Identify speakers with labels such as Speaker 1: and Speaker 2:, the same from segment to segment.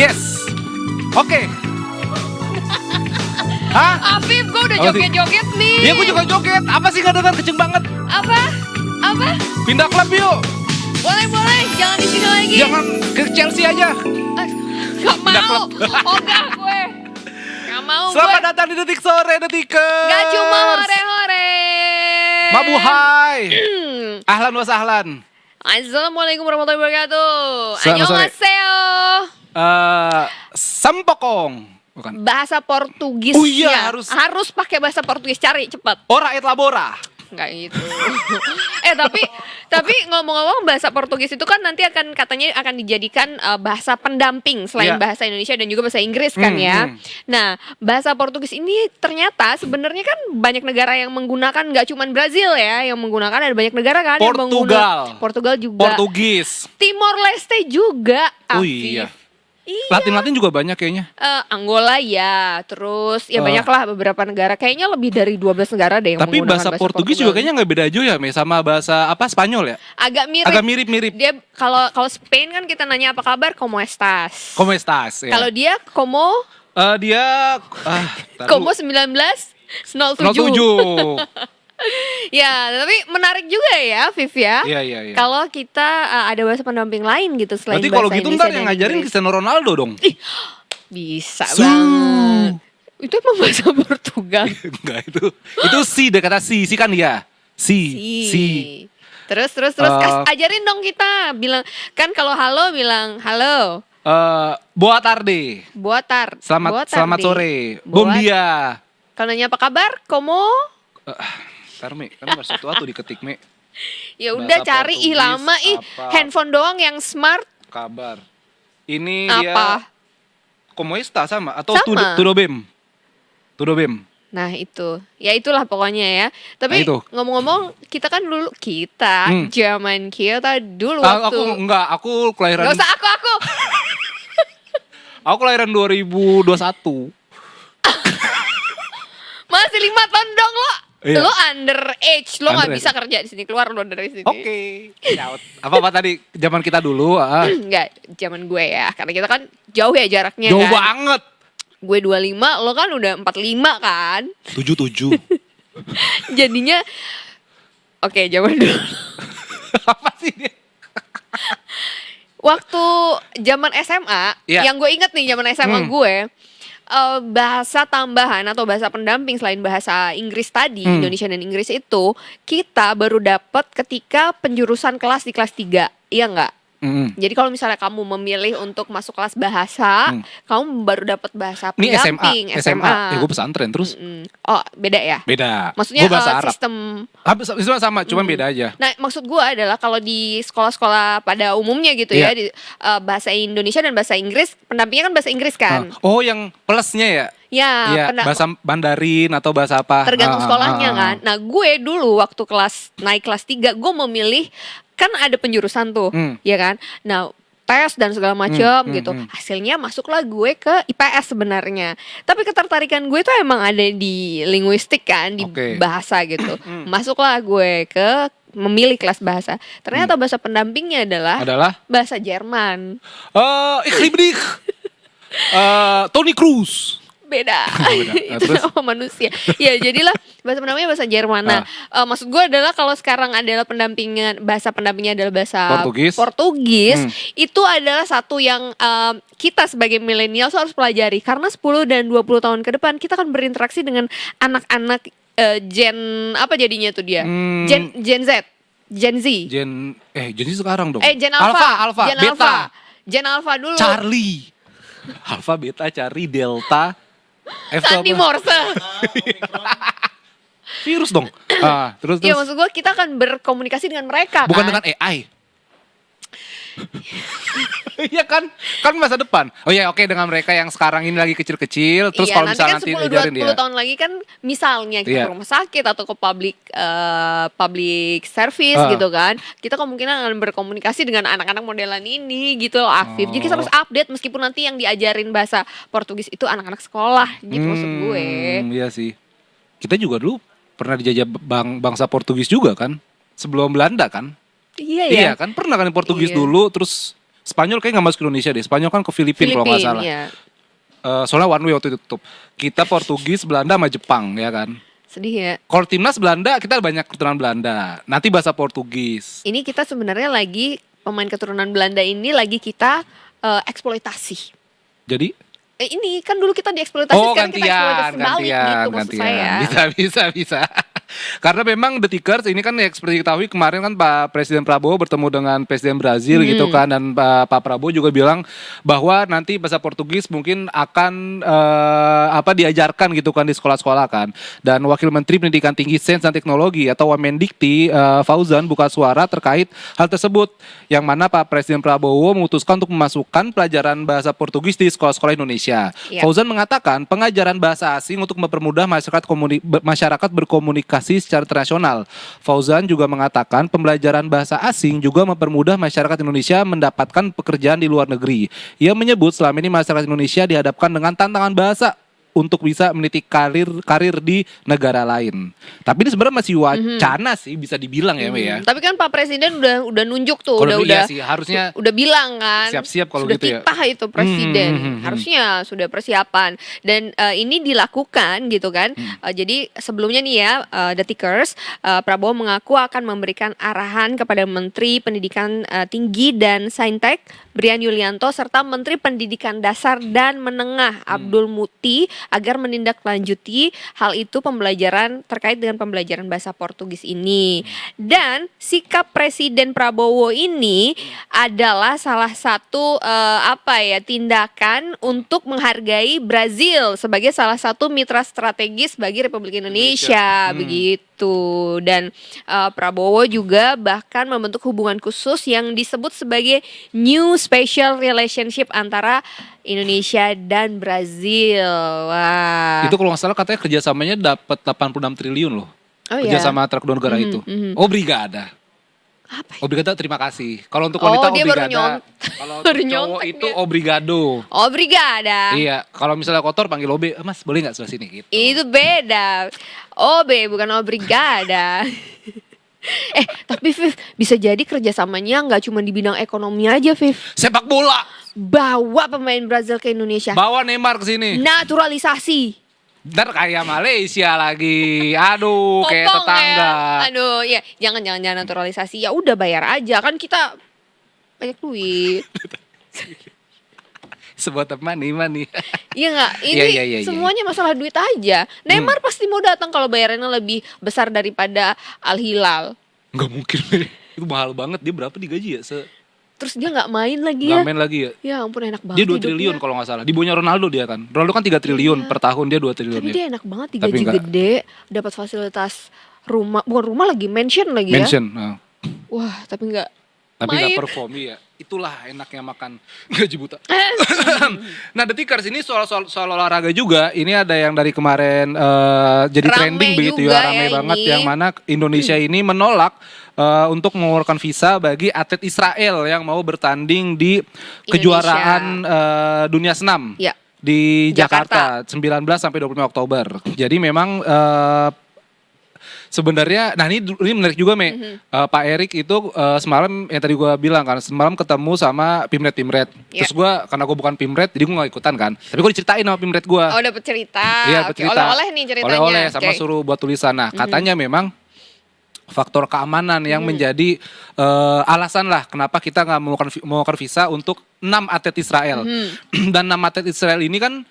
Speaker 1: Yes. Oke. Hah?
Speaker 2: Afif, gue udah
Speaker 1: Apa sih?
Speaker 2: joget-joget nih.
Speaker 1: Iya, gue juga joget. Apa sih gak dengar kenceng banget?
Speaker 2: Apa? Apa?
Speaker 1: Pindah klub yuk.
Speaker 2: Boleh, jangan di sini lagi.
Speaker 1: Jangan ke Chelsea aja.
Speaker 2: Gak
Speaker 1: Pindah
Speaker 2: mau.
Speaker 1: klub.
Speaker 2: Ogah gue. Gak mau
Speaker 1: Selamat
Speaker 2: gue.
Speaker 1: datang di Detik Sore, Detikers.
Speaker 2: Gak cuma hore-hore.
Speaker 1: Mabu hai. Ahlan wa sahlan.
Speaker 2: Assalamualaikum warahmatullahi wabarakatuh.
Speaker 1: Selamat sore.
Speaker 2: Annyeonghaseyo.
Speaker 1: Sempokong. Bukan.
Speaker 2: Bahasa Portugis.
Speaker 1: Oh iya,
Speaker 2: ya. Harus pakai bahasa Portugis. Cari cepat.
Speaker 1: Ora et labora.
Speaker 2: Enggak gitu. tapi ngomong-ngomong bahasa Portugis itu kan nanti katanya akan dijadikan bahasa pendamping selain
Speaker 1: Iya.
Speaker 2: bahasa Indonesia dan juga bahasa Inggris kan ya. Nah, bahasa Portugis ini ternyata sebenarnya kan banyak negara yang menggunakan, nggak cuma Brazil ya yang menggunakan, ada banyak negara kan yang menggunakan. Portugal juga.
Speaker 1: Portugis.
Speaker 2: Timor Leste juga.
Speaker 1: Oh
Speaker 2: Afif.
Speaker 1: iya.
Speaker 2: Iya.
Speaker 1: Latin juga banyak kayaknya.
Speaker 2: Angola ya, terus ya banyak lah beberapa negara. Kayaknya lebih dari 12 negara deh yang
Speaker 1: Tapi
Speaker 2: menggunakan
Speaker 1: bahasa Portugis juga kayaknya nggak beda jauh ya, Me, sama bahasa apa Spanyol ya?
Speaker 2: agak mirip.
Speaker 1: Agak mirip-mirip.
Speaker 2: Dia kalau Spain kan kita nanya apa kabar, como estás.
Speaker 1: Como estás? Ya.
Speaker 2: Kalau dia como
Speaker 1: Dia
Speaker 2: como 1907.
Speaker 1: 07.
Speaker 2: Ya, tapi menarik juga ya, Viv ya.
Speaker 1: Iya.
Speaker 2: Kalau kita ada bahasa pendamping lain gitu selain
Speaker 1: Berarti
Speaker 2: bahasa
Speaker 1: kalau gitu
Speaker 2: Indonesia
Speaker 1: ntar yang
Speaker 2: dan
Speaker 1: ngajarin
Speaker 2: Inggris.
Speaker 1: Cristiano Ronaldo dong.
Speaker 2: Bisa
Speaker 1: Su.
Speaker 2: banget. Itu emang bahasa Portugal.
Speaker 1: Enggak itu. Itu si, dia kata si kan dia. Si.
Speaker 2: Terus ajarin dong kita bilang kan kalau halo bilang halo.
Speaker 1: Boa tarde.
Speaker 2: Selamat
Speaker 1: Selamat sore. Bom dia.
Speaker 2: Kalau nanya apa kabar, como?
Speaker 1: Ntar Me, kan bahasa tua tuh diketik Me.
Speaker 2: Ya udah
Speaker 1: Bahasa
Speaker 2: cari
Speaker 1: Portugis
Speaker 2: lama
Speaker 1: apa?
Speaker 2: handphone doang yang smart
Speaker 1: Kabar. Ini
Speaker 2: apa?
Speaker 1: dia como está sama atau
Speaker 2: Sama.
Speaker 1: tudo bem. Tudo bem.
Speaker 2: Nah itu, ya itulah pokoknya ya. Tapi
Speaker 1: Nah, itu.
Speaker 2: ngomong-ngomong, kita zaman kita dulu waktu.
Speaker 1: Aku kelahiran.
Speaker 2: Gak usah aku.
Speaker 1: Aku kelahiran 2021.
Speaker 2: Masih 5 tahun dong lo.
Speaker 1: Iya.
Speaker 2: Lo underage, lo nggak
Speaker 1: Underage.
Speaker 2: bisa kerja di sini, keluar lo dari sini.
Speaker 1: Oke. Apa tadi zaman kita dulu?
Speaker 2: Enggak, zaman gue ya, karena kita kan jauh ya jaraknya
Speaker 1: Jauh
Speaker 2: kan.
Speaker 1: banget.
Speaker 2: Gue 25, lo kan udah 45 kan.
Speaker 1: 77.
Speaker 2: Jadinya oke, zaman dulu.
Speaker 1: Apa sih dia?
Speaker 2: Waktu zaman SMA,
Speaker 1: Iya.
Speaker 2: yang gue inget nih zaman SMA gue, bahasa tambahan atau bahasa pendamping selain bahasa Inggris tadi, Indonesia dan Inggris itu, kita baru dapat ketika penjurusan kelas di kelas 3. Iya enggak? Jadi kalau misalnya kamu memilih untuk masuk kelas bahasa, kamu baru dapat bahasa
Speaker 1: Ini
Speaker 2: pendamping.
Speaker 1: SMA. Gue pesantren terus.
Speaker 2: Oh, beda ya?
Speaker 1: Beda.
Speaker 2: Maksudnya
Speaker 1: Gue bahasa Arab.
Speaker 2: sistem.
Speaker 1: Sistem sama, cuma beda aja.
Speaker 2: Nah, maksud gue adalah kalau di sekolah-sekolah pada umumnya gitu ya,
Speaker 1: Iya.
Speaker 2: di bahasa Indonesia dan bahasa Inggris, pendampingnya kan bahasa Inggris kan.
Speaker 1: Oh, yang plusnya ya?
Speaker 2: Ya,
Speaker 1: Iya, bahasa Mandarin atau bahasa apa?
Speaker 2: tergantung sekolahnya kan. Nah, gue dulu waktu naik kelas 3, gue memilih, kan ada penjurusan tuh, ya kan. Nah, tes dan segala macam gitu. Hasilnya masuklah gue ke IPS sebenarnya. Tapi ketertarikan gue tuh emang ada di linguistik kan, di
Speaker 1: Oke.
Speaker 2: bahasa gitu. Masuklah gue ke memilih kelas bahasa. Ternyata bahasa pendampingnya adalah bahasa Jerman.
Speaker 1: Ich liebe dich. Toni Kroos.
Speaker 2: Beda.
Speaker 1: Nah,
Speaker 2: Itu
Speaker 1: terus?
Speaker 2: nama manusia. Ya, jadilah bahasa pendampingnya bahasa Jerman. Nah, maksud gue adalah kalau sekarang adalah bahasa pendampingnya adalah bahasa Portugis, itu adalah satu yang kita sebagai milenial harus pelajari, karena 10 dan 20 tahun ke depan kita akan berinteraksi dengan anak-anak Gen apa jadinya tuh dia? Gen Z. Gen Z.
Speaker 1: Gen Z sekarang dong.
Speaker 2: Gen Alpha.
Speaker 1: Alpha,
Speaker 2: Gen
Speaker 1: Beta.
Speaker 2: Alpha. Gen Alpha dulu.
Speaker 1: Charlie. Alpha, Beta, Charlie, Delta. F tuh
Speaker 2: Sandi
Speaker 1: apa?
Speaker 2: Morse.
Speaker 1: Virus dong. Terus.
Speaker 2: Iya, maksud gue kita akan berkomunikasi dengan mereka.
Speaker 1: Bukan
Speaker 2: kan?
Speaker 1: dengan AI. Iya kan masa depan. Oh iya, oke, dengan mereka yang sekarang ini lagi kecil-kecil. Terus
Speaker 2: Iya,
Speaker 1: kalau
Speaker 2: nanti
Speaker 1: misalnya
Speaker 2: kan
Speaker 1: nanti
Speaker 2: 10
Speaker 1: diajarin
Speaker 2: 20
Speaker 1: dia.
Speaker 2: tahun lagi kan misalnya kita
Speaker 1: Iya.
Speaker 2: ke rumah sakit atau ke public service gitu kan. Kita kemungkinan akan berkomunikasi dengan anak-anak modelan ini gitu loh, Afif. Jadi kita harus update meskipun nanti yang diajarin bahasa Portugis itu anak-anak sekolah gitu maksud gue.
Speaker 1: Iya sih. Kita juga dulu pernah dijajah bangsa Portugis juga kan. Sebelum Belanda kan.
Speaker 2: Iya ya.
Speaker 1: Iya kan pernah kan Portugis
Speaker 2: Iya.
Speaker 1: dulu terus Spanyol kayak nggak masuk ke Indonesia deh. Spanyol kan ke Filipina kalau nggak salah.
Speaker 2: Iya.
Speaker 1: Soalnya one way waktu itu tutup. Kita Portugis, Belanda sama Jepang ya kan.
Speaker 2: Sedih ya.
Speaker 1: Kalau timnas Belanda kita banyak keturunan Belanda. Nanti bahasa Portugis.
Speaker 2: Ini kita sebenarnya lagi pemain keturunan Belanda ini lagi kita eksploitasi.
Speaker 1: Jadi?
Speaker 2: Ini kan dulu kita dieksploitasi, sekarang kita eksploitasi balik gitu maksud saya.
Speaker 1: Bisa. Karena memang The Tickers ini kan ya, seperti diketahui kemarin kan Pak Presiden Prabowo bertemu dengan Presiden Brazil gitu kan, dan Pak Prabowo juga bilang bahwa nanti bahasa Portugis mungkin akan diajarkan gitu kan di sekolah-sekolah kan. Dan Wakil Menteri Pendidikan Tinggi Sains dan Teknologi atau Wamendikti Fauzan buka suara terkait hal tersebut, yang mana Pak Presiden Prabowo memutuskan untuk memasukkan pelajaran bahasa Portugis di sekolah-sekolah Indonesia. Fauzan mengatakan pengajaran bahasa asing untuk mempermudah masyarakat berkomunikasi secara internasional. Fauzan juga mengatakan pembelajaran bahasa asing juga mempermudah masyarakat Indonesia mendapatkan pekerjaan di luar negeri. Ia menyebut selama ini masyarakat Indonesia dihadapkan dengan tantangan bahasa untuk bisa meniti karir di negara lain. Tapi ini sebenarnya masih wacana sih, bisa dibilang ya, ya.
Speaker 2: Tapi kan Pak Presiden udah nunjuk tuh,
Speaker 1: udah
Speaker 2: sih,
Speaker 1: harusnya
Speaker 2: udah bilang kan.
Speaker 1: Siap-siap kalau
Speaker 2: sudah
Speaker 1: gitu ya.
Speaker 2: Sudah titah itu Presiden. Harusnya sudah persiapan, dan ini dilakukan gitu kan. Jadi sebelumnya nih ya, The Tickers, Prabowo mengaku akan memberikan arahan kepada Menteri Pendidikan Tinggi dan Saintek Brian Yulianto serta Menteri Pendidikan Dasar dan Menengah Abdul Muti agar menindaklanjuti hal itu, pembelajaran terkait dengan pembelajaran bahasa Portugis ini. Dan sikap Presiden Prabowo ini adalah salah satu tindakan untuk menghargai Brazil sebagai salah satu mitra strategis bagi Republik Indonesia. Begitu. Dan Prabowo juga bahkan membentuk hubungan khusus yang disebut sebagai New Special Relationship antara Indonesia dan Brazil. Wah.
Speaker 1: Itu kalau nggak salah katanya kerjasamanya dapat 86 triliun loh.
Speaker 2: Oh,
Speaker 1: kerjasama antara kedua negara itu. Obrigada.
Speaker 2: Apa ya?
Speaker 1: Obrigada terima kasih. Kalau untuk wanita obrigada. Kalau untuk cowok itu obrigado.
Speaker 2: Obrigada.
Speaker 1: Iya. Kalau misalnya kotor panggil OB, Mas boleh nggak sebelah sini gitu.
Speaker 2: Itu beda. OB bukan obrigada. Tapi Viv, bisa jadi kerjasamanya nggak cuma di bidang ekonomi aja, Viv.
Speaker 1: Sepak bola.
Speaker 2: Bawa pemain Brazil ke Indonesia.
Speaker 1: Bawa Neymar ke sini.
Speaker 2: Naturalisasi.
Speaker 1: Ntar kayak Malaysia lagi. Aduh, kayak tetangga.
Speaker 2: Ya. Aduh, ya jangan naturalisasi. Ya udah bayar aja, kan kita banyak duit.
Speaker 1: Sebuah teman nih.
Speaker 2: Iya nggak? Ini semuanya masalah duit aja. Neymar pasti mau datang kalau bayarannya lebih besar daripada Al Hilal.
Speaker 1: Nggak mungkin, itu mahal banget. Dia berapa digaji ya?
Speaker 2: Terus dia nggak main lagi ya?
Speaker 1: Nggak main lagi ya?
Speaker 2: Ya ampun, enak banget.
Speaker 1: Dia 2 triliun kalau nggak salah. Di bawahnya Ronaldo dia kan. Ronaldo kan 3 triliun per tahun, dia 2 triliun.
Speaker 2: Tapi dia enak banget, digaji gede, dapat fasilitas rumah, bukan rumah lagi, mansion lagi ya.
Speaker 1: Mansion.
Speaker 2: Wah, tapi nggak
Speaker 1: perform ya. Itulah enaknya makan gaji buta. Nah, The Tickers ini soal olahraga juga. Ini ada yang dari kemarin jadi rame trending begitu ya, rame banget ini. Yang mana Indonesia ini menolak untuk mengeluarkan visa bagi atlet Israel yang mau bertanding di kejuaraan dunia senam di Jakarta 19 sampai 25 Oktober. Jadi memang sebenarnya, nah ini menarik juga Pak Erik itu semalam yang tadi gue bilang kan, semalam ketemu sama Pimret. Terus gue, karena gue bukan Pimret, jadi gue gak ikutan kan. Tapi gue diceritain sama Pimret gue.
Speaker 2: Oh, dapet cerita.
Speaker 1: Iya, dapet cerita.
Speaker 2: Oleh-oleh nih ceritanya.
Speaker 1: Oleh-oleh sama suruh buat tulisan. Nah, katanya memang faktor keamanan yang menjadi alasan lah kenapa kita gak mengeluarkan visa untuk 6 atlet Israel. Dan 6 atlet Israel ini kan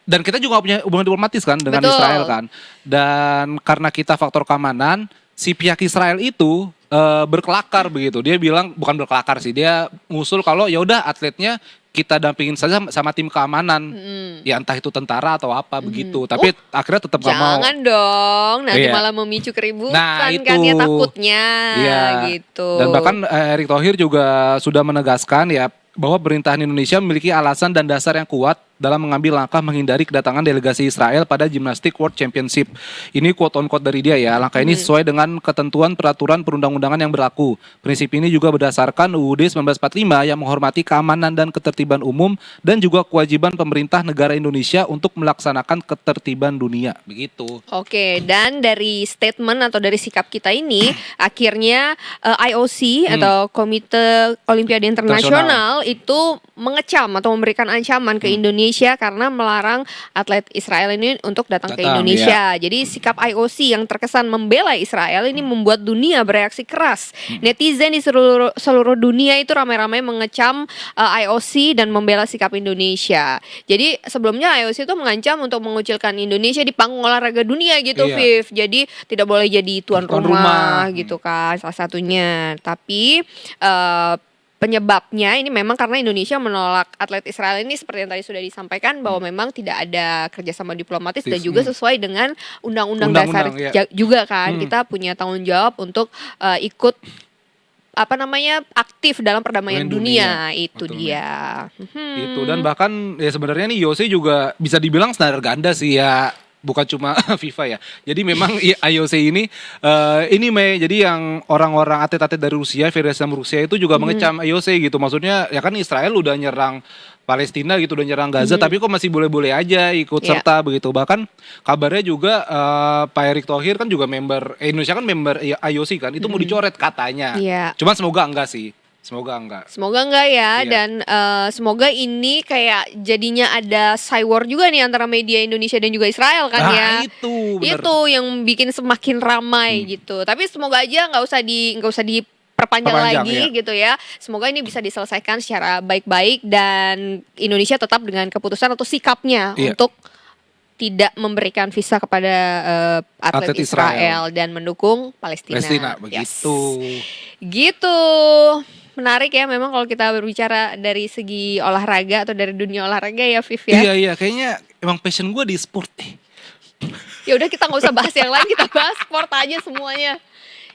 Speaker 1: dan kita juga gak punya hubungan diplomatis kan dengan Israel kan. Dan karena kita faktor keamanan, si pihak Israel itu berkelakar begitu. Dia bilang, bukan berkelakar sih, dia ngusul kalau ya udah atletnya kita dampingin saja sama tim keamanan. Ya entah itu tentara atau apa begitu. Tapi akhirnya tetap gak mau.
Speaker 2: Jangan dong, nanti malah memicu keributan kan ya takutnya gitu.
Speaker 1: Dan bahkan Erick Thohir juga sudah menegaskan ya bahwa pemerintahan Indonesia memiliki alasan dan dasar yang kuat dalam mengambil langkah menghindari kedatangan delegasi Israel pada Gymnastics World Championship. Ini quote on quote dari dia ya. Langkah ini sesuai dengan ketentuan peraturan perundang-undangan yang berlaku. Prinsip ini juga berdasarkan UUD 1945 yang menghormati keamanan dan ketertiban umum dan juga kewajiban pemerintah negara Indonesia untuk melaksanakan ketertiban dunia. Begitu.
Speaker 2: Oke, dan dari statement atau dari sikap kita ini akhirnya IOC atau Komite Olimpiade Internasional itu mengecam atau memberikan ancaman ke Indonesia karena melarang atlet Israel ini untuk datang ke Indonesia. Ya. Jadi sikap IOC yang terkesan membela Israel ini membuat dunia bereaksi keras. Netizen di seluruh dunia itu ramai-ramai mengecam IOC dan membela sikap Indonesia. Jadi sebelumnya IOC itu mengancam untuk mengucilkan Indonesia di panggung olahraga dunia gitu, Viv. Jadi tidak boleh jadi tuan rumah gitu kan salah satunya. Tapi penyebabnya ini memang karena Indonesia menolak atlet Israel ini seperti yang tadi sudah disampaikan bahwa memang tidak ada kerjasama diplomatis dan juga sesuai dengan undang-undang dasar juga kan. Kita punya tanggung jawab untuk ikut aktif dalam perdamaian dunia. Itu
Speaker 1: betul,
Speaker 2: dia.
Speaker 1: Itu dan bahkan ya sebenarnya nih IOC juga bisa dibilang standar ganda sih ya. Bukan cuma FIFA ya. Jadi memang IOC ini jadi yang orang-orang atlet-atlet dari Rusia, Federasi Rusia itu juga mengecam IOC gitu. Maksudnya ya kan Israel udah nyerang Palestina gitu, udah nyerang Gaza, tapi kok masih boleh-boleh aja ikut serta begitu. Bahkan kabarnya juga Pak Erick Thohir kan juga member Indonesia kan member IOC kan, itu mau dicoret katanya. Cuman semoga enggak sih. Semoga enggak ya. Dan semoga ini kayak jadinya ada cywar juga nih antara media Indonesia dan juga Israel kan ya. Itu yang bikin semakin ramai gitu. Tapi semoga aja nggak usah diperpanjang lagi gitu ya. Semoga ini bisa diselesaikan secara baik-baik dan Indonesia tetap dengan keputusan atau sikapnya untuk tidak memberikan visa kepada atlet Israel dan mendukung Palestina begitu.
Speaker 2: Gitu. Menarik ya memang kalau kita berbicara dari segi olahraga atau dari dunia olahraga ya, Viv ya.
Speaker 1: Iya, kayaknya emang passion gue di sport nih.
Speaker 2: Ya udah kita nggak usah bahas yang lain, kita bahas sport aja semuanya.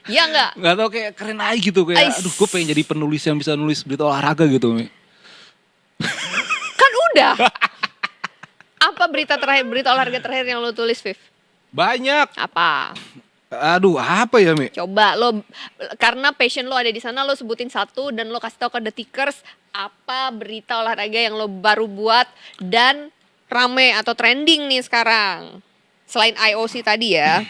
Speaker 2: Iya nggak?
Speaker 1: Nggak tau kayak keren aja gitu kayak. Aduh, gue pengen jadi penulis yang bisa nulis berita olahraga gitu, Mi.
Speaker 2: Kan udah. Apa berita olahraga terakhir yang lo tulis, Viv?
Speaker 1: Banyak.
Speaker 2: Apa?
Speaker 1: Aduh, apa ya, Mi?
Speaker 2: Coba lo, karena passion lo ada di sana, lo sebutin satu dan lo kasih tahu ke Detikers apa berita olahraga yang lo baru buat dan rame atau trending nih sekarang. Selain IOC tadi ya.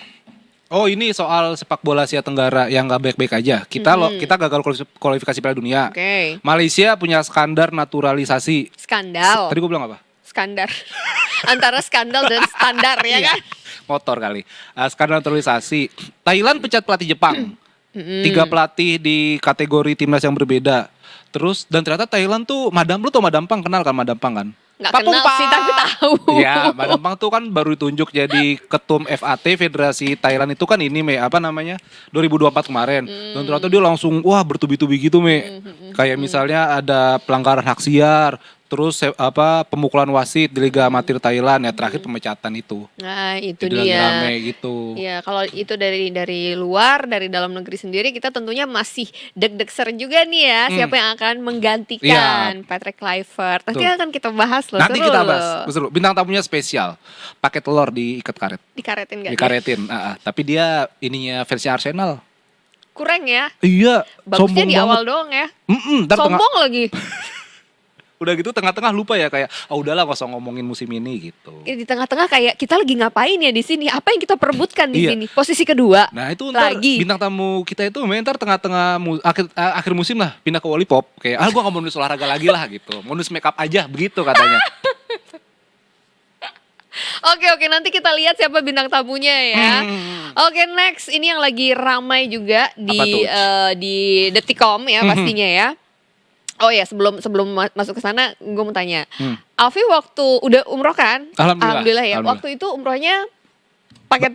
Speaker 1: Oh, ini soal sepak bola Asia Tenggara yang gak baik-baik aja. Kita gagal kualifikasi Piala Dunia. Malaysia punya skandal naturalisasi.
Speaker 2: Skandal.
Speaker 1: Tadi gue bilang apa?
Speaker 2: Skandal. Antara skandal dan standar ya kan?
Speaker 1: Motor kali. Skandal naturalisasi. Thailand pecat pelatih Jepang. 3 pelatih di kategori timnas yang berbeda. Terus dan ternyata Thailand tuh lu tau Madam Pang, kenal kan Madam Pang kan?
Speaker 2: Nggak kenal sih tapi tahu.
Speaker 1: Ya, Madam Pang tuh kan baru ditunjuk jadi ketum FAT Federasi Thailand itu kan ini 2024 kemarin. Dan ternyata dia langsung bertubi-tubi gitu kayak misalnya ada pelanggaran hak siar, terus pemukulan wasit di Liga Amatir Thailand ya, terakhir pemecatan itu.
Speaker 2: Nah, itu
Speaker 1: jadi
Speaker 2: dia.
Speaker 1: Rame gitu.
Speaker 2: Ya, kalau itu dari luar, dari dalam negeri sendiri kita tentunya masih deg-deg juga nih ya, siapa yang akan menggantikan Patrick Kluivert. Nanti akan kita bahas loh.
Speaker 1: Nanti kita bahas. Seru. Bintang tamunya spesial. Pakai telur diikat karet.
Speaker 2: Dikaretin enggak?
Speaker 1: Dikaretin. Tapi dia ininya versi Arsenal.
Speaker 2: Kurang ya?
Speaker 1: Iya.
Speaker 2: Bagusnya di awal doang ya. Sombong lagi.
Speaker 1: Udah gitu tengah-tengah lupa ya kayak udahlah kosong ngomongin musim ini gitu.
Speaker 2: Di tengah-tengah kayak kita lagi ngapain ya di sini? Apa yang kita perebutkan di sini? Posisi kedua.
Speaker 1: Nah, itu ntar bintang tamu kita itu ntar tengah-tengah akhir musim lah pindah ke Wallipop kayak gua enggak mau nulis olahraga lagi lah gitu. Mau nulis make up aja begitu katanya.
Speaker 2: Oke, nanti kita lihat siapa bintang tamunya ya. Oke, next ini yang lagi ramai juga di Detikcom ya pastinya ya. Oh ya, sebelum masuk ke sana gue mau tanya. Alfi waktu udah umroh kan? Alhamdulillah ya. Waktu itu umrohnya pakai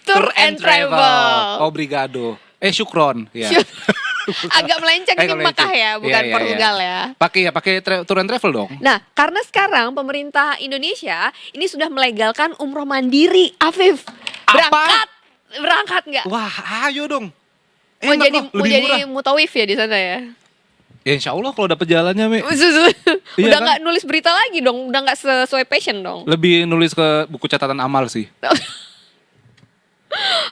Speaker 2: tour and travel.
Speaker 1: Obrigado. Syukron ya.
Speaker 2: Agak melenceng ini Makkah ya, bukan Portugal ya.
Speaker 1: Pakai tour and travel dong.
Speaker 2: Nah, karena sekarang pemerintah Indonesia ini sudah melegalkan umroh mandiri, Afif. Berangkat nggak?
Speaker 1: Wah, ayo dong.
Speaker 2: Mau jadi mutawif ya di sana ya?
Speaker 1: Ya insya Allah kalau dapet jalannya, Me.
Speaker 2: Udah nggak nulis berita lagi dong, udah nggak sesuai passion dong.
Speaker 1: Lebih nulis ke buku catatan amal sih.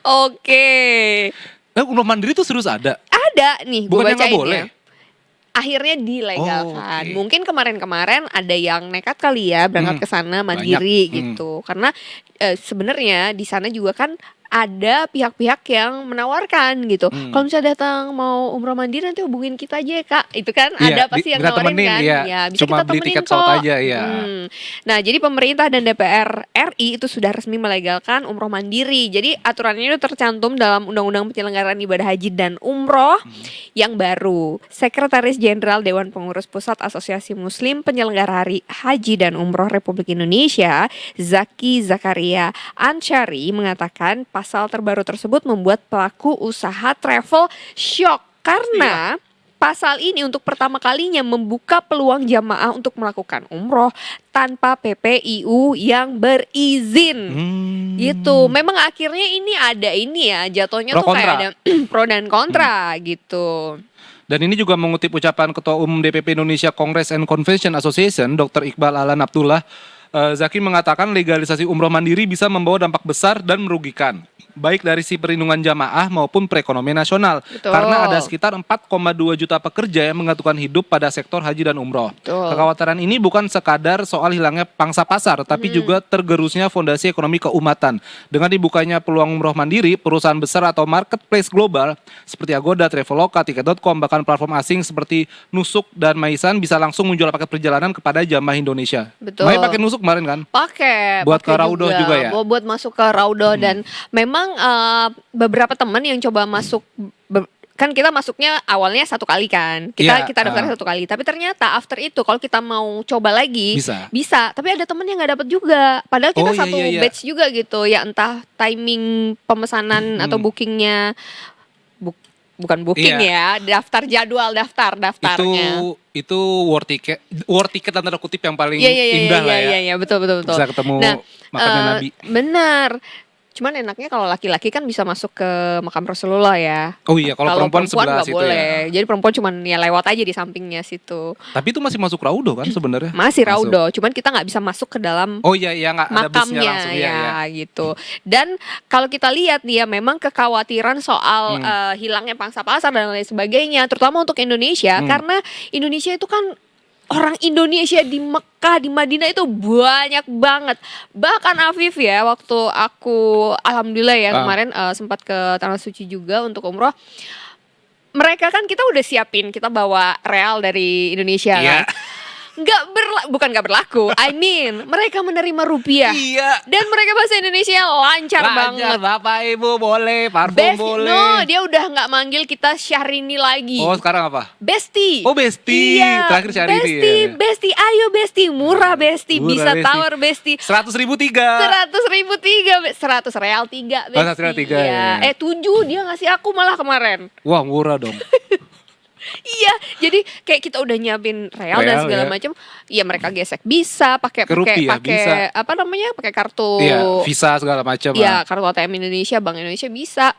Speaker 2: Oke.
Speaker 1: Umroh mandiri tuh serius ada?
Speaker 2: Ada nih, gue bacain
Speaker 1: boleh.
Speaker 2: ya. Akhirnya dilegalkan.
Speaker 1: Okay.
Speaker 2: Mungkin kemarin-kemarin ada yang nekat kali ya berangkat ke sana mandiri gitu. Karena sebenarnya di sana juga kan ada pihak-pihak yang menawarkan gitu. Kalau misalnya datang mau umroh mandiri nanti hubungin kita aja ya Kak. Itu kan ada pasti yang nawarin kan. Ya, bisa
Speaker 1: cuma
Speaker 2: kita
Speaker 1: beli
Speaker 2: temenin
Speaker 1: tiket
Speaker 2: kok.
Speaker 1: pesawat aja ya.
Speaker 2: Nah, jadi pemerintah dan DPR RI itu sudah resmi melegalkan umroh mandiri. Jadi aturannya itu tercantum dalam Undang-Undang Penyelenggaraan Ibadah Haji dan Umroh yang baru. Sekretaris Jenderal Dewan Pengurus Pusat Asosiasi Muslim Penyelenggara Haji dan Umroh Republik Indonesia, Zaki Zakaria Ansyari mengatakan pasal terbaru tersebut membuat pelaku usaha travel shock karena pasal ini untuk pertama kalinya membuka peluang jamaah untuk melakukan umroh tanpa PPIU yang berizin. Gitu. Memang akhirnya ini ada ini ya, jatuhnya tuh kayak ada pro dan kontra gitu.
Speaker 1: Dan ini juga mengutip ucapan Ketua Umum DPP Indonesia Congress and Convention Association, Dr. Iqbal Alan Abdullah. Zaki mengatakan legalisasi umroh mandiri bisa membawa dampak besar dan merugikan, baik dari si perlindungan jamaah maupun perekonomian nasional.
Speaker 2: Betul.
Speaker 1: Karena ada sekitar 4,2 juta pekerja yang menggantungkan hidup pada sektor haji dan umroh.
Speaker 2: Betul.
Speaker 1: Kekhawatiran ini bukan sekadar soal hilangnya pangsa pasar, tapi juga tergerusnya fondasi ekonomi keumatan. Dengan dibukanya peluang umroh mandiri, perusahaan besar atau marketplace global seperti Agoda, Traveloka, Tiket.com, bahkan platform asing seperti Nusuk dan Maisan bisa langsung menjual paket perjalanan kepada jamaah Indonesia.
Speaker 2: Betul.
Speaker 1: Mai pakai Nusuk kemarin kan?
Speaker 2: Pakai.
Speaker 1: Buat ke Raudoh juga ya?
Speaker 2: Buat masuk ke Raudoh dan memang beberapa teman yang coba masuk kan kita masuknya awalnya 1 kali kan kita daftar 1 kali, tapi ternyata after itu kalau kita mau coba lagi bisa tapi ada temen yang nggak dapat juga padahal kita satu batch juga gitu ya, entah timing pemesanan atau bookingnya bukan booking ya, daftar jadwal daftarnya
Speaker 1: itu worth ticket tanda kutip yang paling indah lah ya.
Speaker 2: Iya betul.
Speaker 1: Bisa ketemu makamnya Nabi.
Speaker 2: Benar. Cuman enaknya kalau laki-laki kan bisa masuk ke makam Rasulullah ya.
Speaker 1: Oh iya, kalau perempuan sebelah situ
Speaker 2: boleh.
Speaker 1: ya.
Speaker 2: Jadi perempuan cuman ya lewat aja di sampingnya situ.
Speaker 1: Tapi itu masih masuk Raudoh kan sebenarnya?
Speaker 2: Masih Raudoh, cuman kita nggak bisa masuk ke dalam
Speaker 1: nggak ada busnya langsung
Speaker 2: ya gitu. Dan kalau kita lihat nih ya, memang kekhawatiran soal hilangnya pangsa pasar dan lain sebagainya, terutama untuk Indonesia karena Indonesia itu kan orang Indonesia di Mekah, di Madinah itu banyak banget. Bahkan Afif ya, waktu aku alhamdulillah ya kemarin sempat ke Tanah Suci juga untuk umroh. Mereka kan kita udah siapin, kita bawa real dari Indonesia kan. Bukan nggak berlaku. I mean, mereka menerima rupiah.
Speaker 1: Iya.
Speaker 2: Dan mereka bahasa Indonesia lancar banget.
Speaker 1: Bapak Ibu boleh, parfum boleh.
Speaker 2: No, dia udah nggak manggil kita Syahrini lagi.
Speaker 1: Oh, sekarang apa?
Speaker 2: Besti.
Speaker 1: Oh, Besti.
Speaker 2: Iya.
Speaker 1: Terakhir Syahrini.
Speaker 2: Besti, ayo Besti, murah Besti, bisa tawar Besti.
Speaker 1: 100.000
Speaker 2: 3. 100 real 3 Besti.
Speaker 1: 100 real 3 ya.
Speaker 2: 7 dia ngasih aku malah kemarin.
Speaker 1: Wah, murah dong.
Speaker 2: Iya, jadi kayak kita udah nyiapin real dan segala macam. Iya, mereka gesek bisa pakai apa namanya? Pakai kartu.
Speaker 1: Iya, Visa segala macam.
Speaker 2: Iya, kartu ATM Indonesia, Bank Indonesia bisa.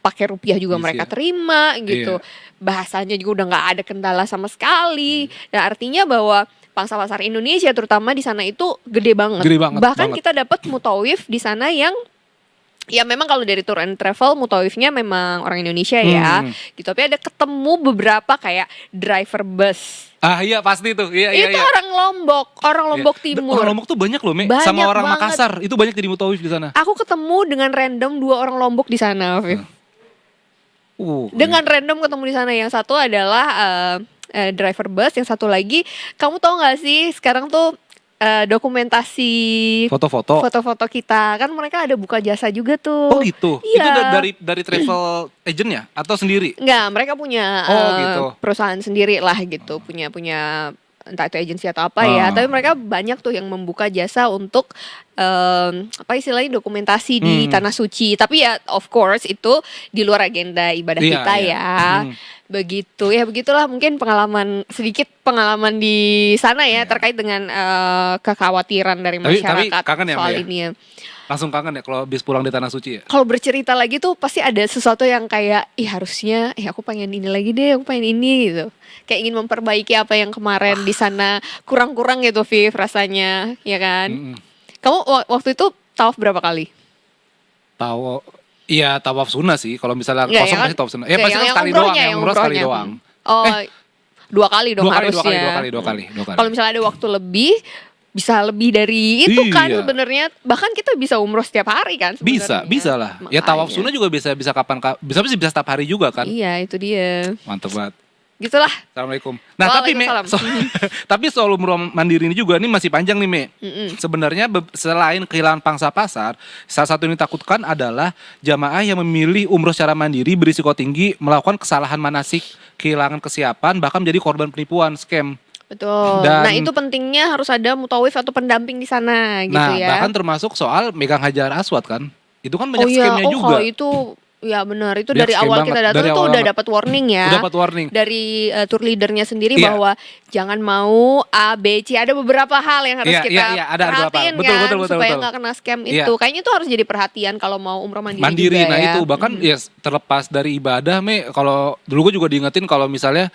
Speaker 2: Pakai rupiah juga mereka terima gitu. Bahasanya juga udah nggak ada kendala sama sekali. Dan artinya bahwa pangsa pasar Indonesia terutama di sana itu gede banget. Bahkan kita dapat mutawif di sana yang ya memang kalau dari tour and travel mutawifnya memang orang Indonesia ya gitu, tapi ada ketemu beberapa kayak driver bus.
Speaker 1: Iya pasti tuh.
Speaker 2: Itu orang Lombok Timur.
Speaker 1: Orang Lombok tuh banyak loh, Me. Sama orang banget. Makassar itu banyak jadi mutawif di sana.
Speaker 2: Aku ketemu dengan random 2 orang Lombok di sana, Viv. Dengan random ketemu di sana, yang satu adalah driver bus, yang satu lagi kamu tahu nggak sih sekarang tuh dokumentasi foto-foto kita kan mereka ada buka jasa juga tuh.
Speaker 1: Oh gitu. Iya. Itu dari travel agent ya atau sendiri?
Speaker 2: Enggak, mereka punya
Speaker 1: gitu.
Speaker 2: perusahaan sendiri lah gitu, punya entah itu agensi atau apa ya, tapi mereka banyak tuh yang membuka jasa untuk apa istilahnya dokumentasi di Tanah Suci. Tapi ya of course itu di luar agenda ibadah kita ya. Begitu ya, begitulah mungkin sedikit pengalaman di sana ya terkait dengan kekhawatiran dari masyarakat
Speaker 1: tapi kangen ya,
Speaker 2: soal
Speaker 1: ya?
Speaker 2: ini ya.
Speaker 1: Langsung kangen ya kalau habis pulang di Tanah Suci ya?
Speaker 2: Kalau bercerita lagi tuh pasti ada sesuatu yang kayak, harusnya, aku pengen ini lagi deh, aku pengen ini gitu. Kayak ingin memperbaiki apa yang kemarin di sana kurang-kurang gitu, Viv, rasanya, ya kan? Kamu waktu itu tawaf berapa kali?
Speaker 1: Iya, tawaf sunnah sih. Kalau misalnya
Speaker 2: Nggak,
Speaker 1: kosong
Speaker 2: ya kan?
Speaker 1: pasti tawaf sunnah. Ya pasti
Speaker 2: Yang
Speaker 1: sekali
Speaker 2: umrohnya,
Speaker 1: doang, yang umroh sekali
Speaker 2: umrohnya.
Speaker 1: doang.
Speaker 2: Oh, 2 kali dong harusnya.
Speaker 1: Dua kali.
Speaker 2: Kalau misalnya ada waktu lebih, bisa lebih dari itu kan
Speaker 1: Iya.
Speaker 2: sebenarnya. Bahkan kita bisa umroh setiap hari kan sebenarnya.
Speaker 1: Bisa lah. Ya tawaf sunnah juga bisa kapan bisa setiap hari juga kan.
Speaker 2: Iya, itu dia.
Speaker 1: Mantep banget.
Speaker 2: Gitulah.
Speaker 1: Assalamualaikum. Nah tapi Me, tapi soal umroh mandiri ini juga ini masih panjang nih Me. Sebenarnya selain kehilangan pangsa pasar, salah satu yang ditakutkan adalah jamaah yang memilih umroh secara mandiri berisiko tinggi melakukan kesalahan manasik, kehilangan kesiapan, bahkan menjadi korban penipuan, scam.
Speaker 2: Betul. Nah itu pentingnya harus ada mutawif atau pendamping di sana gitu ya.
Speaker 1: Nah bahkan termasuk soal megang hajar aswad kan. Itu kan banyak scamnya juga.
Speaker 2: Kalau itu ya benar, itu
Speaker 1: Dia
Speaker 2: dari awal
Speaker 1: banget.
Speaker 2: kita datang
Speaker 1: Dari
Speaker 2: tuh
Speaker 1: awal
Speaker 2: udah
Speaker 1: banget.
Speaker 2: dapat warning ya.
Speaker 1: Udah dapat warning.
Speaker 2: Dari tour leadernya sendiri
Speaker 1: Iya.
Speaker 2: bahwa jangan mau A, B, C, ada beberapa hal yang harus kita
Speaker 1: ada beberapa.
Speaker 2: perhatiin
Speaker 1: Betul,
Speaker 2: supaya nggak kena scam itu. Kayaknya itu harus jadi perhatian kalau mau umroh mandiri juga
Speaker 1: nah
Speaker 2: ya.
Speaker 1: itu bahkan ya terlepas dari ibadah Me, kalau dulu gue juga diingetin kalau misalnya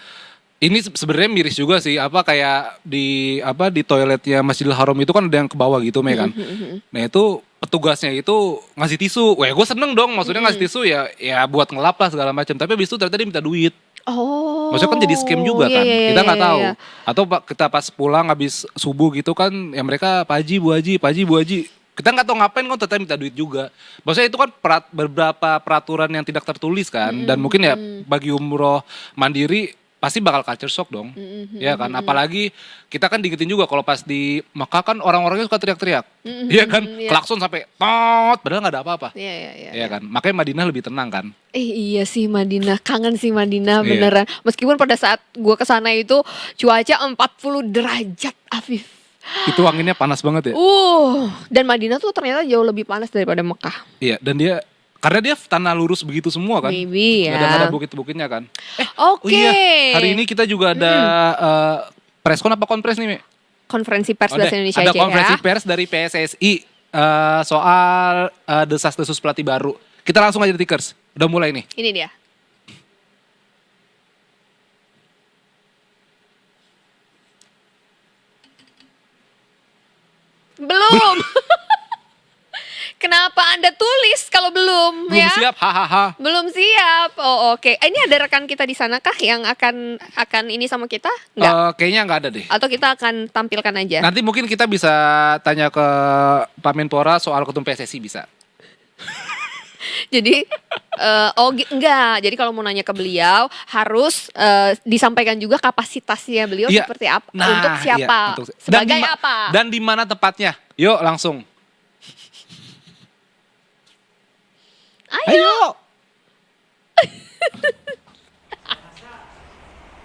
Speaker 1: ini sebenarnya miris juga sih, kayak di toiletnya Masjidil Haram itu kan ada yang ke bawah gitu Me kan. Nah itu petugasnya itu ngasih tisu. Wah, gue seneng dong, maksudnya ngasih tisu ya buat ngelap lah segala macam. Tapi habis itu ternyata dia minta duit.
Speaker 2: Oh.
Speaker 1: Maksudnya kan jadi scam juga kan.
Speaker 2: Iya,
Speaker 1: Kita nggak tahu.
Speaker 2: iya.
Speaker 1: Atau kita pas pulang habis subuh gitu kan, ya mereka Pak Haji, Bu Haji. Kita nggak tahu ngapain kan, ternyata minta duit juga. Maksudnya itu kan beberapa peraturan yang tidak tertulis kan. Dan mungkin ya bagi umroh mandiri pasti bakal culture shock dong, ya kan. Apalagi kita kan diingetin juga kalau pas di Mekah kan orang-orangnya suka teriak-teriak, iya kan, klakson sampai tot, padahal nggak ada apa-apa, iya kan. Makanya Madinah lebih tenang kan.
Speaker 2: Iya sih Madinah, kangen sih Madinah beneran. Meskipun pada saat gue kesana itu cuaca 40 derajat, Afif.
Speaker 1: Itu anginnya panas banget ya.
Speaker 2: Dan Madinah tuh ternyata jauh lebih panas daripada Mekah.
Speaker 1: Iya, dan karena dia tanah lurus begitu semua kan.
Speaker 2: Maybe ya.
Speaker 1: Nggak ada bukit-bukitnya kan.
Speaker 2: Oke.
Speaker 1: Oh iya, hari ini kita juga ada preskon apa konpres nih, Mi?
Speaker 2: Konferensi pers bahasa Indonesia
Speaker 1: ada
Speaker 2: aja
Speaker 1: konferensi
Speaker 2: ya.
Speaker 1: pers dari PSSI soal desas-desus pelatih baru. Kita langsung aja Tikers. Udah mulai nih.
Speaker 2: Ini dia. Belum. Kenapa Anda tulis kalau belum
Speaker 1: Belum
Speaker 2: ya?
Speaker 1: siap, hahaha.
Speaker 2: Belum siap. Oh, oke. Ini ada rekan kita di sana kah yang akan ini sama kita? Enggak.
Speaker 1: Kayaknya nggak ada deh.
Speaker 2: Atau kita akan tampilkan aja?
Speaker 1: Nanti mungkin kita bisa tanya ke Pak Menpora soal ketum PSSI bisa.
Speaker 2: Jadi enggak. Jadi kalau mau nanya ke beliau harus disampaikan juga kapasitasnya beliau seperti apa, untuk siapa, sebagai apa.
Speaker 1: Dan di mana tepatnya? Yuk langsung.
Speaker 2: Ayo.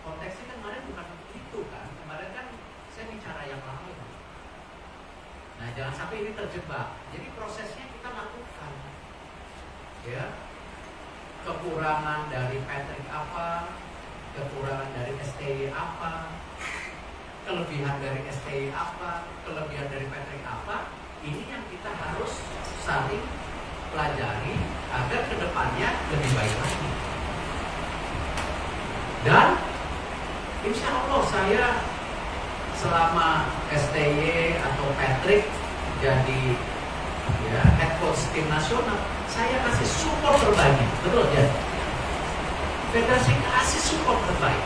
Speaker 3: Konteksnya kan kemarin bukan itu kan. Kemarin kan saya bicara yang lain. Nah, jangan sampai ini terjebak. Jadi prosesnya kita lakukan. Ya. Kekurangan dari Patrick apa? Kekurangan dari STY apa? Kelebihan dari STY apa? Kelebihan dari Patrick apa? Ini yang kita harus saling pelajari agar kedepannya lebih baik lagi. Dan insya Allah saya selama STY atau Patrick jadi head coach tim nasional, saya kasih support terbaik. Betul ya? Federasi kasih support terbaik.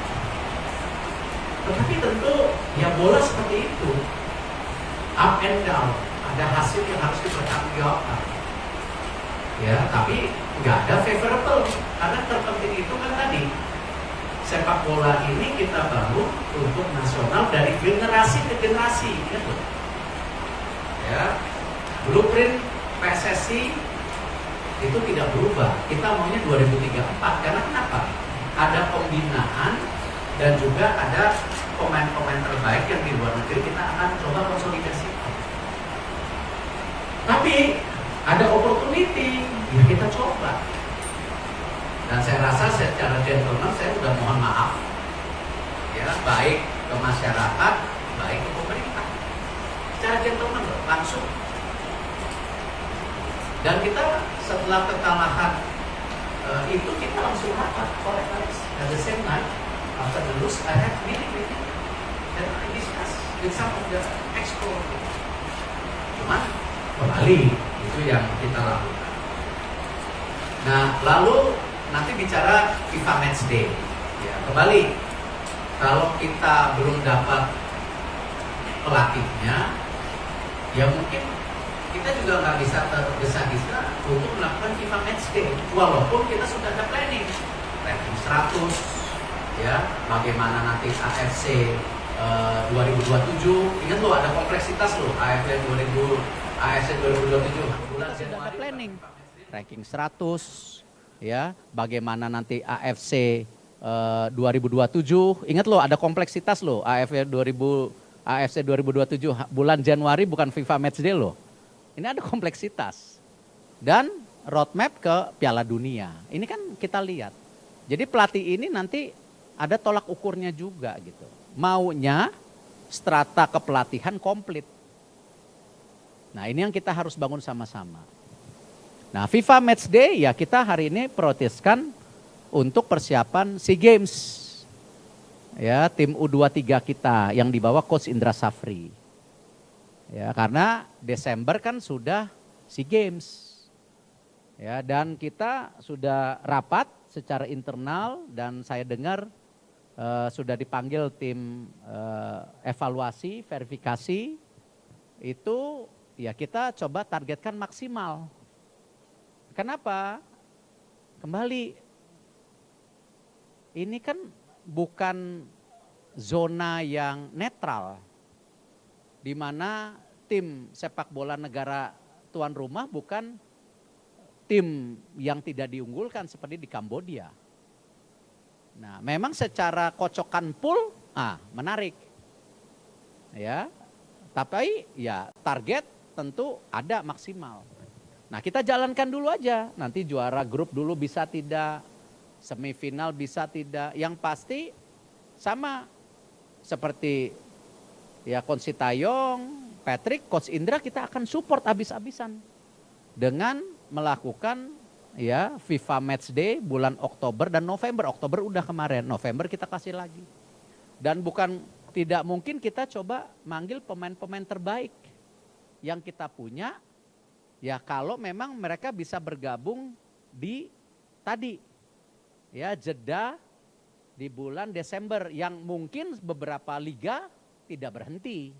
Speaker 3: Tetapi tentu ya bola seperti itu, up and down, ada hasil yang harus dipertanggungjawabkan. Ya, tapi nggak ada favorable karena terpenting itu kan tadi sepak bola ini kita bangun untuk nasional dari generasi ke generasi, gitu. Ya, blueprint PSSI itu tidak berubah. Kita maunya 2034 karena kenapa? Ada pembinaan dan juga ada pemain-pemain terbaik yang di luar negeri kita akan coba konsolidasikan. Tapi ada opportunity, ya kita coba. Dan saya rasa secara gentleman saya sudah mohon maaf, ya baik ke masyarakat, baik ke pemerintah. Secara gentleman langsung. Dan kita setelah kekalahan itu kita langsung rapat koreksi. At the same time, after the lose, I had meeting and I discuss with some of the exco. Cuman kembali itu yang kita lakukan. Nah, lalu nanti bicara FIFA Match Day. Ya, kembali kalau kita belum dapat pelatihnya, ya mungkin kita juga nggak bisa tergesa-gesa untuk melakukan FIFA Match Day. Walaupun kita sudah ada planning, ranking 100, ya, bagaimana nanti AFC 2027. Ingat loh, ada kompleksitas loh AFC 2027. Bulan
Speaker 4: sudah ada planning. Ranking 100, ya, bagaimana nanti AFC 2027. Ingat loh, ada kompleksitas loh AFC 2027 bulan Januari, bukan FIFA Matchday loh. Ini ada kompleksitas. Dan roadmap ke Piala Dunia. Ini kan kita lihat. Jadi pelatih ini nanti ada tolak ukurnya juga gitu. Maunya strata kepelatihan komplit. Nah, ini yang kita harus bangun sama-sama. Nah, FIFA Matchday ya kita hari ini proteskan untuk persiapan SEA Games. Ya, tim U23 kita yang dibawa Coach Indra Safri. Ya, karena Desember kan sudah SEA Games. Ya, dan kita sudah rapat secara internal dan saya dengar sudah dipanggil tim evaluasi, verifikasi. Itu ya kita coba targetkan maksimal. Kenapa? Kembali, ini kan bukan zona yang netral, di mana tim sepak bola negara tuan rumah bukan tim yang tidak diunggulkan seperti di Kambodia. Nah, memang secara kocokan pool, menarik, ya. Tapi ya target tentu ada maksimal. Nah, kita jalankan dulu aja. Nanti juara grup dulu bisa tidak, semifinal bisa tidak. Yang pasti sama seperti ya Coach Sintayong, Patrick, Coach Indra, kita akan support habis-habisan dengan melakukan ya FIFA Matchday bulan Oktober dan November. Oktober udah kemarin, November kita kasih lagi. Dan bukan tidak mungkin kita coba manggil pemain-pemain terbaik yang kita punya. Ya kalau memang mereka bisa bergabung di tadi ya jeda di bulan Desember yang mungkin beberapa liga tidak berhenti.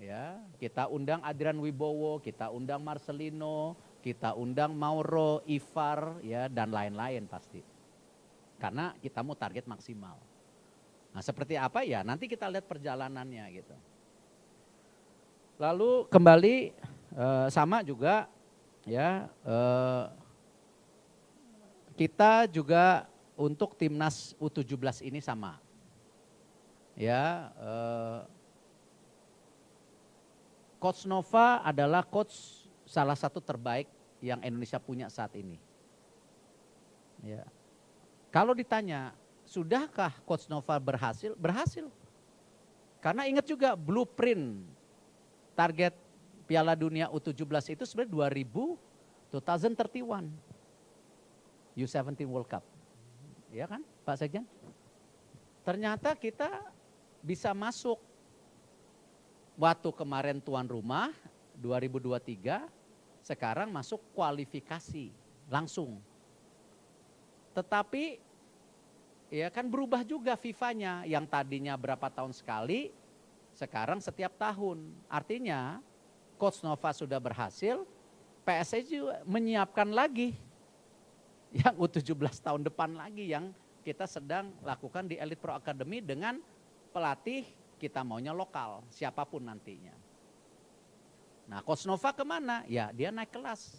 Speaker 4: Ya, kita undang Adrian Wibowo, kita undang Marcelino, kita undang Mauro, Ivar ya dan lain-lain pasti. Karena kita mau target maksimal. Nah, seperti apa ya nanti kita lihat perjalanannya gitu. Lalu kembali sama juga ya kita juga untuk timnas U17 ini sama ya Coach Nova adalah coach salah satu terbaik yang Indonesia punya saat ini ya. Kalau ditanya sudahkah Coach Nova berhasil? Berhasil, karena ingat juga blueprint target Piala Dunia U17 itu sebenarnya 2031 U17 World Cup. Ya kan Pak Sekjen? Ternyata kita bisa masuk waktu kemarin tuan rumah 2023, sekarang masuk kualifikasi langsung. Tetapi ya kan berubah juga FIFA-nya yang tadinya berapa tahun sekali, sekarang setiap tahun. Artinya Coach Nova sudah berhasil, PSSI juga menyiapkan lagi yang U17 tahun depan lagi yang kita sedang lakukan di Elite Pro Academy dengan pelatih kita maunya lokal, siapapun nantinya. Nah Coach Nova kemana? Ya dia naik kelas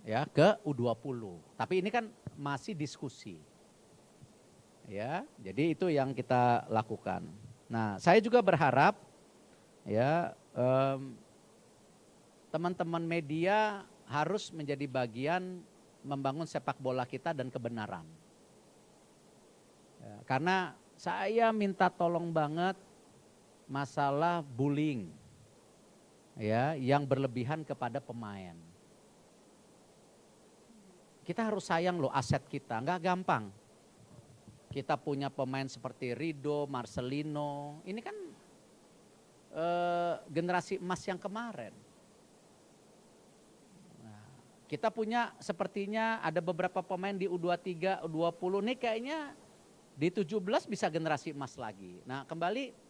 Speaker 4: ya ke U20. Tapi ini kan masih diskusi. Ya, jadi itu yang kita lakukan. Nah saya juga berharap ya teman-teman media harus menjadi bagian membangun sepak bola kita dan kebenaran. Ya, karena saya minta tolong banget masalah bullying ya yang berlebihan kepada pemain. kita harus sayang loh aset kita, nggak gampang. Kita punya pemain seperti Rido, Marcelino, ini kan generasi emas yang kemarin. Nah, kita punya sepertinya ada beberapa pemain di U23, U20, nih kayaknya di 17 bisa generasi emas lagi. Nah kembali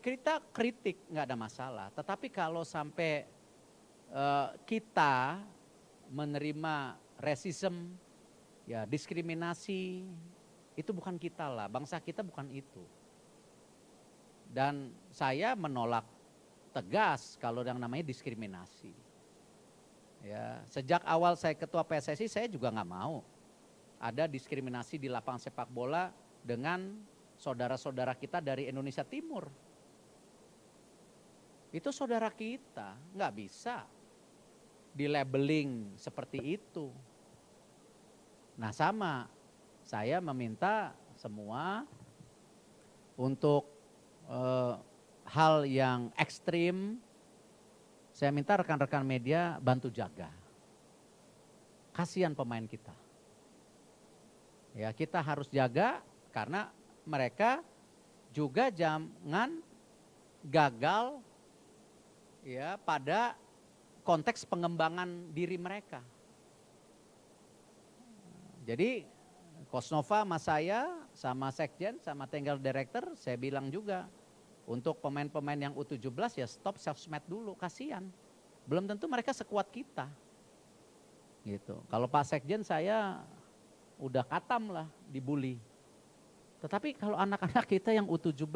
Speaker 4: kita kritik nggak ada masalah, tetapi kalau sampai kita menerima racism, ya diskriminasi, itu bukan kita lah, bangsa kita bukan itu. Dan saya menolak tegas kalau yang namanya diskriminasi. Ya, sejak awal saya ketua PSSI saya juga nggak mau ada diskriminasi di lapangan sepak bola dengan saudara-saudara kita dari Indonesia Timur. Itu saudara kita, nggak bisa di-labeling seperti itu. Nah sama, saya meminta semua untuk hal yang ekstrim, saya minta rekan-rekan media bantu jaga. Kasihan pemain kita. Ya kita harus jaga karena mereka juga jangan gagal ya pada konteks pengembangan diri mereka. Jadi Coach Nova sama saya, sama Sekjen, sama Technical Director, saya bilang juga untuk pemain-pemain yang U17 ya stop sosmed dulu, kasihan. Belum tentu mereka sekuat kita. Gitu. Kalau Pak Sekjen saya udah katam lah dibully. Tetapi kalau anak-anak kita yang U17,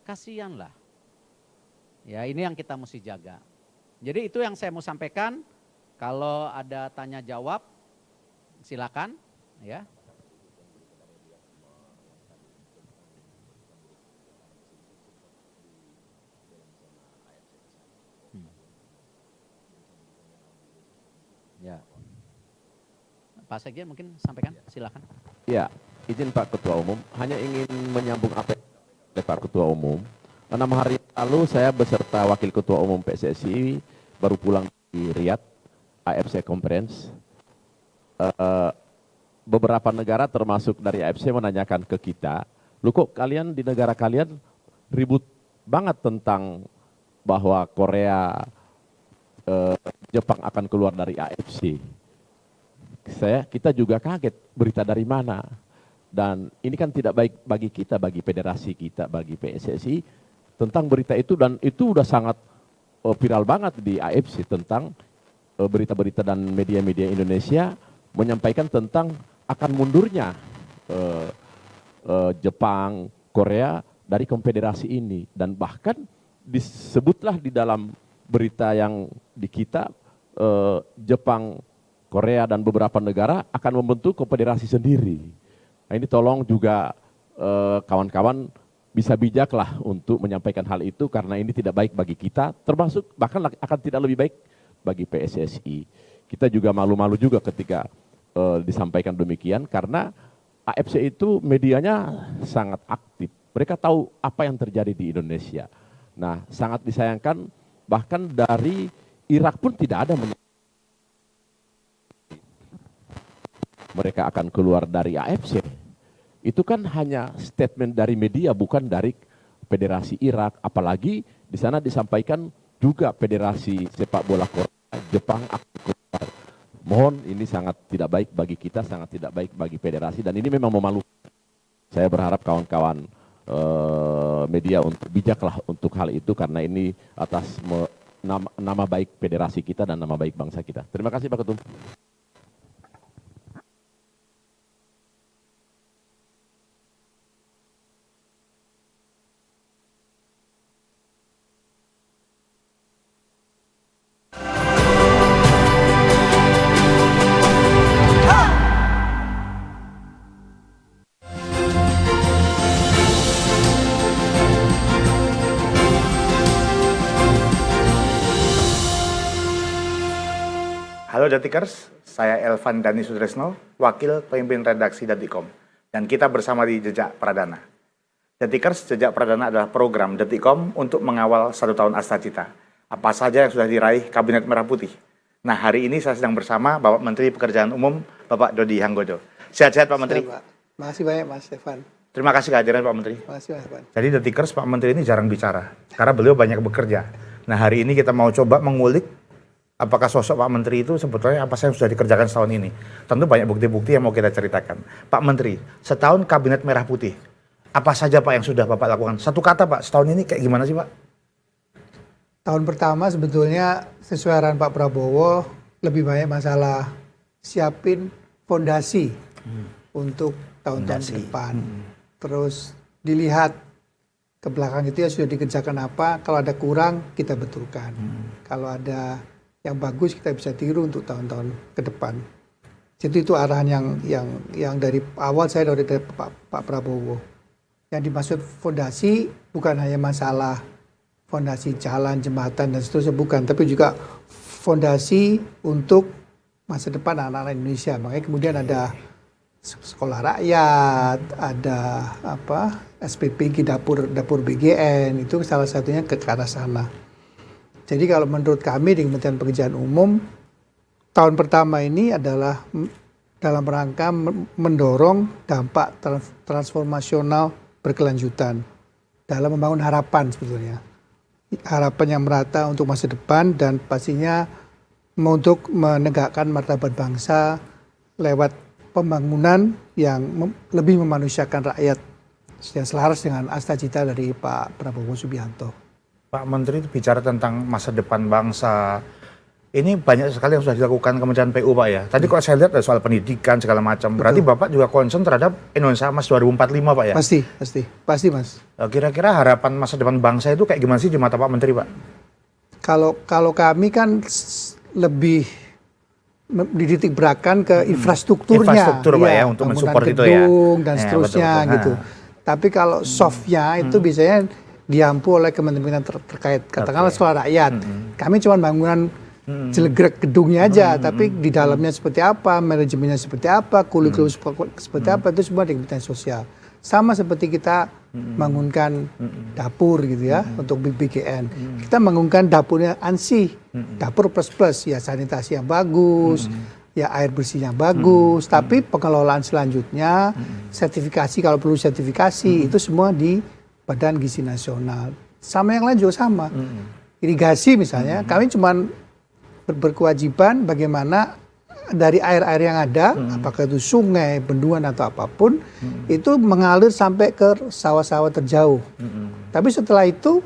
Speaker 4: kasihan lah. Ya ini yang kita mesti jaga. Jadi itu yang saya mau sampaikan. Kalau ada tanya jawab, silakan ya. Ya. Pak Sekjen mungkin sampaikan, silakan.
Speaker 5: Ya, izin Pak Ketua Umum, hanya ingin menyambung apa yang oleh Pak Ketua Umum. 6 hari lalu saya beserta Wakil Ketua Umum PSSI baru pulang di Riyadh, AFC Conference. Beberapa negara termasuk dari AFC menanyakan ke kita, lu kok kalian di negara kalian ribut banget tentang bahwa Korea, Jepang akan keluar dari AFC. Kita juga kaget berita dari mana. Dan ini kan tidak baik bagi kita, bagi federasi kita, bagi PSSI tentang berita itu, dan itu udah sangat viral banget di AFC tentang berita-berita dan media-media Indonesia menyampaikan tentang akan mundurnya Jepang, Korea dari konfederasi ini. Dan bahkan disebutlah di dalam berita yang di kita Jepang, Korea dan beberapa negara akan membentuk konfederasi sendiri. Nah, ini tolong juga kawan-kawan bisa bijaklah untuk menyampaikan hal itu karena ini tidak baik bagi kita, termasuk bahkan akan tidak lebih baik bagi PSSI. Kita juga malu-malu juga ketika disampaikan demikian karena AFC itu medianya sangat aktif. Mereka tahu apa yang terjadi di Indonesia. Nah, sangat disayangkan bahkan dari Irak pun tidak ada mereka akan keluar dari AFC. Itu kan hanya statement dari media, bukan dari Federasi Irak. Apalagi di sana disampaikan juga Federasi Sepak Bola Korea, Jepang akan keluar. Mohon, ini sangat tidak baik bagi kita, sangat tidak baik bagi federasi, dan ini memang memalukan. Saya berharap kawan-kawan media untuk bijaklah untuk hal itu, karena ini atas nama baik federasi kita dan nama baik bangsa kita. Terima kasih Pak Ketum.
Speaker 6: Halo Detikers, saya Elvan Dhani Sutresno, Wakil Pemimpin Redaksi Detikom, dan kita bersama di Jejak Pradana. Detikers, Jejak Pradana adalah program Detikom untuk mengawal 1 tahun Astagita. Apa saja yang sudah diraih Kabinet Merah Putih, Nah, hari ini saya sedang bersama Bapak Menteri Pekerjaan Umum, Bapak Dodi Hanggodo. Sehat-sehat Pak Menteri.
Speaker 7: Pak. Makasih banyak Mas Stefan.
Speaker 6: Terima kasih kehadiran Pak Menteri.
Speaker 7: Makasih Mas Stefan.
Speaker 6: Jadi Detikers Pak Menteri ini jarang bicara, karena beliau banyak bekerja. Nah, hari ini kita mau coba mengulik apakah sosok Pak Menteri itu sebetulnya apa sih yang sudah dikerjakan setahun ini. Tentu banyak bukti-bukti yang mau kita ceritakan. Pak Menteri, setahun Kabinet Merah Putih, apa saja Pak yang sudah Bapak lakukan? Satu kata Pak, setahun ini kayak gimana sih Pak?
Speaker 7: Tahun pertama sebetulnya sesuai arahan Pak Prabowo lebih banyak masalah siapin fondasi untuk tahun-tahun ke depan. Terus dilihat ke belakang itu ya sudah dikerjakan apa, kalau ada kurang kita betulkan. Kalau ada yang bagus kita bisa tiru untuk tahun-tahun ke depan. Jadi itu arahan yang dari awal saya dari Pak Prabowo. Yang dimaksud fondasi bukan hanya masalah fondasi jalan, jembatan dan seterusnya, bukan, tapi juga fondasi untuk masa depan anak-anak Indonesia. Makanya kemudian ada sekolah rakyat, ada SPPG dapur BGN, itu salah satunya ke arah sana. Jadi kalau menurut kami di Kementerian Pekerjaan Umum, tahun pertama ini adalah dalam rangka mendorong dampak transformasional berkelanjutan dalam membangun harapan sebetulnya. Harapan yang merata untuk masa depan dan pastinya untuk menegakkan martabat bangsa lewat pembangunan yang lebih memanusiakan rakyat yang selaras dengan cita dari Pak Prabowo Subianto.
Speaker 6: Pak Menteri itu bicara tentang masa depan bangsa. Ini banyak sekali yang sudah dilakukan Kementerian PU Pak ya. Tadi kalau saya lihat ada soal pendidikan segala macam. Berarti Bapak juga concern terhadap Indonesia Emas 2045 Pak ya?
Speaker 7: Pasti Mas.
Speaker 6: Kira-kira harapan masa depan bangsa itu kayak gimana sih di mata Pak Menteri Pak?
Speaker 7: Kalau kami kan lebih dititik beratkan ke infrastrukturnya.
Speaker 6: Infrastruktur Pak ya, untuk mensupport itu ya.
Speaker 7: Gedung dan seterusnya
Speaker 6: betul.
Speaker 7: gitu. Tapi kalau softnya itu biasanya diampu oleh kementerian terkait. Katakanlah sekolah rakyat. Kami cuma bangunan jelegrek gedungnya aja, tapi di dalamnya seperti apa, manajemennya seperti apa, kurikulum seperti apa, itu semua di Kementerian Sosial. Sama seperti kita bangunkan dapur gitu ya, untuk BGN. Kita bangunkan dapurnya ANSI, dapur plus, ya sanitasi yang bagus, ya air bersihnya bagus, tapi pengelolaan selanjutnya, sertifikasi kalau perlu sertifikasi, itu semua di Badan Gizi Nasional. Sama yang lain juga sama. Irigasi misalnya, kami cuma berkewajiban bagaimana dari air-air yang ada, apakah itu sungai, bendungan atau apapun, itu mengalir sampai ke sawah-sawah terjauh. Tapi setelah itu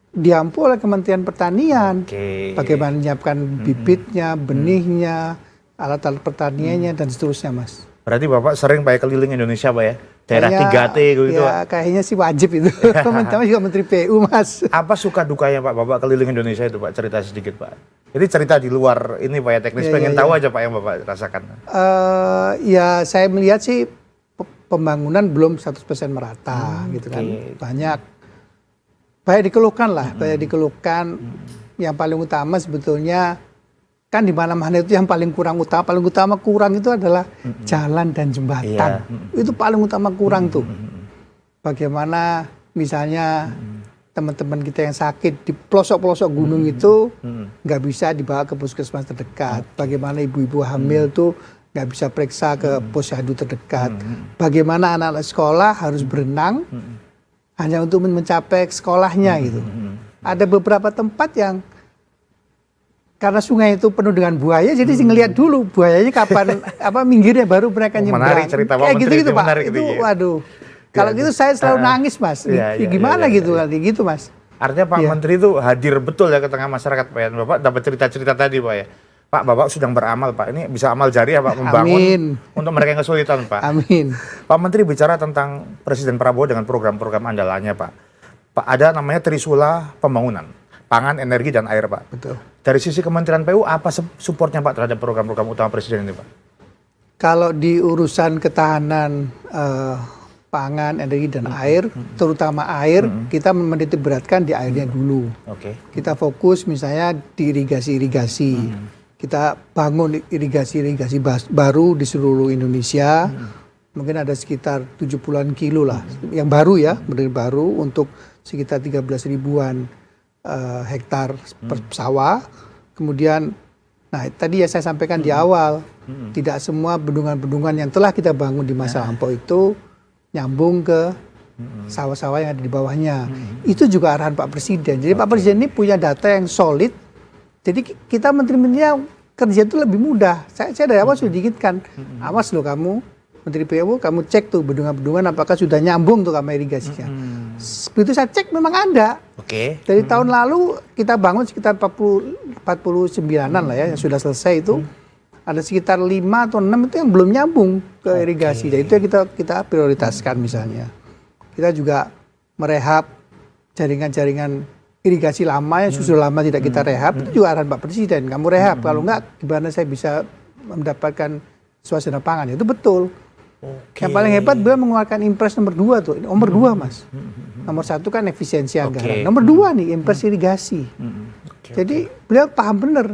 Speaker 7: diampu oleh Kementerian Pertanian, bagaimana menyiapkan bibitnya, benihnya, alat-alat pertaniannya dan seterusnya, Mas.
Speaker 6: Berarti Bapak sering Pak keliling Indonesia Pak ya? Daerah 3T gitu.
Speaker 7: Ya, kayaknya sih wajib itu. Teman-teman juga Menteri PU, Mas.
Speaker 6: Apa suka dukanya Pak Bapak keliling Indonesia itu Pak? Cerita sedikit Pak. Jadi cerita di luar ini Pak ya teknis, pengen tahu aja Pak yang Bapak rasakan.
Speaker 7: Ya saya melihat sih pembangunan belum 100% merata gitu kan. Banyak dikeluhkan lah, banyak dikeluhkan. Yang paling utama sebetulnya kan di mana-mana itu yang paling utama kurang itu adalah jalan dan jembatan. Itu paling utama kurang tuh. Bagaimana misalnya teman-teman kita yang sakit di pelosok-pelosok gunung itu nggak bisa dibawa ke puskesmas terdekat. Bagaimana ibu-ibu hamil tuh nggak bisa periksa ke posyandu terdekat. Bagaimana anak-anak sekolah harus berenang hanya untuk mencapai sekolahnya gitu. Ada beberapa tempat yang karena sungai itu penuh dengan buaya, jadi ngelihat dulu buayanya kapan minggirnya baru mereka nyebrang.
Speaker 6: Menarik cerita Pak Menteri
Speaker 7: gitu Pak.
Speaker 6: Menarik
Speaker 7: itu waduh. Kalau gitu saya selalu nangis Mas. Gimana gitu Mas.
Speaker 6: Artinya Pak Menteri itu hadir betul ya ke tengah masyarakat Pak ya. Bapak dapat cerita-cerita tadi Pak ya. Pak, Bapak sedang beramal Pak. Ini bisa amal jariah Pak membangun untuk mereka yang kesulitan Pak.
Speaker 7: Amin.
Speaker 6: Pak Menteri bicara tentang Presiden Prabowo dengan program-program andalannya Pak. Pak ada namanya Trisula Pembangunan. Pangan, energi, dan air Pak.
Speaker 7: Betul.
Speaker 6: Dari sisi Kementerian PU apa supportnya Pak terhadap program-program utama Presiden ini Pak?
Speaker 7: Kalau di urusan ketahanan pangan, energi, dan air, terutama air, kita menitik beratkan di airnya dulu. Kita fokus misalnya di irigasi-irigasi. Kita bangun irigasi-irigasi baru di seluruh Indonesia. Mungkin ada sekitar 70-an kilo lah. Yang baru ya, benar baru untuk sekitar 13 ribuan hektar per sawah. Kemudian Nah, tadi ya saya sampaikan di awal, tidak semua bendungan-bendungan yang telah kita bangun di masa lampau itu nyambung ke sawah-sawah yang ada di bawahnya. Itu juga arahan Pak Presiden. Jadi Pak Presiden ini punya data yang solid. Jadi kita menteri-menterinya kerja itu lebih mudah. Saya dari awal sudah dikitkan. Awas loh kamu, Menteri PU, kamu cek tuh bendungan-bendungan apakah sudah nyambung tuh sama irigasinya. Begitu saya cek memang ada. Dari tahun lalu kita bangun sekitar 49-an lah ya yang sudah selesai itu. Ada sekitar 5 atau 6 itu yang belum nyambung ke irigasi. Dan itu yang kita prioritaskan misalnya. Kita juga merehab jaringan-jaringan irigasi lama yang sudah lama tidak kita rehab. Itu juga arahan Pak Presiden. Kamu rehab, kalau enggak gimana saya bisa mendapatkan suasana pangan. Itu betul. Yang paling hebat beliau mengeluarkan impres nomor 2 tuh. Nomor 2 Mas. Nomor 1 kan efisiensi anggaran. Nomor 2 nih impres irigasi. Jadi beliau paham benar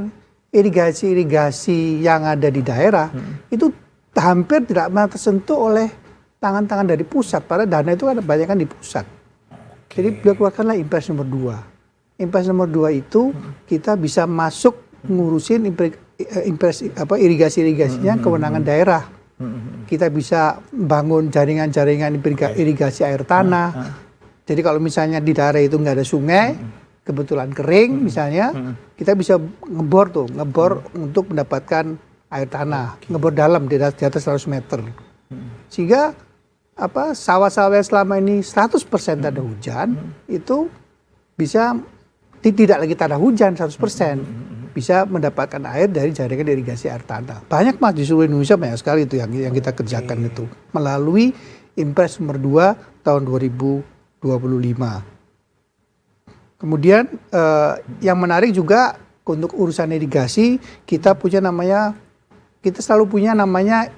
Speaker 7: irigasi-irigasi yang ada di daerah itu hampir tidak pernah tersentuh oleh tangan-tangan dari pusat. Padahal dana itu kan banyak kan di pusat. Jadi beliau keluarkanlah impres nomor 2. Impres nomor 2 itu kita bisa masuk ngurusin irigasi-irigasinya kewenangan daerah. Kita bisa bangun jaringan-jaringan irigasi air tanah. Jadi kalau misalnya di daerah itu nggak ada sungai, kebetulan kering misalnya, kita bisa ngebor untuk mendapatkan air tanah, ngebor dalam di atas 100 meter. Sehingga sawah-sawah yang selama ini 100% ada hujan, itu bisa tidak lagi tak ada hujan 100%. Bisa mendapatkan air dari jaringan irigasi air tanah. Banyak Mas di seluruh Indonesia, banyak sekali itu yang kita kerjakan itu melalui Impres nomor 2 tahun 2025. Kemudian yang menarik juga untuk urusan irigasi kita selalu punya namanya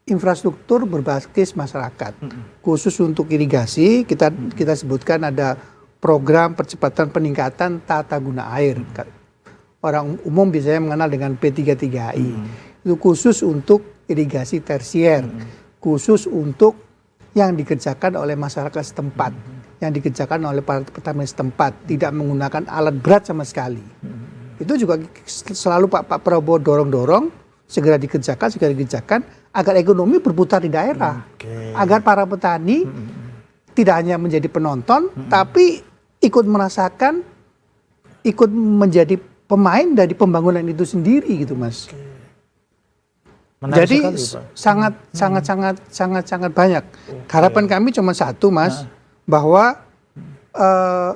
Speaker 7: infrastruktur berbasis masyarakat. Khusus untuk irigasi kita sebutkan ada program percepatan peningkatan tata guna air. Orang umum biasanya mengenal dengan P33I. Itu khusus untuk irigasi tersier, khusus untuk yang dikerjakan oleh masyarakat setempat, yang dikerjakan oleh para petani setempat, tidak menggunakan alat berat sama sekali. Itu juga selalu Pak Prabowo dorong-dorong segera dikerjakan agar ekonomi berputar di daerah, agar para petani tidak hanya menjadi penonton, tapi ikut merasakan, ikut menjadi pemain dari pembangunan itu sendiri gitu Mas. Jadi sangat banyak. Harapan kami cuma satu Mas, bahwa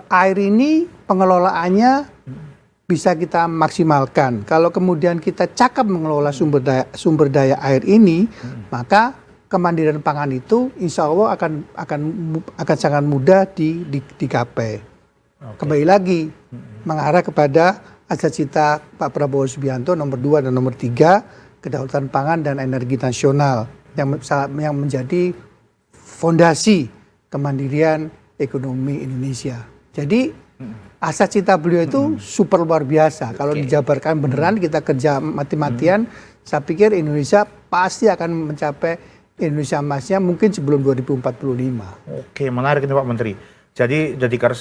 Speaker 7: air ini pengelolaannya bisa kita maksimalkan. Kalau kemudian kita cakap mengelola sumber daya air ini, maka kemandirian pangan itu insya Allah akan sangat mudah digapai. Kembali lagi mengarah kepada cita-cita Pak Prabowo Subianto nomor 2 dan nomor 3, kedaulatan pangan dan energi nasional yang menjadi fondasi kemandirian ekonomi Indonesia. Jadi asa cita beliau itu super luar biasa. Kalau dijabarkan beneran kita kerja mati-matian, saya pikir Indonesia pasti akan mencapai Indonesia emasnya mungkin sebelum 2045.
Speaker 6: Menarik ini Pak Menteri. Jadi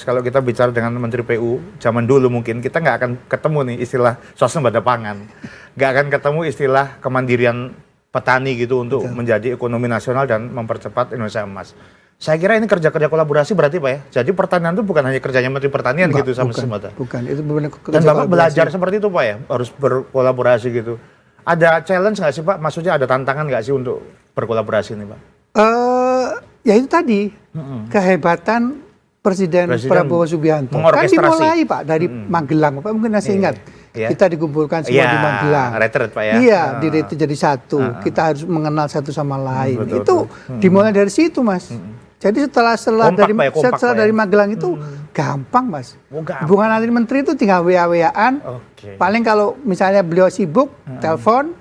Speaker 6: kalau kita bicara dengan Menteri PU zaman dulu mungkin kita nggak akan ketemu nih istilah swasembada pangan, nggak akan ketemu istilah kemandirian petani gitu untuk menjadi ekonomi nasional dan mempercepat Indonesia emas. Saya kira ini kerja-kerja kolaborasi berarti Pak ya. Jadi pertanian itu bukan hanya kerjanya Menteri Pertanian gitu sama semata.
Speaker 7: Bukan, itu benar.
Speaker 6: Dan Bapak belajar seperti itu Pak ya, harus berkolaborasi gitu. Ada challenge nggak sih Pak? Maksudnya ada tantangan nggak sih untuk berkolaborasi ini Pak?
Speaker 7: Ya itu tadi kehebatan Presiden Prabowo Subianto kan dimulai Pak dari Magelang, Pak mungkin masih ingat. Kita dikumpulkan semua di Magelang.
Speaker 6: Retret Pak ya.
Speaker 7: Iya, di jadi satu. Kita harus mengenal satu sama lain. Itu dimulai dari situ Mas. Jadi setelah dari Magelang itu gampang Mas. Hubungan antar menteri itu tinggal WA-WA-an. Paling kalau misalnya beliau sibuk, telepon.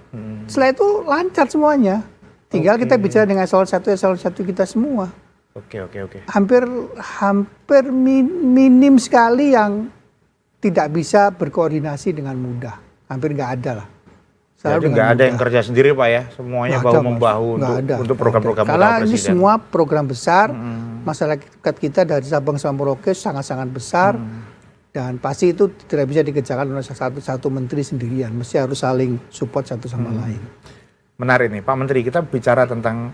Speaker 7: Setelah itu lancar semuanya. Tinggal kita bicara dengan eselon satu kita semua. Hampir minim sekali yang tidak bisa berkoordinasi dengan mudah. Hampir nggak ada lah.
Speaker 6: Jadi nggak ada yang kerja sendiri Pak ya? Semuanya bahu-membahu untuk program-program
Speaker 7: Karena ini semua program besar, masyarakat kita dari Sabang sampai Merauke sangat-sangat besar. Dan pasti itu tidak bisa dikerjakan oleh satu menteri sendirian, mesti harus saling support satu sama lain.
Speaker 6: Menarik nih Pak Menteri, kita bicara tentang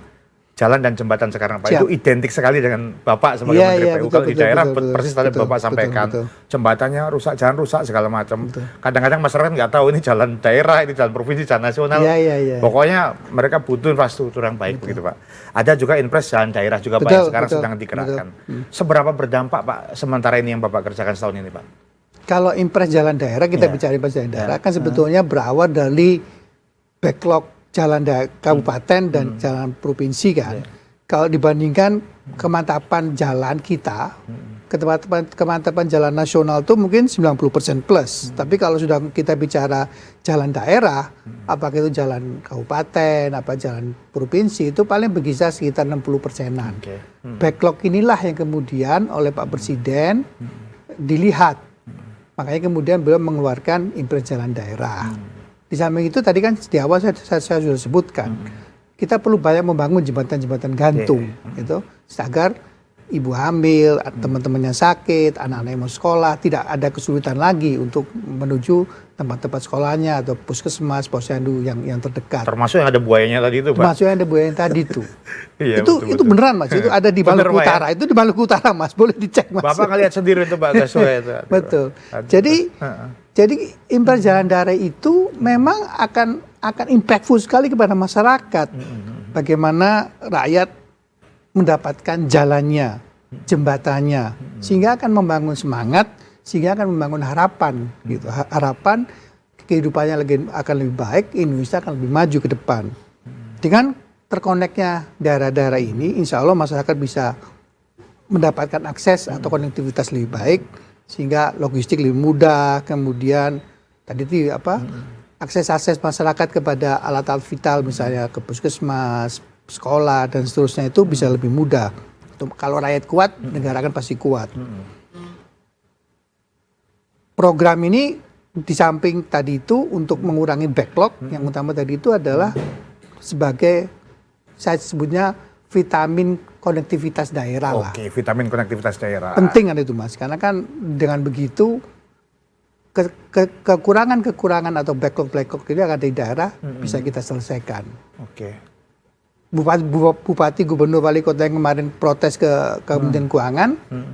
Speaker 6: jalan dan jembatan sekarang Pak.
Speaker 7: Siap.
Speaker 6: Itu identik sekali dengan Bapak sebagai Menteri PU. Kalau di daerah persis tadi Bapak sampaikan, jembatannya rusak, jalan rusak segala macam. Kadang-kadang masyarakat nggak tahu ini jalan daerah, ini jalan provinsi, jalan nasional. Pokoknya mereka butuh infrastruktur yang baik begitu Pak. Ada juga impres jalan daerah juga Pak yang sekarang sedang digerakkan. Seberapa berdampak Pak sementara ini yang Bapak kerjakan setahun ini Pak?
Speaker 7: Kalau impres jalan daerah, kita bicara impres jalan daerah kan sebetulnya berawal dari backlog jalan kabupaten dan jalan provinsi kan. Kalau dibandingkan kemantapan jalan kita, kemantapan jalan nasional itu mungkin 90% plus. Tapi kalau sudah kita bicara jalan daerah, apakah itu jalan kabupaten, apa jalan provinsi, itu paling berkisar sekitar 60%-an. Backlog inilah yang kemudian oleh Pak Presiden dilihat. Makanya kemudian beliau mengeluarkan impres jalan daerah. Di samping itu tadi kan di awal saya sudah sebutkan, kita perlu banyak membangun jembatan-jembatan gantung, gitu, agar ibu hamil, teman-teman yang sakit, anak-anak yang mau sekolah tidak ada kesulitan lagi untuk menuju tempat-tempat sekolahnya atau puskesmas, posyandu yang terdekat.
Speaker 6: Termasuk yang ada buayanya tadi itu Pak.
Speaker 7: Termasuk yang ada buaya tadi itu.
Speaker 6: Iya,
Speaker 7: itu beneran Mas, itu ada di Maluku Utara, itu di Maluku Utara Mas, boleh dicek Mas.
Speaker 6: Bapak ngelihat sendiri itu Pak, sesuai itu.
Speaker 7: Betul. Jadi impres jalan daerah itu memang akan impactful sekali kepada masyarakat. Bagaimana rakyat mendapatkan jalannya, jembatannya, sehingga akan membangun semangat, sehingga akan membangun harapan, gitu. Harapan kehidupannya akan lebih baik, Indonesia akan lebih maju ke depan. Dengan terkoneknya daerah-daerah ini, insya Allah masyarakat bisa mendapatkan akses atau konektivitas lebih baik, sehingga logistik lebih mudah, kemudian tadi itu akses masyarakat kepada alat-alat vital misalnya ke puskesmas, sekolah dan seterusnya itu bisa lebih mudah. Kalau rakyat kuat, negara kan pasti kuat. Program ini di samping tadi itu untuk mengurangi backlog, yang utama tadi itu adalah sebagai saya sebutnya vitamin konektivitas daerah lah.
Speaker 6: Oke, vitamin konektivitas daerah.
Speaker 7: Penting kan itu Mas, karena kan dengan begitu kekurangan atau backlog ini akan di daerah bisa kita selesaikan.
Speaker 6: Oke.
Speaker 7: Bupati, gubernur, wali kota yang kemarin protes ke Kementerian Keuangan,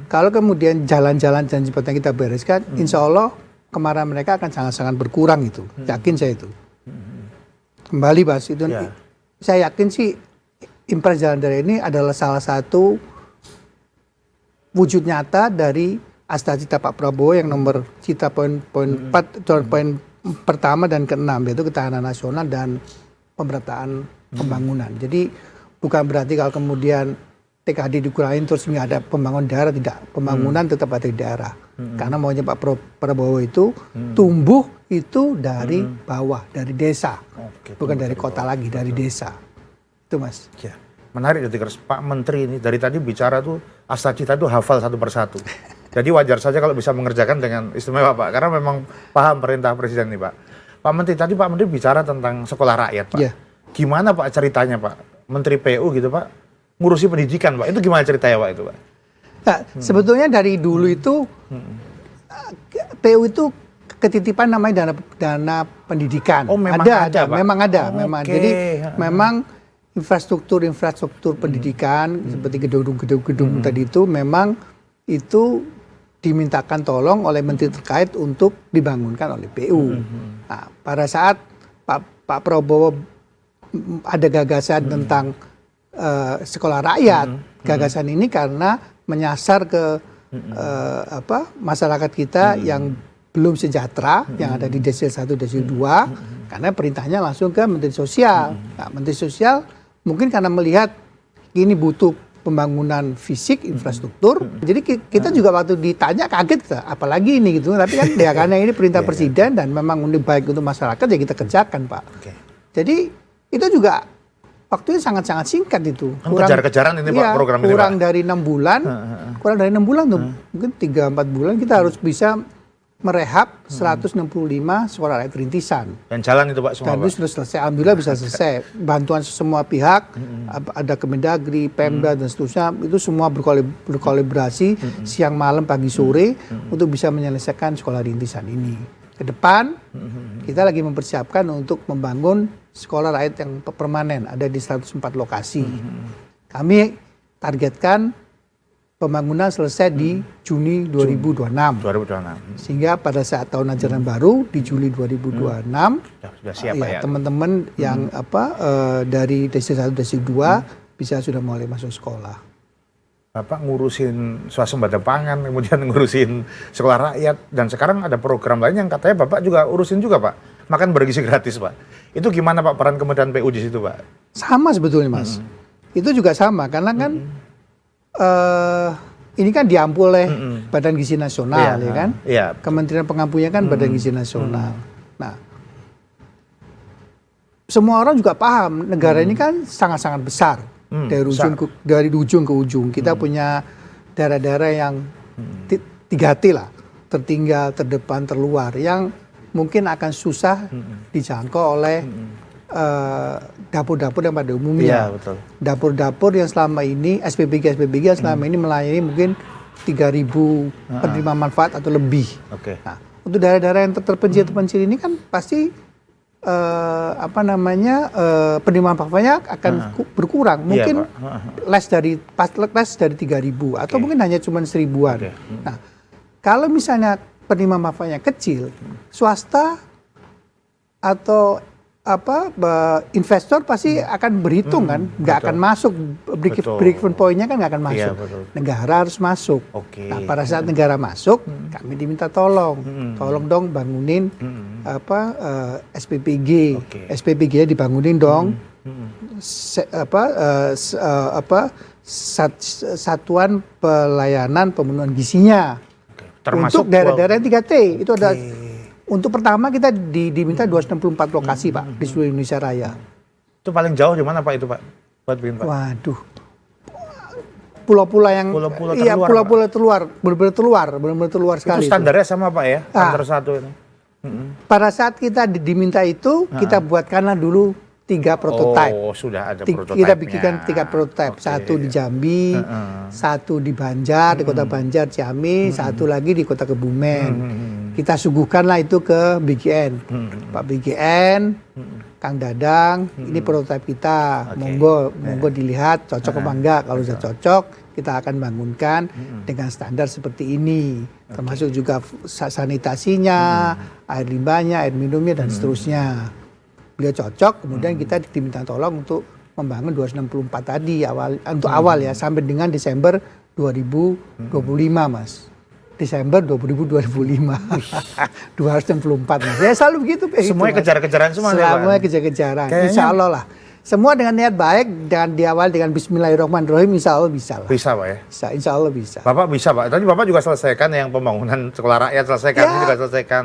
Speaker 7: kalau kemudian jalan-jalan dan jembatan kita bereskan, insya Allah kemarahan mereka akan sangat-sangat berkurang itu. Yakin saya itu. Kembali Mas, itu saya yakin sih impres jalan daerah ini adalah salah satu wujud nyata dari cita Pak Prabowo yang nomor cita poin 4, poin pertama dan ke-6, yaitu ketahanan nasional dan pemerataan pembangunan. Jadi bukan berarti kalau kemudian TKD dikurangin terus nggak ada pembangunan daerah, tidak. Pembangunan tetap ada di daerah. Karena maunya Pak Prabowo itu tumbuh itu dari bawah, dari desa. Bukan dari kota lagi, dari desa. Itu Mas.
Speaker 6: Ya, menarik Detikers. Pak Menteri ini dari tadi bicara tuh cita itu hafal satu persatu. Jadi wajar saja kalau bisa mengerjakan dengan istimewa Pak, karena memang paham perintah Presiden nih Pak. Pak Menteri, tadi Pak Menteri bicara tentang sekolah rakyat Pak. Gimana Pak ceritanya Pak? Menteri PU gitu Pak, ngurusi pendidikan Pak, itu gimana ceritanya Pak itu Pak?
Speaker 7: Nah, sebetulnya dari dulu itu PU itu ketitipan namanya dana pendidikan.
Speaker 6: Oh, memang
Speaker 7: ada
Speaker 6: Pak?
Speaker 7: Memang ada, memang.
Speaker 6: Okay.
Speaker 7: Jadi memang infrastruktur pendidikan seperti gedung-gedung tadi itu memang itu dimintakan tolong oleh menteri terkait untuk dibangunkan oleh PU. Nah, pada saat Pak Prabowo ada gagasan tentang sekolah rakyat, gagasan ini karena menyasar ke masyarakat kita yang belum sejahtera, yang ada di desil 1, desil 2, karena perintahnya langsung ke Menteri Sosial. Nah, Menteri Sosial mungkin karena melihat ini butuh pembangunan fisik, infrastruktur. Jadi kita juga waktu ditanya kaget, apalagi ini gitu. Tapi kan ya karena ini perintah Presiden dan memang ini baik untuk masyarakat ya kita kerjakan Pak. Jadi itu juga waktunya sangat-sangat singkat itu.
Speaker 6: Kejar-kejaran ini Pak program ini Pak.
Speaker 7: Kurang dari 6 bulan. Kurang dari 6 bulan tuh. Mungkin 3-4 bulan kita harus bisa merehab 165 sekolah rakyat rintisan.
Speaker 6: Dan jalan itu Pak semua
Speaker 7: Dan
Speaker 6: Pak?
Speaker 7: itu sudah selesai, alhamdulillah bisa selesai. Bantuan semua pihak, ada Kemendagri, Pemda dan seterusnya, itu semua berkolaborasi siang malam pagi sore untuk bisa menyelesaikan sekolah rintisan ini. Ke depan kita lagi mempersiapkan untuk membangun sekolah rakyat yang permanen, ada di 104 lokasi. Kami targetkan pembangunan selesai di Juni 2026.
Speaker 6: 2026.
Speaker 7: Sehingga pada saat tahun ajaran baru di Juli 2026
Speaker 6: Sudah siap Pak ya?
Speaker 7: teman-teman yang dari desa 1 desa 2 bisa sudah mulai masuk sekolah.
Speaker 6: Bapak ngurusin swasembada pangan, kemudian ngurusin sekolah rakyat, dan sekarang ada program lain yang katanya Bapak juga urusin juga Pak, makan bergizi gratis Pak. Itu gimana Pak peran Kementerian PU di situ Pak?
Speaker 7: Sama sebetulnya Mas. Itu juga sama karena kan ini kan diampu oleh Badan Gizi Nasional, ya kan?
Speaker 6: Iya.
Speaker 7: Kementerian pengampunya kan Badan Gizi Nasional. Nah, semua orang juga paham negara ini kan sangat-sangat besar dari ujung ke ujung. Kita punya daerah-daerah yang 3T lah, tertinggal, terdepan, terluar, yang mungkin akan susah dijangkau oleh dapur-dapur yang pada umumnya.
Speaker 6: Iya, betul.
Speaker 7: Dapur-dapur yang selama ini, SPBG yang selama ini melayani mungkin 3.000 penerima manfaat atau lebih.
Speaker 6: Oke.
Speaker 7: Nah, untuk daerah-daerah yang terpencil ini kan pasti penerima manfaatnya akan berkurang. Mungkin less dari 3.000 atau mungkin hanya cuma 1.000-an. Nah, kalau misalnya penerima manfaatnya kecil, swasta atau investor pasti akan berhitung kan, nggak akan masuk, break-even point-nya kan nggak akan masuk.
Speaker 6: Iya,
Speaker 7: negara harus masuk. Nah, pada saat negara masuk, kami diminta tolong dong bangunin SPPG, SPPG-nya dibangunin dong, satuan pelayanan pemenuhan gizinya. Untuk daerah-daerah 3T itu ada. Untuk pertama kita diminta 264 lokasi Pak di seluruh Indonesia Raya.
Speaker 6: Itu paling jauh di mana Pak itu Pak? Buat bikin Pak?
Speaker 7: Waduh. Pulau-pulau yang pulau-pulau terluar, benar-benar terluar sekali.
Speaker 6: Itu standarnya sama Pak ya? Antara satu ini.
Speaker 7: Pada saat kita diminta itu, kita buatkanlah dulu 3 prototipe.
Speaker 6: Oh, sudah ada prototipe.
Speaker 7: Kita bikinkan 3 prototipe. Satu di Jambi, satu di Banjar, di kota Banjar, Ciamis, satu lagi di kota Kebumen. Kita suguhkanlah itu ke BGN. Pak BGN, Kang Dadang, ini prototipe kita. Monggo dilihat cocok apa enggak. Kalau sudah cocok, kita akan bangunkan dengan standar seperti ini. Termasuk juga sanitasinya, air limbahnya, air minumnya, dan seterusnya. Beliau cocok, kemudian kita diminta tolong untuk membangun 264 tadi untuk awal ya, sampai dengan Desember 2025 Mas. Desember 2025 264 Mas. Ya selalu begitu.
Speaker 6: Semuanya kejar-kejaran semua.
Speaker 7: Semuanya kejar-kejaran. Insya Allah lah. Semua dengan niat baik dan diawali dengan Bismillahirrahmanirrahim, insya Allah bisa lah.
Speaker 6: Bisa Pak ya?
Speaker 7: Bisa, insya Allah bisa.
Speaker 6: Bapak bisa Pak. Tadi Bapak juga selesaikan yang pembangunan sekolah rakyat, selesaikan, ini juga selesaikan.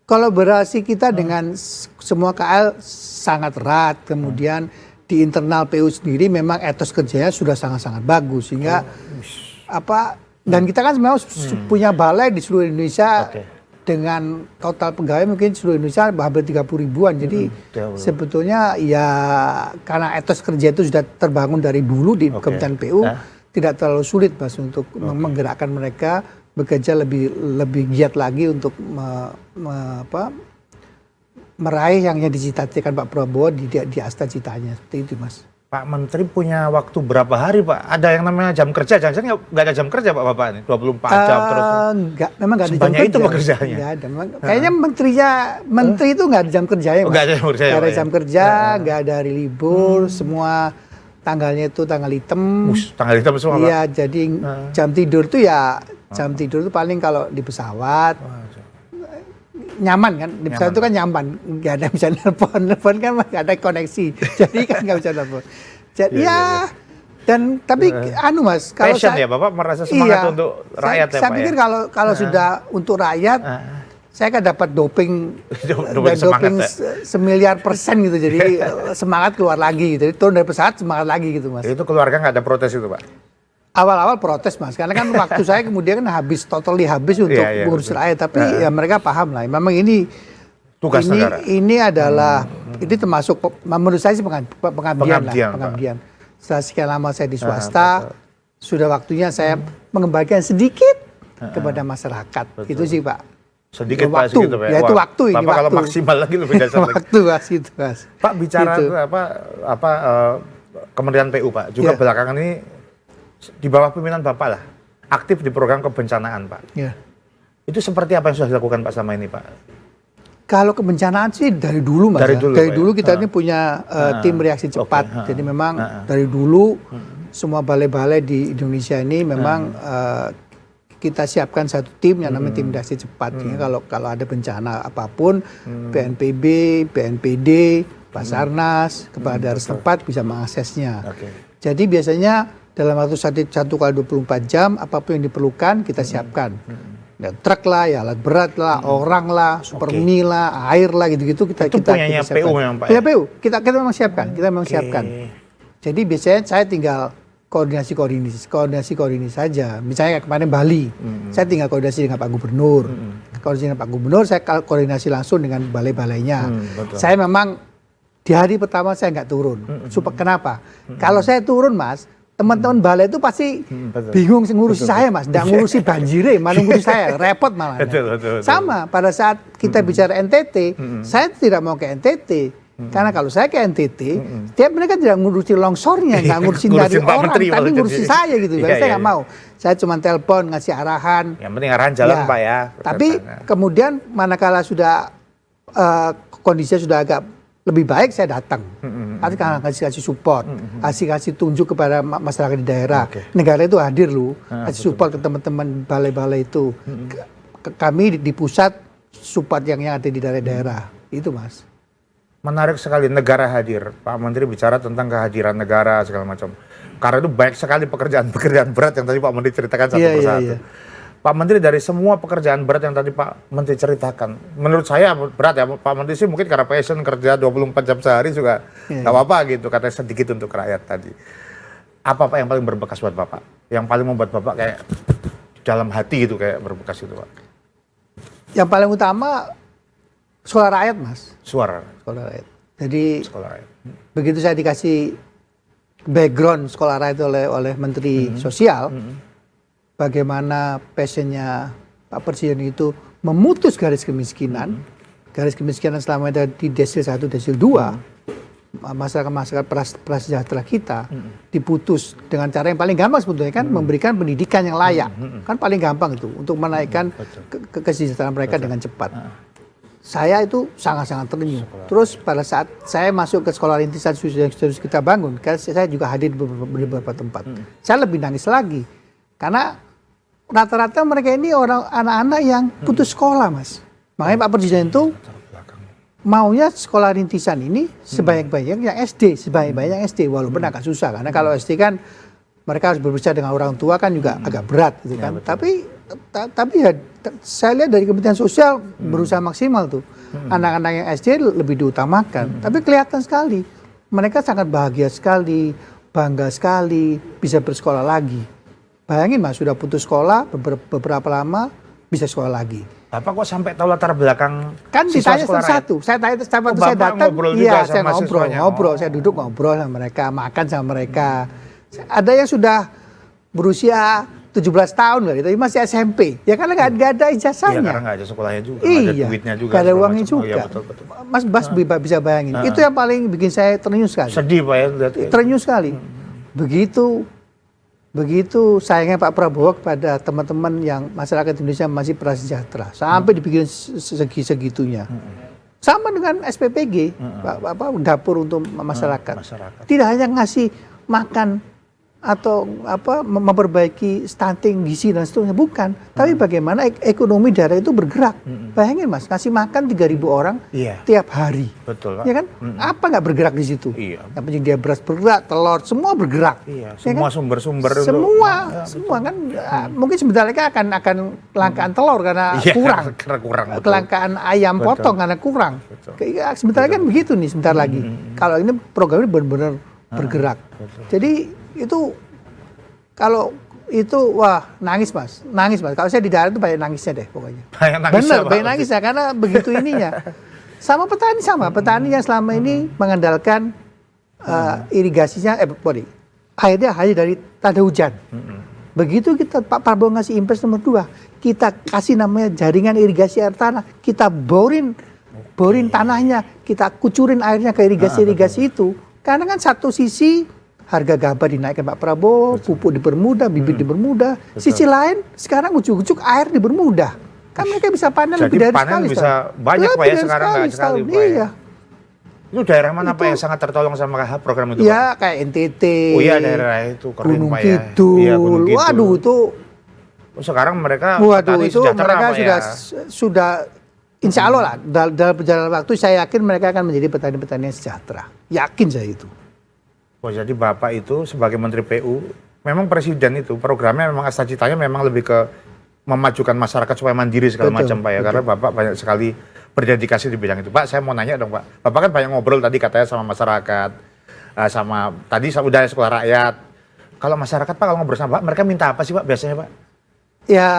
Speaker 7: Kolaborasi kita dengan semua KL sangat erat. Kemudian di internal PU sendiri memang etos kerjanya sudah sangat-sangat bagus. Sehingga dan kita kan memang punya balai di seluruh Indonesia dengan total pegawai mungkin seluruh Indonesia hampir 30 ribuan. Jadi sebetulnya ya karena etos kerja itu sudah terbangun dari dulu di Kementerian PU, tidak terlalu sulit Mas untuk menggerakkan mereka bekerja lebih giat lagi untuk meraih yang dicita-citakan Pak Prabowo di asta citanya. Seperti itu Mas.
Speaker 6: Pak Menteri punya waktu berapa hari Pak? Ada yang namanya jam kerja, jangan-jangan nggak ada jam kerja Pak Bapak ini? 24 jam terus?
Speaker 7: Enggak, memang nggak ada jam
Speaker 6: sebanyak
Speaker 7: kerja.
Speaker 6: Itu pekerjaannya?
Speaker 7: Nggak ada. Kayaknya menteri itu nggak ada jam kerjanya.
Speaker 6: Nggak ada jam kerja.
Speaker 7: Nggak ada jam kerja, nggak ada hari libur, semua tanggalnya itu tanggal hitam.
Speaker 6: Tanggal hitam semua Pak?
Speaker 7: Iya, jadi jam tidur itu ya, jam tidur itu paling kalau di pesawat. Nyaman kan, di pesawat itu kan nyaman, nggak ada bisa nelpon kan nggak ada koneksi, jadi kan nggak bisa nelpon. Jadi dan tapi Mas, kalau
Speaker 6: passion ya Bapak merasa semangat untuk rakyat
Speaker 7: saya pikir kalau sudah untuk rakyat, saya kan dapat doping semiliar persen gitu, jadi semangat keluar lagi, jadi turun dari pesawat semangat lagi gitu Mas.
Speaker 6: Itu keluarga nggak ada protes itu Pak?
Speaker 7: Awal-awal protes Mas, karena kan waktu saya kemudian kan totally habis untuk ngurus rakyat. Tapi ya mereka paham lah, memang ini
Speaker 6: tugas negara.
Speaker 7: Ini adalah, ini termasuk menurut saya sih pengabdian. Setelah sekian lama saya di swasta, sudah waktunya saya mengembalikan sedikit kepada masyarakat. Itu sih Pak.
Speaker 6: Sedikit Pak, segitu Pak.
Speaker 7: Ya itu waktu ini.
Speaker 6: Bapak kalau maksimal lagi lebih dasar lagi.
Speaker 7: Waktu Mas itu Mas.
Speaker 6: Pak bicara
Speaker 7: Gitu.
Speaker 6: Kementerian PU Pak, juga belakangan ini di bawah pimpinan Bapak lah, aktif di program kebencanaan Pak.
Speaker 7: Ya.
Speaker 6: Itu seperti apa yang sudah dilakukan Pak sama ini Pak?
Speaker 7: Kalau kebencanaan sih dari dulu Mas.
Speaker 6: Dari
Speaker 7: dulu kita ini punya tim reaksi cepat. Jadi memang dari dulu semua balai-balai di Indonesia ini memang kita siapkan satu tim yang namanya tim reaksi cepat. Kalau ada bencana apapun, BNPB, BNPD, Basarnas, kepala daerah setempat bisa mengaksesnya. Jadi biasanya dalam waktu 1x24 jam apapun yang diperlukan kita siapkan. Ya, truk lah, ya alat berat lah, orang lah, super mie lah, air lah gitu-gitu kita
Speaker 6: punyanya
Speaker 7: siapkan.
Speaker 6: PU memang Pak.
Speaker 7: Ya PU, kita memang siapkan, Jadi biasanya saya tinggal koordinasi saja. Misalnya kemarin Bali, saya tinggal koordinasi dengan Pak Gubernur. Koordinasi dengan Pak Gubernur, saya koordinasi langsung dengan balai-balainya. Saya memang di hari pertama saya nggak turun. Kenapa? Kalau saya turun Mas, teman-teman balai itu pasti bingung ngurusi saya Mas, nggak ngurusi banjir, malah ngurusi saya, repot malah.
Speaker 6: Betul.
Speaker 7: Sama pada saat kita bicara NTT, saya tidak mau ke NTT. Karena kalau saya ke NTT, mereka tidak ngurusi longsornya, nggak ngurusin dari orang, tapi ngurusi saya gitu. Saya nggak mau. Saya cuma telepon, ngasih arahan.
Speaker 6: Yang penting arahan jalan Pak ya.
Speaker 7: Tapi kemudian manakala sudah kondisinya sudah agak lebih baik, saya datang. Kasih support, kasih tunjuk kepada masyarakat di daerah. Negara itu hadir loh, kasih support ke teman-teman balai-balai itu. Kami di pusat support yang ada di daerah-daerah. Itu Mas.
Speaker 6: Menarik sekali negara hadir. Pak Menteri bicara tentang kehadiran negara segala macam. Karena itu banyak sekali pekerjaan berat yang tadi Pak Menteri ceritakan satu persatu. Pak Menteri, dari semua pekerjaan berat yang tadi Pak Menteri ceritakan, menurut saya berat ya Pak Menteri sih, mungkin karena passion kerja 24 jam sehari juga nggak apa-apa gitu, katanya sedikit untuk rakyat tadi. Apa Pak yang paling berbekas buat Bapak? Yang paling membuat Bapak kayak dalam hati gitu, kayak berbekas itu Pak?
Speaker 7: Yang paling utama suara rakyat Mas.
Speaker 6: Suara
Speaker 7: rakyat. Jadi
Speaker 6: sekolah rakyat.
Speaker 7: Begitu saya dikasih background sekolah rakyat oleh Menteri Sosial, bagaimana passionnya Pak Presiden itu memutus garis kemiskinan. Garis kemiskinan selama ada di desil 1, desil 2, masyarakat prasejahtera kita diputus dengan cara yang paling gampang sebetulnya kan, memberikan pendidikan yang layak. Kan paling gampang itu untuk menaikkan kesejahteraan mereka dengan cepat. Saya itu sangat-sangat terenyuh. Terus pada saat saya masuk ke sekolah rintisan yang harus kita bangun, saya juga hadir di beberapa tempat. Saya lebih nangis lagi. Karena rata-rata mereka ini anak-anak yang putus sekolah Mas. Makanya Pak Presiden itu maunya sekolah rintisan ini sebanyak-banyak yang SD. Sebanyak-banyak yang SD. Walaupun agak susah. Karena kalau SD kan mereka harus berbicara dengan orang tua kan juga agak berat gitu kan. Tapi ya saya lihat dari Kementerian Sosial berusaha maksimal tuh. Anak-anak yang SD lebih diutamakan. Tapi kelihatan sekali mereka sangat bahagia sekali, bangga sekali bisa bersekolah lagi. Bayangin Mas, sudah putus sekolah beberapa lama bisa sekolah lagi.
Speaker 6: Bapak kok sampai tahu latar belakang
Speaker 7: kan ditanya satu-satu. Saya tanya waktu saya datang, saya ngobrol, saya duduk ngobrol sama mereka, makan sama mereka. Ada yang sudah berusia 17 tahun kali, tapi masih SMP. Ya karena nggak ada ijazahnya.
Speaker 6: Iya, karena nggak ada sekolahnya juga, nggak ada duitnya juga.
Speaker 7: Nggak ada uangnya juga.
Speaker 6: Ya, betul.
Speaker 7: Mas Bas bisa bayangin. Itu yang paling bikin saya terenyuh sekali.
Speaker 6: Sedih Pak ya.
Speaker 7: Terenyuh sekali. Begitu sayangnya Pak Prabowo kepada teman-teman yang masyarakat Indonesia masih prasejahtera. Sampai dibikin segitunya. Sama dengan SPPG, dapur untuk masyarakat. Tidak hanya ngasih makan atau memperbaiki stunting, gizi dan seterusnya, bukan. Tapi bagaimana ekonomi daerah itu bergerak. Bayangin Mas, ngasih makan 3.000 orang tiap hari.
Speaker 6: Betul Pak.
Speaker 7: Ya kan? Apa nggak bergerak di situ?
Speaker 6: Iya.
Speaker 7: Yang penting dia beras bergerak, telur, semua bergerak.
Speaker 6: Iya,
Speaker 7: ya
Speaker 6: semua
Speaker 7: kan?
Speaker 6: sumber-sumber itu.
Speaker 7: Semua kan mungkin sebentar lagi akan kelangkaan telur karena kurang.
Speaker 6: Karena kurang.
Speaker 7: Kelangkaan ayam potong karena kurang. Sebentar lagi kan begitu nih, sebentar lagi. Kalau ini program ini benar-benar bergerak. Jadi itu kalau itu wah nangis mas. Kalau saya di darat itu banyak nangisnya deh pokoknya.
Speaker 6: Banyak nangisnya,
Speaker 7: Bener,
Speaker 6: Pak.
Speaker 7: banyak nangisnya karena begitu ininya. Sama petani yang selama ini mengandalkan irigasinya, airnya hanya dari tanda hujan. Begitu kita Pak Prabowo ngasih impres nomor 2, kita kasih namanya jaringan irigasi air tanah, kita borin tanahnya, kita kucurin airnya ke irigasi itu. Karena kan satu sisi harga gabah dinaikkan Pak Prabowo, pupuk dipermudah, bibit dipermudah. Sisi lain sekarang ujuk-ujuk air dipermudah. Kan mereka bisa panen
Speaker 6: Jadi
Speaker 7: lebih dari
Speaker 6: panen
Speaker 7: sekali.
Speaker 6: bisa banyak Pak ya sekarang, nggak sekali
Speaker 7: setahun.
Speaker 6: Pak ya.
Speaker 7: Iya.
Speaker 6: Itu daerah mana Pak yang sangat tertolong sama program itu Pak?
Speaker 7: Ya kayak NTT.
Speaker 6: Oh iya daerah itu keren
Speaker 7: Gunung
Speaker 6: Pak ya.
Speaker 7: Kidul.
Speaker 6: Iya, Gunung Kidul.
Speaker 7: Waduh itu.
Speaker 6: Sekarang mereka
Speaker 7: Waduh
Speaker 6: petani
Speaker 7: itu
Speaker 6: sejahtera,
Speaker 7: mereka
Speaker 6: Pak ya.
Speaker 7: sudah insya Allah lah dalam perjalanan waktu saya yakin mereka akan menjadi petani-petani yang sejahtera. Yakin saya itu.
Speaker 6: Oh, jadi Bapak itu sebagai Menteri PU, memang Presiden itu programnya memang asal citanya memang lebih ke memajukan masyarakat supaya mandiri segala macam Pak ya. Karena Bapak banyak sekali berdedikasi di bidang itu. Pak, saya mau nanya dong Pak. Bapak kan banyak ngobrol tadi katanya sama masyarakat, tadi udah sekolah rakyat. Kalau masyarakat Pak kalau ngobrol sama Pak, mereka minta apa sih Pak biasanya Pak?
Speaker 7: Ya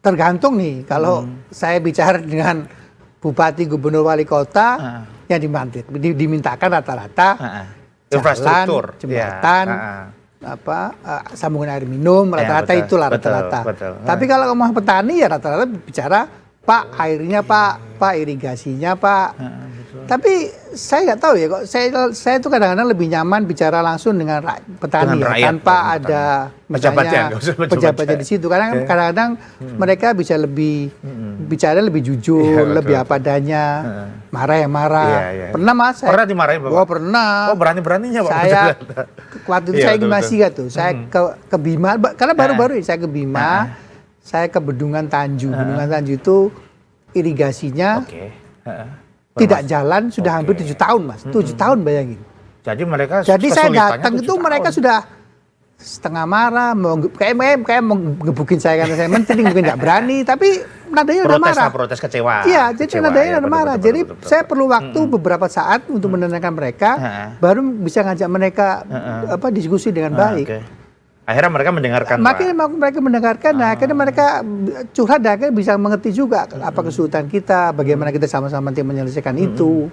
Speaker 7: tergantung nih. Kalau saya bicara dengan bupati, gubernur, wali kota, yang dimintakan rata-rata
Speaker 6: infrastruktur,
Speaker 7: jembatan, sambungan air minum, rata-rata itulah rata-rata. Tapi kalau ngomong petani ya rata-rata bicara Pak airnya Pak irigasinya Pak. Tapi saya nggak tahu ya kok saya itu kadang-kadang lebih nyaman bicara langsung dengan petani
Speaker 6: dengan
Speaker 7: ya,
Speaker 6: rakyat,
Speaker 7: tanpa ada misalnya pejabatnya di situ. Karena kadang-kadang mereka bisa lebih bicara lebih jujur, lebih apa adanya, marah yang marah. Pernah Mas?
Speaker 6: Pernah dimarahin Bapak?
Speaker 7: Oh pernah.
Speaker 6: Oh berani-beraninya Pak?
Speaker 7: Saya waktu itu saya ingin masih saya ke Bima, karena baru-baru ini saya ke Bima, saya ke Bendungan Tanjung. Bendungan Tanjung itu irigasinya tidak jalan sudah hampir 7 tahun Mas. 7 tahun bayangin.
Speaker 6: Jadi
Speaker 7: saya datang itu mereka sudah setengah marah, kayak mau ngebukin saya karena saya menteri mungkin nggak berani, tapi nadanya udah marah.
Speaker 6: Protes kecewa.
Speaker 7: Iya, jadi nadanya udah marah. Jadi saya perlu waktu beberapa saat untuk menenangkan mereka, baru bisa ngajak mereka diskusi dengan baik.
Speaker 6: Akhirnya mereka mendengarkan.
Speaker 7: Makin mereka mendengarkan, akhirnya mereka curhat, akhirnya bisa mengerti juga apa kesulitan kita, bagaimana kita sama-sama nanti menyelesaikan itu.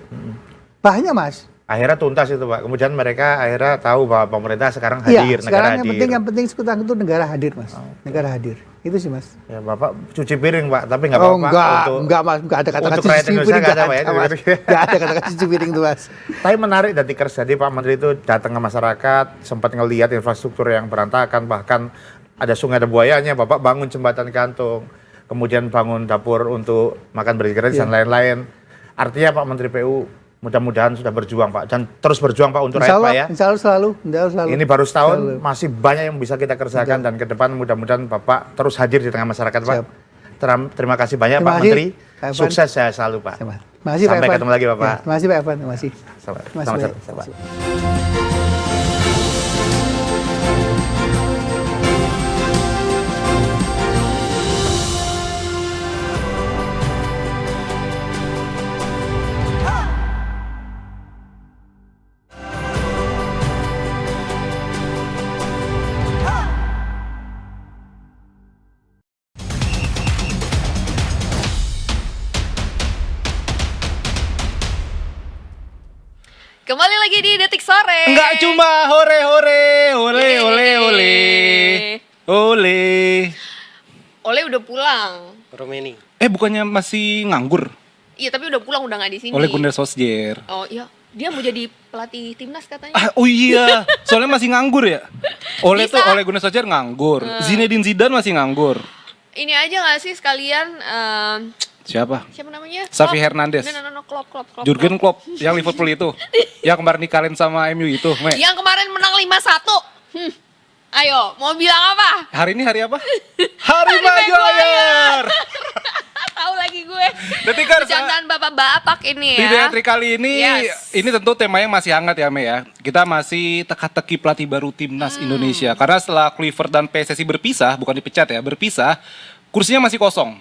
Speaker 7: Banyak Mas.
Speaker 6: Akhirnya tuntas itu Pak. Kemudian mereka akhirnya tahu bahwa pemerintah sekarang hadir, negara hadir.
Speaker 7: Yang penting sekarang itu negara hadir Mas. Negara hadir. Itu sih Mas.
Speaker 6: Ya Bapak cuci piring Pak, tapi nggak apa-apa.
Speaker 7: Enggak Mas, enggak ada kata-kata
Speaker 6: cuci piring. Enggak
Speaker 7: ada kata-kata cuci piring tuh Mas.
Speaker 6: Tapi menarik dari Tikers, jadi Pak Menteri itu datang ke masyarakat, sempat ngelihat infrastruktur yang berantakan, bahkan ada sungai ada buayanya, Bapak bangun jembatan gantung, kemudian bangun dapur untuk makan bergratis dan lain-lain. Artinya Pak Menteri PU mudah-mudahan sudah berjuang Pak, dan terus berjuang Pak untuk rakyat Pak ya.
Speaker 7: Insya Allah selalu.
Speaker 6: Ini baru setahun, masih banyak yang bisa kita kerjakan dan ke depan mudah-mudahan Bapak terus hadir di tengah masyarakat Pak. Terima kasih banyak Pak Menteri, sukses saya selalu Pak. Sampai ketemu lagi Bapak.
Speaker 7: Terima kasih Pak Evan, terima kasih.
Speaker 6: Selamat.
Speaker 2: Kembali lagi di Detik Sore.
Speaker 1: Enggak cuma hore.
Speaker 2: Ole udah pulang.
Speaker 8: Romeni.
Speaker 1: Bukannya masih nganggur?
Speaker 2: Iya, tapi udah pulang, udah nggak di sini.
Speaker 1: Oleh Gunnar Solskjaer.
Speaker 2: Oh iya, dia mau jadi pelatih timnas katanya.
Speaker 1: Oh iya, soalnya masih nganggur ya. Oleh
Speaker 2: Bisa.
Speaker 1: Gunnar Solskjaer nganggur. Zinedine Zidane masih nganggur.
Speaker 2: Ini aja nggak sih sekalian
Speaker 1: Siapa?
Speaker 2: siapa namanya?
Speaker 1: Xavi
Speaker 2: Klopp.
Speaker 1: Hernandez.
Speaker 2: No, Klopp.
Speaker 1: Jurgen Klopp yang Liverpool itu. Yang kemarin dikalahin sama MU itu, Me.
Speaker 2: Yang kemarin menang 5-1. Ayo, mau bilang apa?
Speaker 1: Hari ini hari apa? Hari Maguire.
Speaker 2: Tahu lagi gue.
Speaker 1: Detikers,
Speaker 2: Bercandaan bapak-bapak ini
Speaker 1: di
Speaker 2: ya.
Speaker 1: Detik kali ini, ini tentu temanya masih hangat ya, Me ya. Kita masih teka-teki pelatih baru timnas Indonesia. Karena setelah Kluivert dan PSSI berpisah, bukan dipecat ya, berpisah, kursinya masih kosong.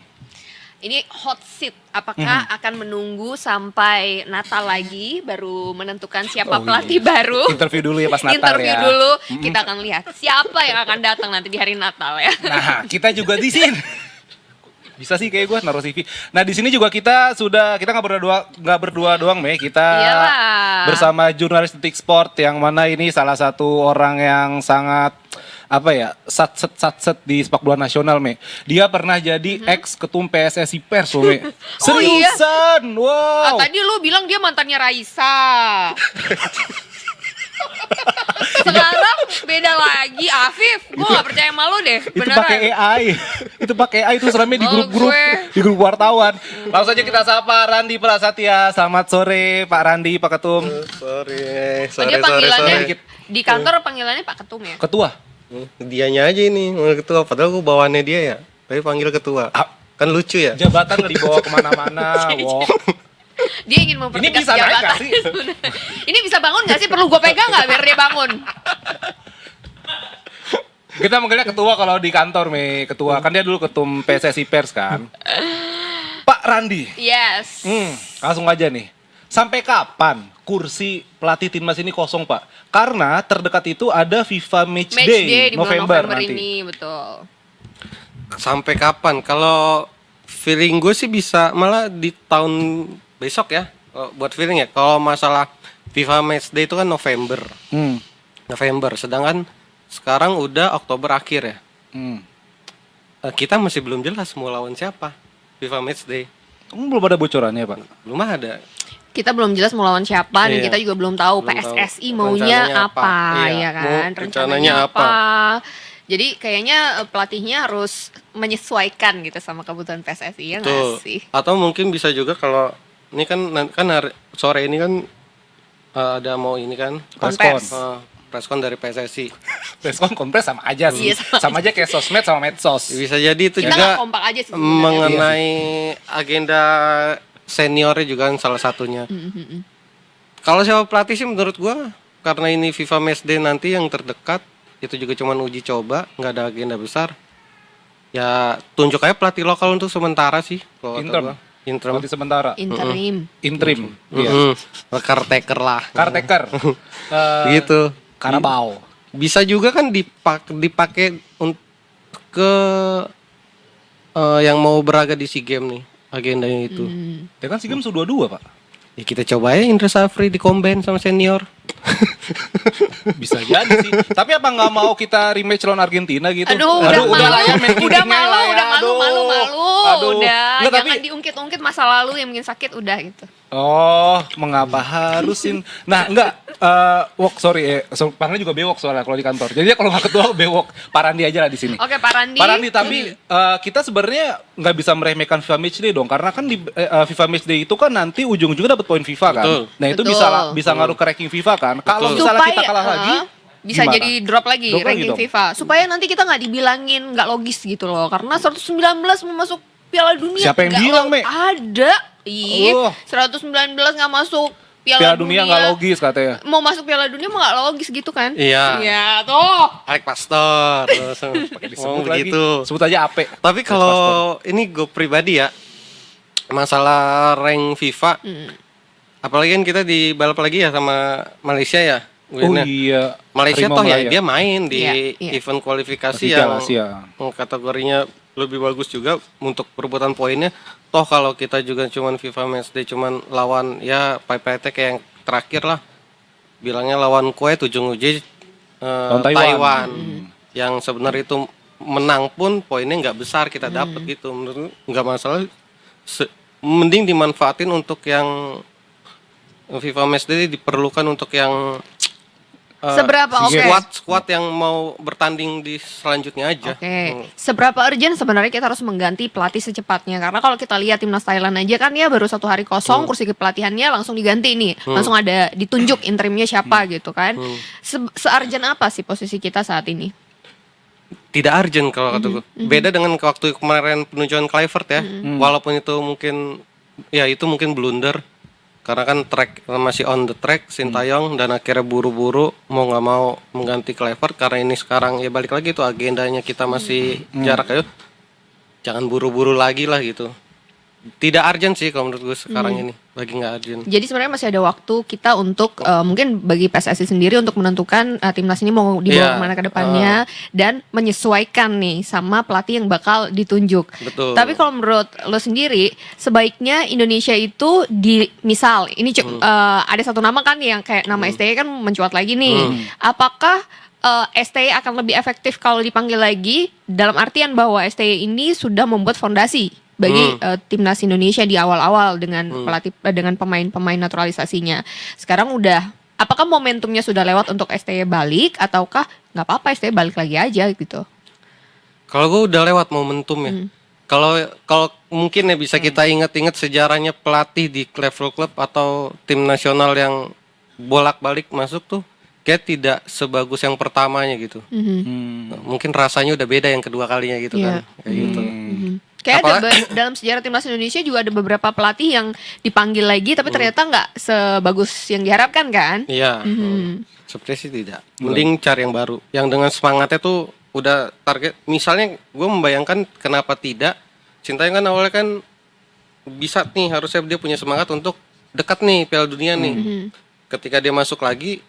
Speaker 2: Ini hot seat, apakah akan menunggu sampai Natal lagi baru menentukan siapa pelatih baru?
Speaker 1: Interview dulu ya pas Natal
Speaker 2: Interview
Speaker 1: ya.
Speaker 2: dulu, kita akan lihat siapa yang akan datang nanti di hari Natal ya.
Speaker 1: Nah, kita juga di sini. Bisa sih kayak gue naruh CV. Nah, di sini juga kita nggak berdua doang, Mei. Kita
Speaker 2: Iyalah.
Speaker 1: bersama jurnalis Detik Sport yang mana ini salah satu orang yang sangat satset di sepak bola nasional, Me. Dia pernah jadi ex ketum PSSI Pers, loh, Me.
Speaker 2: Oh, iya?
Speaker 1: Seriusan, wow.
Speaker 2: Tadi lu bilang dia mantannya Raisa. Sekarang beda lagi, Afif. Gue gak percaya sama lu deh,
Speaker 1: Itu
Speaker 2: beneran.
Speaker 1: pakai AI. Itu pakai AI itu seramnya di grup wartawan. Langsung aja kita sapa Randi Prasetya. Selamat sore Pak Randi, Pak Ketum.
Speaker 8: Sorry.
Speaker 2: Dia panggilannya di kantor panggilannya Pak Ketum ya?
Speaker 1: Ketua.
Speaker 8: Dianya aja ini ketua, padahal gue bawaannya dia ya. Tapi panggil ketua. Kan lucu ya.
Speaker 1: Jabatan nggak dibawa kemana-mana. Wow.
Speaker 2: Dia ingin mempertegas
Speaker 1: Ini bisa naik
Speaker 2: jabatan.
Speaker 1: nggak sih?
Speaker 2: Ini bisa bangun gak sih? Perlu gue pegang gak biar dia bangun?
Speaker 1: Kita manggilnya ketua kalau di kantor, Me. Ketua. Kan dia dulu ketum PSSI Pers kan. Pak Randi.
Speaker 2: Yes.
Speaker 1: Langsung aja nih. Sampai kapan kursi pelatih timnas ini kosong, Pak? Karena terdekat itu ada FIFA
Speaker 2: Match
Speaker 1: Day
Speaker 2: day di bulan
Speaker 1: November
Speaker 2: November
Speaker 1: nanti.
Speaker 2: ini, betul.
Speaker 8: Sampai kapan? Kalau feeling gue sih bisa malah di tahun besok ya. Buat feeling ya. Kalau masalah FIFA Match Day itu kan November. November. Sedangkan sekarang udah Oktober akhir ya. Kita masih belum jelas mau lawan siapa FIFA Match Day.
Speaker 1: Belum ada bocorannya, Pak?
Speaker 8: Belum ada.
Speaker 2: Kita belum jelas mau lawan siapa dan
Speaker 8: Iya.
Speaker 2: kita juga belum tahu
Speaker 8: Belum
Speaker 2: PSSI
Speaker 8: tahu
Speaker 2: maunya
Speaker 8: rencananya
Speaker 2: apa,
Speaker 8: apa. Iya,
Speaker 2: ya
Speaker 8: mau
Speaker 2: kan?
Speaker 8: rencananya apa.
Speaker 2: Jadi kayaknya pelatihnya harus menyesuaikan gitu sama kebutuhan PSSI ya nggak
Speaker 8: Tuh.
Speaker 2: sih?
Speaker 8: Atau mungkin bisa juga kalau ini kan sore ini kan ada mau ini kan
Speaker 2: Konvers.
Speaker 8: preskon dari PSSI.
Speaker 1: Preskon kompres sama aja sih.
Speaker 2: Iya,
Speaker 1: sama aja kayak sosmed sama medsos.
Speaker 8: Bisa jadi itu
Speaker 2: Kita
Speaker 8: juga
Speaker 2: nggak kompak aja sih sebenarnya.
Speaker 8: mengenai agenda seniornya juga kan salah satunya. Kalau siapa pelatih sih menurut gua karena ini FIFA Match Day nanti yang terdekat itu juga cuman uji coba, nggak ada agenda besar. Ya tunjuk aja pelatih lokal untuk sementara sih kalau kata
Speaker 1: Interim.
Speaker 8: gua. Interim.
Speaker 1: Berarti sementara.
Speaker 2: Interim.
Speaker 1: Iya.
Speaker 8: Caretaker lah.
Speaker 1: Caretaker.
Speaker 8: Gitu.
Speaker 1: Karabau.
Speaker 8: Bisa juga kan dipakai ke yang mau berlaga di SEA Games nih agendanya itu.
Speaker 1: Ya kan SEA Games sudah 22, Pak.
Speaker 8: Ya kita coba ya Indra Safri di combine sama senior.
Speaker 1: Bisa jadi sih. Tapi apa nggak mau kita rematch lawan Argentina gitu?
Speaker 2: Aduh, udah
Speaker 1: lah ya, main
Speaker 2: udah
Speaker 1: kidding-nya lah ya.
Speaker 2: malu.
Speaker 1: Aduh.
Speaker 2: Udah,
Speaker 1: Nggak,
Speaker 2: jangan diungkit-ungkit masa lalu yang bikin sakit udah gitu.
Speaker 1: Oh, mengapa harusin? Nah, enggak. Panggilnya juga bewok soalnya kalau di kantor. Jadi dia kalau nggak ketua bewok. Pak Randi aja lah di sini.
Speaker 2: Oke, Pak Randi.
Speaker 1: Pak Randi, tapi kita sebenarnya nggak bisa meremehkan FIFA Match Day dong, karena kan di FIFA Match Day itu kan nanti ujung-ujungnya dapat poin FIFA kan.
Speaker 8: Betul.
Speaker 1: Nah itu
Speaker 2: Betul.
Speaker 1: bisa ngaruh ke ranking FIFA kan. Kalau misalnya
Speaker 2: Supaya,
Speaker 1: kita kalah lagi,
Speaker 2: bisa
Speaker 1: gimana?
Speaker 2: jadi drop lagi
Speaker 1: Drop lagi
Speaker 2: ranking
Speaker 1: dong.
Speaker 2: FIFA. Supaya nanti kita nggak dibilangin nggak logis gitu loh. Karena 119 mau masuk Piala Dunia.
Speaker 1: Siapa yang
Speaker 2: nggak
Speaker 1: bilang, Me?
Speaker 2: Ada.
Speaker 1: Oh.
Speaker 2: 119 nggak masuk
Speaker 1: Piala Dunia nggak logis katanya.
Speaker 2: Mau masuk Piala Dunia mah nggak logis gitu kan?
Speaker 8: Iya.
Speaker 2: Iya tuh.
Speaker 8: Alek Pastor.
Speaker 1: Disebut lagi.
Speaker 8: begitu.
Speaker 1: Sebut aja Ape.
Speaker 8: Tapi kalau ini gue pribadi ya, masalah rank FIFA, apalagi kan kita di balap lagi ya sama Malaysia ya.
Speaker 1: Oh iya.
Speaker 8: Malaysia
Speaker 1: Harimau
Speaker 8: toh ya
Speaker 1: Melaya.
Speaker 8: dia main di
Speaker 2: Iya.
Speaker 8: event kualifikasi
Speaker 1: Piala
Speaker 8: yang
Speaker 1: Asia.
Speaker 8: kategorinya lebih bagus juga untuk perebutan poinnya. Toh kalau kita juga cuman FIFA Match Day cuman lawan ya PPT kayak yang terakhir lah. Bilangnya lawan Kue ujung-ujung Taiwan. Yang sebenarnya itu menang pun poinnya nggak besar kita dapat gitu. Menurut nggak masalah. Mending dimanfaatin untuk yang FIFA Match Day diperlukan untuk yang
Speaker 2: Seberapa oke?
Speaker 8: squad yang mau bertanding di selanjutnya aja.
Speaker 2: Oke, seberapa urgent sebenarnya kita harus mengganti pelatih secepatnya? Karena kalau kita lihat timnas Thailand aja kan ya baru 1 hari kosong, kursi kepelatihannya langsung diganti nih, langsung ada ditunjuk interimnya siapa gitu kan? Se-urgent apa sih posisi kita saat ini?
Speaker 8: Tidak urgent kalau kata gue. Beda dengan waktu kemarin penunjukan Kluivert ya. Walaupun itu mungkin blunder. Karena kan track masih on the track Sintayong dan akhirnya buru-buru mau nggak mau mengganti Kluivert karena ini sekarang ya balik lagi tuh agendanya kita masih jarak ya. Jangan buru-buru lagi lah gitu. tidak urgent sih kalau menurut gue sekarang ini, lagi nggak urgent.
Speaker 2: Jadi sebenarnya masih ada waktu kita untuk mungkin bagi PSSI sendiri untuk menentukan timnas ini mau dibawa kemana ke depannya dan menyesuaikan nih sama pelatih yang bakal ditunjuk.
Speaker 8: Betul.
Speaker 2: Tapi kalau menurut lo sendiri, sebaiknya Indonesia itu misal ini ada satu nama kan yang kayak nama STY kan mencuat lagi nih. Apakah STY akan lebih efektif kalau dipanggil lagi dalam artian bahwa STY ini sudah membuat fondasi bagi timnas Indonesia di awal-awal dengan pelatih dengan pemain-pemain naturalisasinya. Sekarang apakah momentumnya sudah lewat untuk STY balik ataukah nggak apa-apa STY balik lagi aja gitu?
Speaker 8: Kalau gue udah lewat momentumnya. Kalau mungkin ya bisa kita ingat-ingat sejarahnya pelatih di level klub atau tim nasional yang bolak-balik masuk tuh kayak tidak sebagus yang pertamanya gitu. Mungkin rasanya udah beda yang kedua kalinya gitu kan. Kayak gitu.
Speaker 2: Kayak dalam sejarah timnas Indonesia juga ada beberapa pelatih yang dipanggil lagi tapi ternyata nggak sebagus yang diharapkan kan?
Speaker 8: Iya. Sepertinya sih tidak. Mending cari yang baru. Yang dengan semangatnya tuh udah target. Misalnya gue membayangkan kenapa tidak. Sintayong kan awalnya kan bisa nih, harusnya dia punya semangat untuk dekat nih Piala Dunia nih. Ketika dia masuk lagi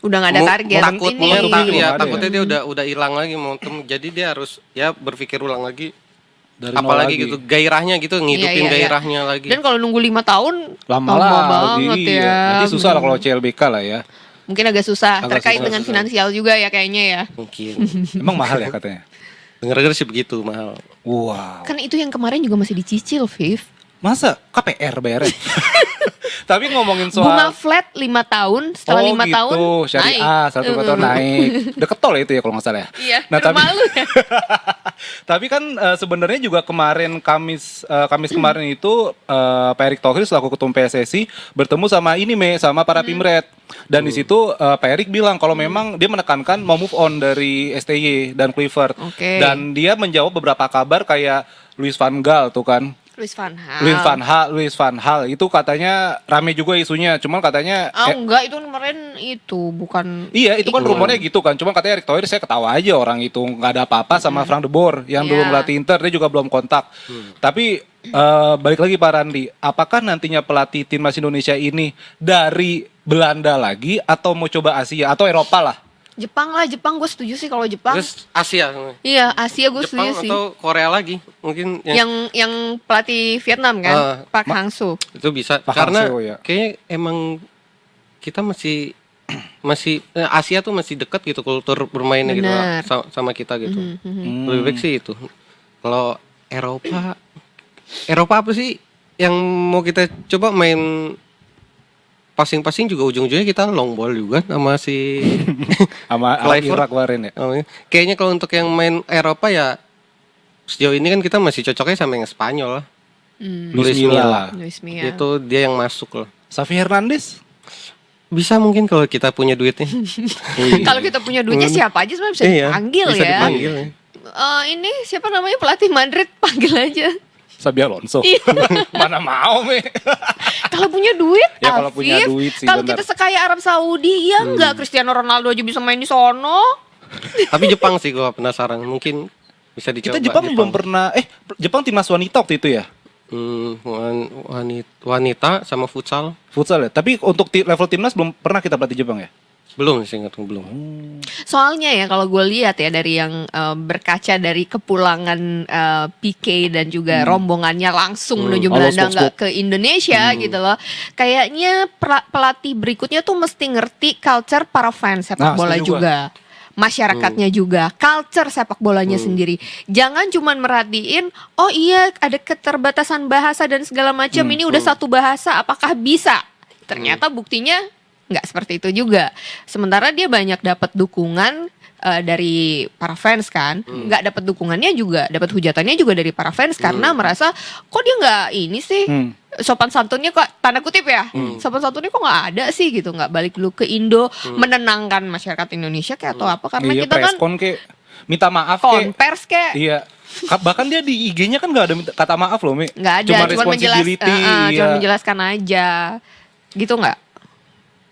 Speaker 2: udah nggak ada target.
Speaker 8: Takutnya dia udah hilang lagi momentum. Jadi dia harus berpikir ulang lagi.
Speaker 1: Dari
Speaker 8: apalagi gitu gairahnya gitu, ngidupin gairahnya lagi.
Speaker 2: Dan kalau nunggu 5 tahun
Speaker 1: lama
Speaker 2: banget ya.
Speaker 1: Nanti susah lah kalau CLBK lah ya.
Speaker 2: Mungkin agak susah terkait dengan finansial juga ya kayaknya ya.
Speaker 8: Mungkin.
Speaker 1: Emang mahal ya katanya?
Speaker 8: Dengar-dengar sih begitu, mahal.
Speaker 1: Wow.
Speaker 2: Kan itu yang kemarin juga masih dicicil, Viv.
Speaker 1: Masa KPR bayarnya? Tapi ngomongin soal
Speaker 2: bunga flat 5 tahun, setelah 5 tahun
Speaker 1: syariah,
Speaker 2: naik.
Speaker 1: 1 tahun naik. Deket tol itu ya kalau nggak salah ya.
Speaker 2: Iya,
Speaker 1: nah, tapi
Speaker 2: malu ya.
Speaker 1: tapi kan sebenarnya juga kemarin Kamis kemarin itu Pak Erick Thohir selaku ketua PSSI bertemu sama sama para Pimret. Dan di situ Pak Erick bilang kalau memang dia menekankan mau move on dari STY dan Kluivert. Dan dia menjawab beberapa kabar kayak Louis van Gaal tuh kan. Louis van Gaal itu katanya rame juga isunya, cuman katanya
Speaker 2: enggak, itu kemarin itu bukan.
Speaker 1: Iya, itu kan rumornya gitu kan. Cuman katanya Erick Thohir, saya ketawa aja orang itu nggak ada apa-apa sama Frank de Boer yang dulu ngelatih Inter, dia juga belum kontak. Tapi balik lagi Pak Randi, apakah nantinya pelatih timnas Indonesia ini dari Belanda lagi atau mau coba Asia atau Eropa lah?
Speaker 2: Jepang gue setuju sih kalau Jepang.
Speaker 8: Terus Asia.
Speaker 2: Iya, Asia gue setuju sih.
Speaker 8: Jepang atau Korea lagi mungkin
Speaker 2: yang pelatih Vietnam kan, Park Hang-seo.
Speaker 8: Itu bisa karena kayaknya emang kita masih Asia tuh masih dekat gitu kultur bermainnya gitu sama kita gitu. Lebih baik sih itu. Kalau Eropa apa sih yang mau kita coba main passing juga ujung-ujungnya kita long ball juga sama si
Speaker 1: sama Irak kemarin ya.
Speaker 8: Kayaknya kalau untuk yang main Eropa ya sejauh ini kan kita masih cocoknya sama yang Spanyol lah. Luis Milla. Itu dia yang masuk loh.
Speaker 1: Xavi Hernandez
Speaker 8: bisa mungkin kalau kita punya duitnya.
Speaker 2: Kalau kita punya duitnya siapa aja sebenarnya bisa dipanggil
Speaker 8: bisa
Speaker 2: ya.
Speaker 8: Dipanggil, ya.
Speaker 2: Ini siapa namanya pelatih Madrid, panggil aja.
Speaker 1: Xabi Alonso. Mana mau
Speaker 2: kalau punya duit,
Speaker 1: ya kalau punya duit sih.
Speaker 2: Kalau kita sekaya Arab Saudi, ya enggak Cristiano Ronaldo aja bisa main di sono.
Speaker 8: Tapi Jepang sih gua penasaran, mungkin bisa dicoba.
Speaker 1: Kita Jepang belum pernah. Jepang timnas wanita waktu itu ya.
Speaker 8: Wanita sama futsal
Speaker 1: ya. Tapi untuk level timnas belum pernah kita pelatih Jepang ya.
Speaker 8: Belum sih, belum.
Speaker 2: Soalnya ya kalau gue lihat ya dari yang berkaca dari kepulangan PK dan juga rombongannya langsung menuju Belanda nggak ke Indonesia gitu loh. Kayaknya pelatih berikutnya tuh mesti ngerti culture para fans sepak bola juga. Masyarakatnya juga, culture sepak bolanya sendiri. Jangan cuman merhatiin, oh iya ada keterbatasan bahasa dan segala macam. Ini udah satu bahasa, apakah bisa? Ternyata buktinya nggak seperti itu juga. Sementara dia banyak dapat dukungan dari para fans kan, nggak dapat dukungannya juga, dapat hujatannya juga dari para fans karena merasa kok dia nggak ini sih, sopan santunnya kok tanda kutip ya, sopan santunnya kok nggak ada sih gitu, nggak balik dulu ke Indo menenangkan masyarakat Indonesia kayak atau apa karena kita kan
Speaker 1: minta maaf
Speaker 2: konvers kayak.
Speaker 1: Iya. Bahkan dia di IG-nya kan nggak ada kata maaf loh, Mi.
Speaker 2: Nggak ada, cuma menjelaskan aja, gitu nggak?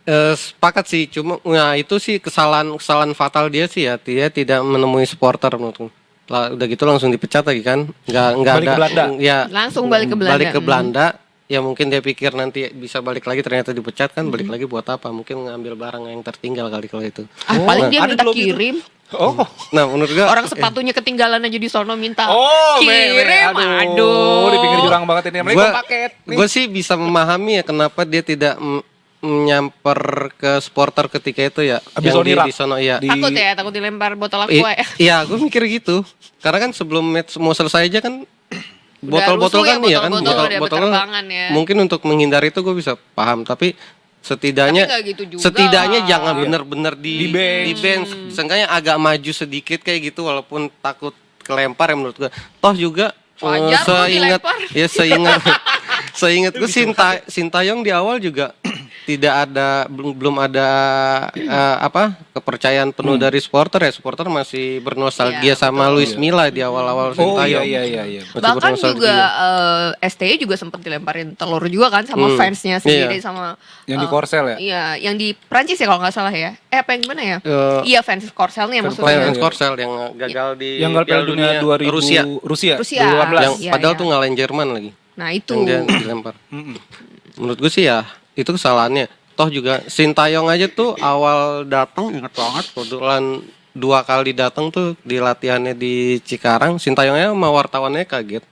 Speaker 8: Sepakat sih, cuma itu sih kesalahan fatal dia sih ya, dia tidak menemui supporter menurutku. udah gitu langsung dipecat lagi kan, nggak
Speaker 1: Balik
Speaker 8: ada
Speaker 1: ke Belanda.
Speaker 8: ya
Speaker 2: Langsung balik ke Belanda.
Speaker 8: balik ke Belanda. Ya mungkin dia pikir nanti bisa balik lagi, ternyata dipecat kan, balik lagi buat apa, mungkin ngambil barang yang tertinggal kali kalau itu.
Speaker 2: Paling dia
Speaker 1: ada
Speaker 2: minta
Speaker 1: belum itu?
Speaker 2: kirim.
Speaker 1: Oh.
Speaker 8: Nah menurut gua
Speaker 2: Orang sepatunya ketinggalan aja di sono minta
Speaker 1: Oh,
Speaker 2: kirim.
Speaker 1: aduh. Di pinggir jurang banget ini. Mereka paket. Nih.
Speaker 8: gue sih bisa memahami ya kenapa dia tidak menyamper ke supporter ketika itu ya,
Speaker 1: Abis
Speaker 8: yang
Speaker 1: Onirak.
Speaker 8: di sono ya.
Speaker 2: Takut dilempar botol aqua ya.
Speaker 8: Iya, gue mikir gitu. Karena kan sebelum match mau selesai aja kan botol-botol
Speaker 2: rusuh ya,
Speaker 8: kan iya kan,
Speaker 2: botol-botol udah
Speaker 8: botol
Speaker 2: berterbangan ya.
Speaker 8: mungkin untuk menghindari itu gue bisa paham, tapi setidaknya
Speaker 2: Tapi nggak gitu juga
Speaker 8: setidaknya
Speaker 2: lah.
Speaker 8: jangan bener-bener di bench. Seenggaknya agak maju sedikit kayak gitu, walaupun takut kelempar ya menurut gue. Toh juga
Speaker 2: Wajar kok dilempar.
Speaker 8: seingat gue Sintayong di awal juga tidak ada belum ada kepercayaan penuh dari supporter ya. Supporter masih bernostalgia
Speaker 2: Iya,
Speaker 8: sama Luis Milla di awal-awal Sintayong.
Speaker 1: Iya.
Speaker 8: Masih
Speaker 2: Bahkan
Speaker 8: bernostalgia.
Speaker 2: juga STY juga sempat dilemparin telur juga kan sama fansnya sendiri sama
Speaker 1: Yang di Korsel ya?
Speaker 2: Iya, yang di Prancis ya kalau nggak salah ya. Apa yang gimana ya?
Speaker 8: Eh,
Speaker 2: Iya fans Korselnya
Speaker 1: fans
Speaker 2: maksudnya.
Speaker 8: Fans Korsel yang gagal di
Speaker 1: Yang Piala Dunia 2000
Speaker 8: Rusia.
Speaker 1: Rusia.
Speaker 2: 2018.
Speaker 8: Yang
Speaker 2: Iya,
Speaker 8: padahal
Speaker 2: iya.
Speaker 8: tuh ngalahin Jerman lagi.
Speaker 2: Nah itu.
Speaker 8: Yang dia dilempar. Menurut gue sih ya itu kesalahannya. Toh juga Sintayong aja tuh awal datang ingat banget, kebetulan 2 kali datang tuh di latihannya di Cikarang, Sintayongnya sama wartawannya kaget.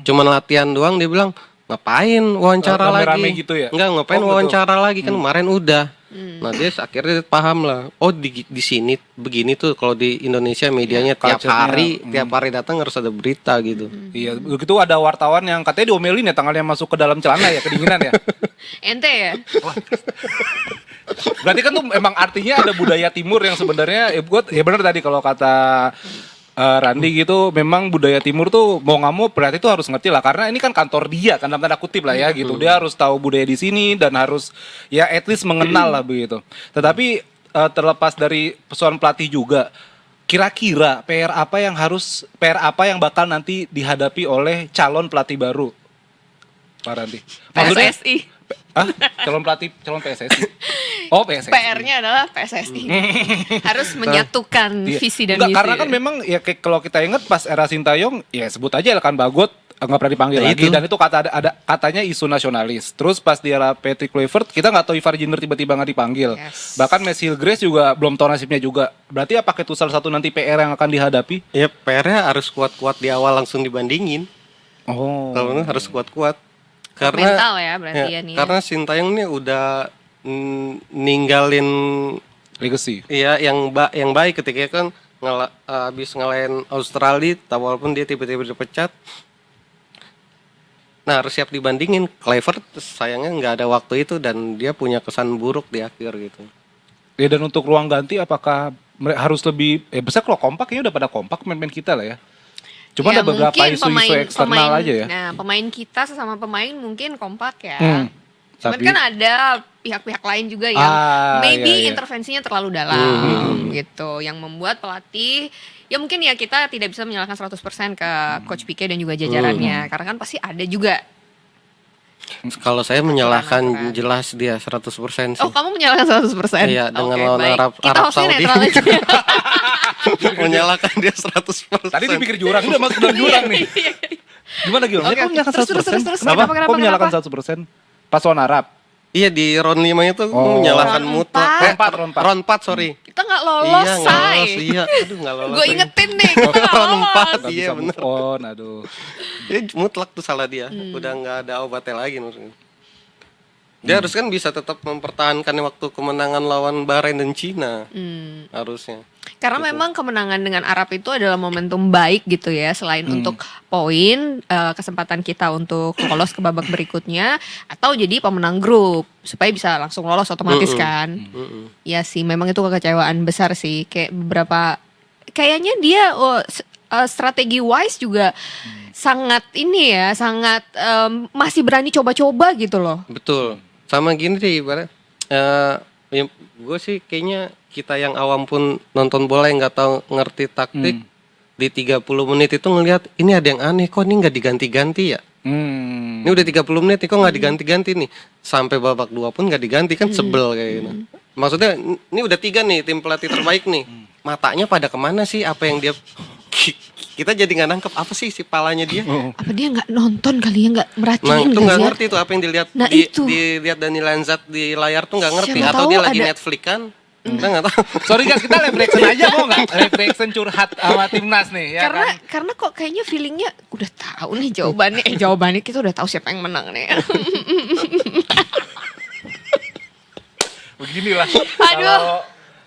Speaker 8: Cuman latihan doang, dia bilang ngapain wawancara
Speaker 1: Rame-rame
Speaker 8: lagi?
Speaker 1: gitu ya?
Speaker 8: Enggak, ngapain
Speaker 1: Oh, betul.
Speaker 8: wawancara lagi kan kemarin udah. Nah dia akhirnya paham lah. Oh di sini begini tuh kalau di Indonesia medianya tiap hari datang harus ada berita gitu.
Speaker 1: Iya, begitu ada wartawan yang katanya diomelin ya tangannya masuk ke dalam celana ya, kedinginan ya.
Speaker 2: Ente ya.
Speaker 1: Berarti kan tuh emang artinya ada budaya timur yang sebenarnya ya benar tadi kalau kata Randi gitu, memang budaya timur tuh mau nggak mau berarti tuh harus ngerti lah, karena ini kan kantor dia kan dalam tanda kutip lah ya gitu. Dia harus tahu budaya di sini dan harus ya at least mengenal lah begitu. Tetapi terlepas dari persoalan pelatih juga, kira-kira PR apa yang bakal nanti dihadapi oleh calon pelatih baru, Pak Randi? Maksudnya,
Speaker 2: PSSI.
Speaker 1: Hah? Calon PSSI. Oh, PSSI.
Speaker 2: PR-nya adalah PSSI. Harus menyatukan
Speaker 1: Iya.
Speaker 2: visi dan
Speaker 1: Enggak,
Speaker 2: misi.
Speaker 1: karena kan memang ya kalau kita ingat pas era Sintayong ya sebut aja Elkan Bagot nggak pernah dipanggil
Speaker 8: Nah,
Speaker 1: lagi
Speaker 8: itu.
Speaker 1: dan itu katanya isu nasionalis. Terus pas di era Patrick Kluivert kita nggak tahu Ivar Jinder tiba-tiba nggak dipanggil.
Speaker 2: Yes.
Speaker 1: Bahkan Messi Grace juga belum tahu nasibnya juga. Berarti apakah itu salah satu nanti PR yang akan dihadapi?
Speaker 8: Ya PR-nya harus kuat-kuat di awal langsung dibandingin.
Speaker 1: Oh.
Speaker 8: Kalau bener harus kuat-kuat. Karena
Speaker 2: mental ya berarti ya nih. ya.
Speaker 8: Karena Sintayong nih udah ninggalin
Speaker 1: Legacy.
Speaker 8: iya yang baik ketika kan habis ngalahin Australia, walaupun dia tiba-tiba dipecat. Nah harus siap dibandingin. Kluivert sayangnya nggak ada waktu itu dan dia punya kesan buruk di akhir gitu.
Speaker 1: Ya, dan untuk ruang ganti apakah harus lebih besar kalau kompak kayaknya udah pada kompak pemain kita lah ya. Cuma
Speaker 2: Ya,
Speaker 1: ada beberapa
Speaker 2: mungkin
Speaker 1: isu-isu eksternal aja ya.
Speaker 2: Nah, pemain kita sesama pemain mungkin kompak ya. Cuman
Speaker 1: Tapi-
Speaker 2: kan ada pihak-pihak lain juga yang maybe
Speaker 1: iya, iya.
Speaker 2: intervensinya terlalu dalam gitu, yang membuat pelatih ya mungkin ya kita tidak bisa menyalahkan 100% ke Coach Pique dan juga jajarannya karena kan pasti ada juga.
Speaker 8: Kalau saya menyalahkan
Speaker 2: Aturan.
Speaker 8: jelas dia 100% sih.
Speaker 2: Oh, kamu menyalahkan 100%?
Speaker 8: Iya, dengan
Speaker 2: Oke,
Speaker 8: lawan
Speaker 2: baik.
Speaker 8: Arab
Speaker 2: Kita hostnya
Speaker 8: Saudi.
Speaker 2: netral aja.
Speaker 8: Menyalahkan dia 100%.
Speaker 1: Tadi di pinggir jurang, udah masuk dalam jurang nih. Gimana Gil?
Speaker 2: Oke,
Speaker 1: Kok menyalahkan
Speaker 2: terus,
Speaker 1: 100%?
Speaker 2: terus,
Speaker 1: Kenapa?
Speaker 2: kenapa,
Speaker 1: Kok menyalahkan
Speaker 2: kenapa?
Speaker 1: 100%? Pas lawan Arab.
Speaker 8: Iya di round 5 itu
Speaker 1: Oh.
Speaker 8: menyalahkan
Speaker 2: Round
Speaker 8: mutlak.
Speaker 2: empat.
Speaker 8: Round 4 sorry.
Speaker 2: Kita nggak lolos,
Speaker 8: Iya, nggak
Speaker 2: say.
Speaker 8: lolos. Iya, aduh nggak lolos.
Speaker 2: Gue
Speaker 8: lagi.
Speaker 2: ingetin deh, kita nggak
Speaker 8: Round
Speaker 2: lolos.
Speaker 8: empat.
Speaker 1: Nggak
Speaker 8: Iya,
Speaker 1: bisa
Speaker 8: bener.
Speaker 1: move on, aduh.
Speaker 8: Dia mutlak tuh salah dia. Udah nggak ada obatnya lagi maksudnya. Dia harus kan bisa tetap mempertahankan waktu kemenangan lawan Bahrain dan Cina. Harusnya.
Speaker 2: Karena memang kemenangan dengan Arab itu adalah momentum baik gitu ya. Selain untuk poin, kesempatan kita untuk lolos ke babak berikutnya. Atau jadi pemenang grup. Supaya bisa langsung lolos otomatis kan. Ya sih memang itu kekecewaan besar sih. Kayak beberapa, kayaknya dia strategi wise juga sangat ini ya. Sangat masih berani coba-coba gitu loh.
Speaker 8: Betul. Sama gini deh ibarat. Gue sih kayaknya kita yang awam pun nonton bola yang nggak tahu ngerti taktik di 30 menit itu ngelihat ini ada yang aneh, kok ini nggak diganti-ganti ya. Ini udah 30 menit nih kok nggak diganti-ganti nih. Sampai babak 2 pun nggak diganti kan sebel kayak gitu. Maksudnya ini udah 3 nih tim pelatih terbaik nih. matanya pada kemana sih, apa yang dia kita jadi nggak nangkep apa sih si palanya dia.
Speaker 2: Apa dia nggak nonton kali ya, nggak merhatiin
Speaker 8: Nah itu nggak
Speaker 2: ya?
Speaker 8: ngerti tuh apa yang dilihat
Speaker 2: Nah, itu.
Speaker 8: dilihat Dani Lanzat di layar tuh nggak ngerti,
Speaker 2: Siapa
Speaker 8: atau
Speaker 2: tahu
Speaker 8: dia lagi
Speaker 2: ada-
Speaker 8: Netflix kan. Kita nggak tahu.
Speaker 1: Sorry guys, kita live reaction aja mau nggak? Live reaction curhat sama timnas nih ya kan.
Speaker 2: Karena kok kayaknya feelingnya udah tahu nih jawabannya kita udah tahu siapa yang menang nih.
Speaker 1: Beginilah.
Speaker 2: Aduh.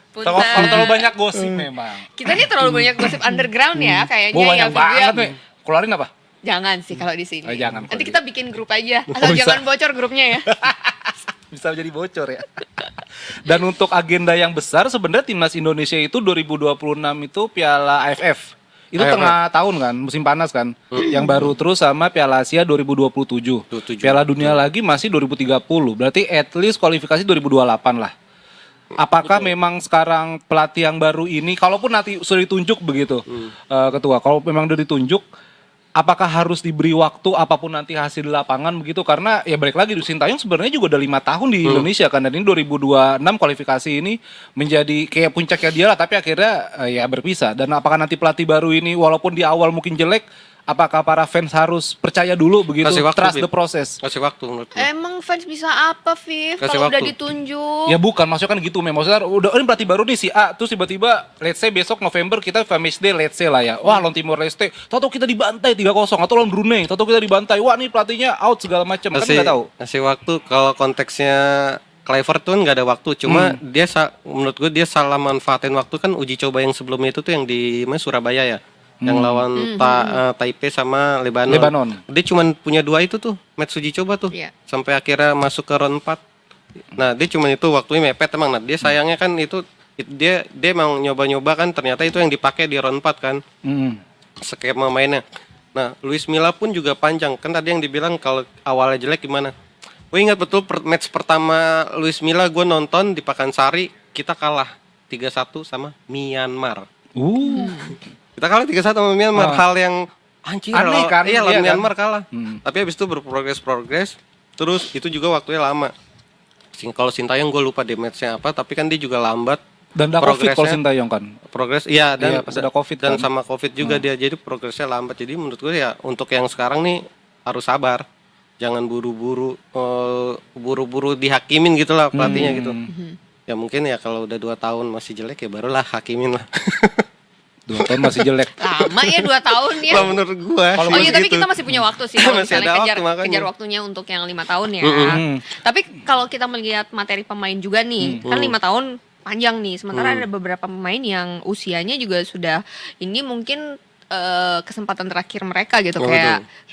Speaker 1: Kalau
Speaker 2: Punten.
Speaker 1: terlalu banyak gosip memang.
Speaker 2: Kita nih terlalu banyak gosip underground ya kayaknya
Speaker 1: Mau
Speaker 2: ya
Speaker 1: banyak
Speaker 2: Vivian.
Speaker 1: banget nih. Keluarin apa?
Speaker 2: Jangan sih kalau di sini.
Speaker 1: Oh, jangan
Speaker 2: Nanti
Speaker 1: kalau
Speaker 2: kita bikin grup aja. Asal
Speaker 1: bisa.
Speaker 2: jangan bocor grupnya ya.
Speaker 1: Bisa jadi bocor ya. Dan untuk agenda yang besar sebenarnya timnas Indonesia itu 2026 itu Piala AFF. Itu
Speaker 8: AFF.
Speaker 1: tengah tahun kan, musim panas kan. Yang baru terus sama Piala Asia 2027.
Speaker 8: 27.
Speaker 1: Piala Dunia lagi masih 2030. Berarti at least kualifikasi 2028 lah. Apakah memang sekarang pelatih yang baru ini, kalaupun nanti sudah ditunjuk begitu, Ketua, kalau memang sudah ditunjuk, apakah harus diberi waktu apapun nanti hasil di lapangan begitu? Karena ya balik lagi, Sintayong sebenarnya juga udah 5 tahun di Indonesia kan, dan ini 2026 kualifikasi ini menjadi kayak puncaknya dia lah, tapi akhirnya ya berpisah. Dan apakah nanti pelatih baru ini walaupun di awal mungkin jelek, apakah para fans harus percaya dulu begitu,
Speaker 8: Kasih waktu,
Speaker 1: trust
Speaker 8: Bib.
Speaker 1: the process?
Speaker 8: Kasih waktu menurut gue.
Speaker 2: Emang fans bisa apa, Viv?
Speaker 8: Kasih
Speaker 2: Kalau udah
Speaker 8: waktu.
Speaker 2: ditunjuk.
Speaker 1: Ya bukan, maksudnya kan gitu, maksudnya udah ini pelatih baru nih si A, terus tiba-tiba let's say besok November kita FIFA Matchday let's say lah ya. Wah, lawan Timor Leste, tahu kita dibantai 3-0, atau lawan Brunei, tahu kita dibantai. Wah, nih pelatihnya out segala macam, kan nggak tahu.
Speaker 8: Kasih waktu. Kalau konteksnya Cleverton nggak ada waktu, cuma menurut gue dia salah manfaatin waktu. Kan uji coba yang sebelumnya itu tuh yang di Surabaya ya, yang lawan Taipei sama Lebanon. Dia cuma punya 2 itu tuh match uji coba tuh,
Speaker 2: Iya.
Speaker 8: sampai akhirnya masuk ke round 4. Nah dia cuma itu waktunya mepet emang. Nah dia sayangnya kan itu dia mau nyoba-nyoba kan, ternyata itu yang dipakai di round 4 kan skema mainnya. Nah Luis Milla pun juga panjang kan, tadi yang dibilang kalau awalnya jelek gimana. Gue ingat betul match pertama Luis Milla gue nonton di Pakansari, kita kalah 3-1 sama Myanmar. Kita kalah 3-1 sama Myanmar, hal yang anjir
Speaker 1: Aneh kan?
Speaker 8: Iya,
Speaker 1: Iya kan?
Speaker 8: Myanmar kalah. Tapi habis itu berprogres, terus itu juga waktunya lama. Kalau Sintayong gue lupa deh match-nya apa, tapi kan dia juga lambat.
Speaker 1: Dan ada Covid kalau
Speaker 8: Progresnya-
Speaker 1: Sintayong kan.
Speaker 8: Progres, iya, dan
Speaker 1: Iya, pas ada Covid
Speaker 8: dan
Speaker 1: kan.
Speaker 8: sama Covid juga dia, jadi progresnya lambat. Jadi menurut gue ya untuk yang sekarang nih harus sabar, jangan buru-buru dihakimin gitulah pelatihnya gitu. Ya mungkin ya kalau udah 2 tahun masih jelek ya barulah hakimin lah.
Speaker 1: 2 tahun masih jelek.
Speaker 2: Lama ya 2 tahun ya.
Speaker 8: Kalau menurut gue.
Speaker 1: Kalau
Speaker 2: Oh iya, tapi
Speaker 8: gitu.
Speaker 2: kita masih punya waktu sih kalau
Speaker 8: Masih
Speaker 2: misalnya
Speaker 8: ada
Speaker 2: kejar,
Speaker 8: waktu, makanya.
Speaker 2: kejar waktunya untuk yang 5 tahun ya.
Speaker 1: Mm-mm.
Speaker 2: Tapi kalau kita melihat materi pemain juga nih, kan 5 tahun panjang nih. Sementara ada beberapa pemain yang usianya juga sudah ini mungkin kesempatan terakhir mereka gitu,
Speaker 8: Oh,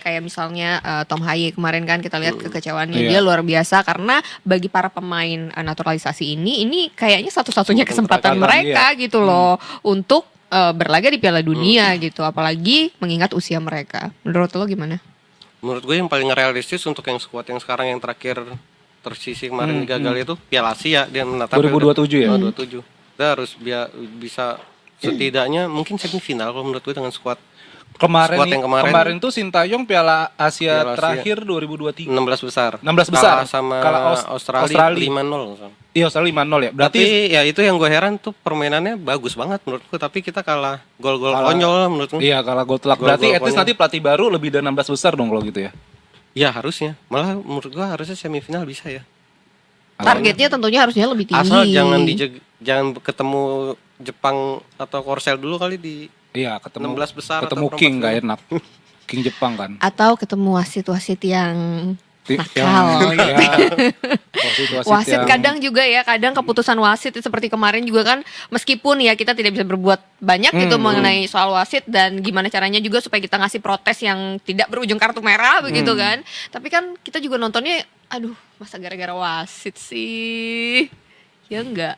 Speaker 2: kayak misalnya Tom Haye kemarin kan kita lihat kekecewaannya
Speaker 1: Iya.
Speaker 2: dia luar biasa, karena bagi para pemain naturalisasi ini kayaknya satu-satunya kesempatan mereka gitu loh untuk berlaga di Piala Dunia gitu, apalagi mengingat usia mereka. Menurut lo gimana?
Speaker 8: Menurut gue yang paling realistis untuk yang skuad yang sekarang yang terakhir tersisih kemarin gagal itu Piala Asia, dia menatap
Speaker 1: 2027 ya?
Speaker 8: 2027. Dia harus bisa setidaknya mungkin semifinal kalau menurut gue dengan skuad
Speaker 1: Kemarin
Speaker 8: Squad yang kemarin
Speaker 1: tuh Sintayong Piala Asia
Speaker 8: Piala Asia.
Speaker 1: terakhir 2023.
Speaker 8: 16 besar.
Speaker 1: 16 besar.
Speaker 8: Kalah sama
Speaker 1: Kalah
Speaker 8: Australia,
Speaker 1: Australia.
Speaker 8: 5-0.
Speaker 1: Iya, Australia 5-0 ya. Berarti
Speaker 8: Tapi ya itu yang gue heran tuh permainannya bagus banget menurutku, tapi kita kalah gol-gol
Speaker 1: Kalah.
Speaker 8: konyol lah menurutku.
Speaker 1: iya kalah gol telak.
Speaker 8: Gol-gol
Speaker 1: Berarti at least
Speaker 8: konyol.
Speaker 1: nanti pelatih baru lebih dari 16 besar dong kalau gitu ya.
Speaker 8: Ya harusnya. Malah menurut gue harusnya semifinal bisa ya.
Speaker 2: Targetnya tentunya harusnya lebih tinggi.
Speaker 8: Asal jangan ketemu Jepang atau Korsel dulu kali di
Speaker 1: Iya, ketemu
Speaker 8: 16 besar
Speaker 1: ketemu
Speaker 8: atau
Speaker 1: King
Speaker 8: perempat
Speaker 1: gak
Speaker 8: final.
Speaker 1: enak. King Jepang kan.
Speaker 2: Atau ketemu wasit-wasit yang
Speaker 1: Yang-
Speaker 2: nakal.
Speaker 1: ya, wasit-wasit
Speaker 2: Wasit
Speaker 1: yang-
Speaker 2: kadang juga ya, kadang keputusan wasit itu seperti kemarin juga kan, meskipun ya kita tidak bisa berbuat banyak gitu mengenai soal wasit dan gimana caranya juga supaya kita ngasih protes yang tidak berujung kartu merah begitu kan. Tapi kan kita juga nontonnya, aduh masa gara-gara wasit sih? Ya enggak.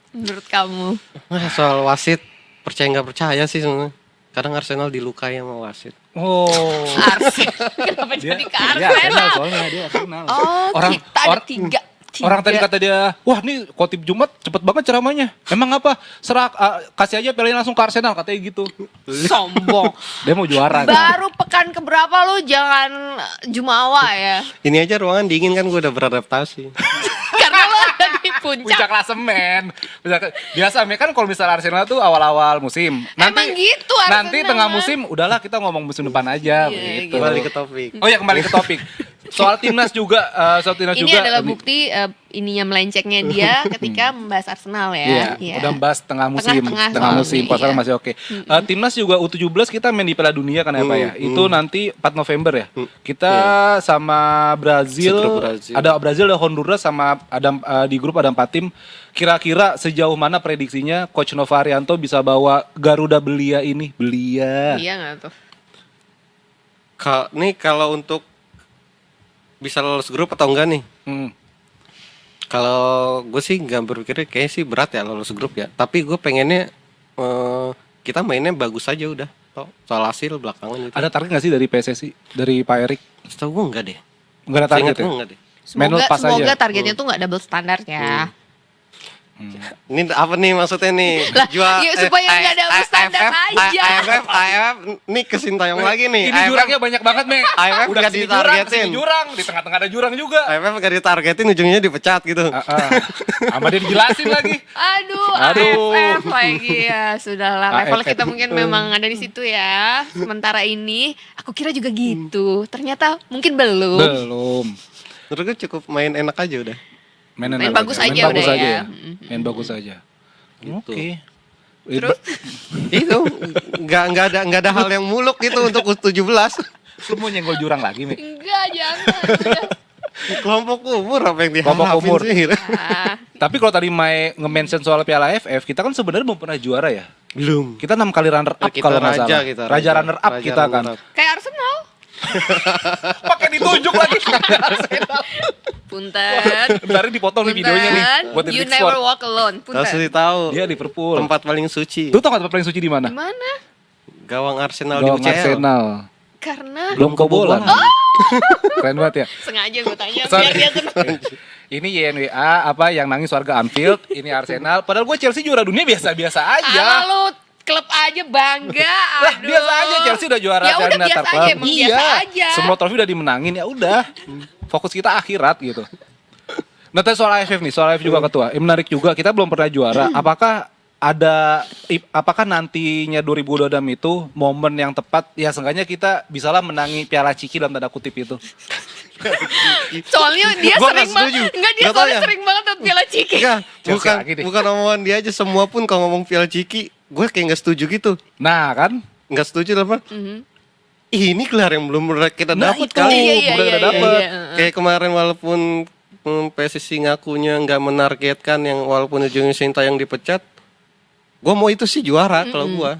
Speaker 2: Menurut kamu?
Speaker 8: Nah, soal wasit percaya nggak percaya sih sebenarnya. Kadang Arsenal dilukai sama wasit.
Speaker 1: Oh.
Speaker 2: Arsenal. Kenapa
Speaker 1: Dia,
Speaker 2: jadi ke
Speaker 1: dia Arsenal
Speaker 2: Arsenal?
Speaker 1: soalnya, dia Arsenal.
Speaker 2: Oh, kita ada tiga.
Speaker 1: Orang tadi kata dia, wah nih khotib Jumat cepet banget ceramahnya. Emang apa? Kasih aja pilihan langsung ke Arsenal, katanya gitu.
Speaker 2: Sombong.
Speaker 1: Dia mau juara. kan?
Speaker 2: Baru pekan keberapa lu jangan jumawa ya.
Speaker 8: Ini aja ruangan dingin kan gue udah beradaptasi.
Speaker 2: Karena lo ada di
Speaker 1: Puncak klasemen. Biasa kan kalau misalnya Arsenal tuh awal-awal musim.
Speaker 2: Emang gitu Arsenal.
Speaker 1: Nanti tengah musim udahlah kita ngomong musim depan aja gitu.
Speaker 8: Kembali ke topik.
Speaker 1: Oh ya, kembali ke topik. Soal timnas juga,
Speaker 2: ini adalah bukti ininya melencengnya dia ketika membahas Arsenal ya.
Speaker 1: Iya, udah membahas tengah musim,
Speaker 2: Tengah
Speaker 1: musim, pasal
Speaker 2: iya.
Speaker 1: masih oke. Timnas juga U17 kita main di Piala Dunia kan ya Pak ya. Itu nanti 4 November ya. Kita sama Brazil,
Speaker 8: Segrup Brazil.
Speaker 1: ada Brazil, ada Honduras, sama ada di grup ada 4 tim. Kira-kira sejauh mana prediksinya Coach Novarianto bisa bawa Garuda Belia ini? Belia.
Speaker 2: Iya nggak tuh?
Speaker 8: Nih kalau untuk bisa lolos grup atau enggak nih? Kalau gue sih nggak berpikir kayak sih berat ya lolos grup ya. Tapi gue pengennya kita mainnya bagus aja udah. Soal hasil belakangan gitu.
Speaker 1: Ada target nggak sih dari PSSI, dari Pak Erik?
Speaker 8: Setahu gue enggak deh.
Speaker 1: Nggak ada target
Speaker 8: Seingat
Speaker 1: ya?
Speaker 8: gue enggak deh.
Speaker 1: Main lepas
Speaker 2: Semoga
Speaker 1: aja.
Speaker 2: targetnya tuh nggak double standar ya.
Speaker 8: Ini apa nih maksudnya nih?
Speaker 2: Lah, iya, supaya nggak ada standar aja.
Speaker 8: AFF, nih ke Sintayong lagi nih.
Speaker 1: Ini jurangnya banyak banget, Me.
Speaker 8: AFF
Speaker 1: Udah
Speaker 8: nggak
Speaker 1: kesini jurang,
Speaker 8: ditargetin.
Speaker 1: kesini jurang, di tengah-tengah ada jurang juga.
Speaker 8: AFF gak ditargetin, ujungnya dipecat gitu.
Speaker 1: Sama dia dijelasin lagi.
Speaker 2: Aduh,
Speaker 1: Aduh.
Speaker 2: AFF lagi ya. Sudahlah, level
Speaker 1: AFF.
Speaker 2: kita mungkin memang ada di situ ya. Sementara ini, aku kira juga gitu. Ternyata mungkin belum.
Speaker 1: Belum.
Speaker 8: Menurut gue cukup main enak aja udah.
Speaker 2: Main bagus aja udah ya.
Speaker 1: Main bagus aja. Oke.
Speaker 2: Terus?
Speaker 8: Itu nggak ada hal yang muluk gitu untuk U17.
Speaker 1: Lu mau nyenggol jurang lagi, Mi?
Speaker 2: Enggak, jangan.
Speaker 8: Kelompok umur apa yang
Speaker 1: Kelompok
Speaker 8: diharapin
Speaker 1: umur.
Speaker 8: sih?
Speaker 2: Ah,
Speaker 1: Tapi kalau tadi Mai nge-mention soal Piala AFF, kita kan sebenarnya belum pernah juara ya.
Speaker 8: Belum.
Speaker 1: Kita 6 kali runner up
Speaker 8: Kita
Speaker 1: kalau nggak
Speaker 8: raja,
Speaker 1: salah.
Speaker 8: kita
Speaker 1: Raja runner up
Speaker 8: Raja
Speaker 1: kita kan.
Speaker 8: runner up.
Speaker 2: kayak Arsenal.
Speaker 1: Pakai ditunjuk lagi.
Speaker 2: Punten.
Speaker 1: Bentar dipotong nih videonya nih buat
Speaker 2: You
Speaker 1: Detik
Speaker 2: never
Speaker 1: Sport.
Speaker 2: walk alone.
Speaker 8: Kasih
Speaker 2: Punten.
Speaker 8: tahu
Speaker 1: Dia Liverpool.
Speaker 8: tempat paling suci.
Speaker 1: Lu tau gak tempat paling suci di mana?
Speaker 2: Gimana?
Speaker 8: Gawang Arsenal
Speaker 1: Gawang
Speaker 8: di UCL.
Speaker 1: Arsenal.
Speaker 2: Karena
Speaker 1: Belum kebobolan. Keren banget ya.
Speaker 2: sengaja gue tanya
Speaker 1: Sorry.
Speaker 2: biar dia tenang.
Speaker 1: Ini YNWA apa yang nangis warga Anfield, ini Arsenal. Padahal gue Chelsea juara dunia biasa-biasa aja.
Speaker 2: Alah lu klub aja bangga.
Speaker 1: Lah
Speaker 2: Aduh.
Speaker 1: biasa aja, Chelsea udah juara
Speaker 2: Ya udah
Speaker 1: China
Speaker 2: biasa
Speaker 1: Club.
Speaker 2: aja, emang biasa aja.
Speaker 1: Semua trofi udah dimenangin, ya udah. Fokus kita akhirat gitu. Nah, tadi soal AFF nih, soal AFF juga ketua. Menarik juga, kita belum pernah juara. Apakah nantinya 2026 itu momen yang tepat ya seenggaknya kita bisalah menangi Piala Ciki dalam tanda kutip itu.
Speaker 2: Soalnya dia
Speaker 8: Gua
Speaker 2: sering
Speaker 8: nggak
Speaker 2: banget.
Speaker 8: setuju.
Speaker 2: Enggak, dia
Speaker 8: Nggak tahu
Speaker 2: soalnya
Speaker 8: ya.
Speaker 2: sering banget tuh Piala Ciki.
Speaker 8: Enggak,
Speaker 1: Chelsea lagi deh.
Speaker 8: bukan omongan dia aja, semua pun kalau ngomong Piala Ciki, gue kayak nggak setuju gitu.
Speaker 1: Nah kan,
Speaker 8: Nggak setuju apa? Ini gelar yang belum pernah kita
Speaker 1: Nah,
Speaker 8: dapat
Speaker 1: itu.
Speaker 8: kali.
Speaker 1: Iya,
Speaker 8: Belum kita dapet.
Speaker 2: iya.
Speaker 8: Kayak kemarin walaupun PSSI ngakunya nggak menargetkan, yang walaupun ujungnya Sintayong dipecat, gue mau itu sih juara kalau gue.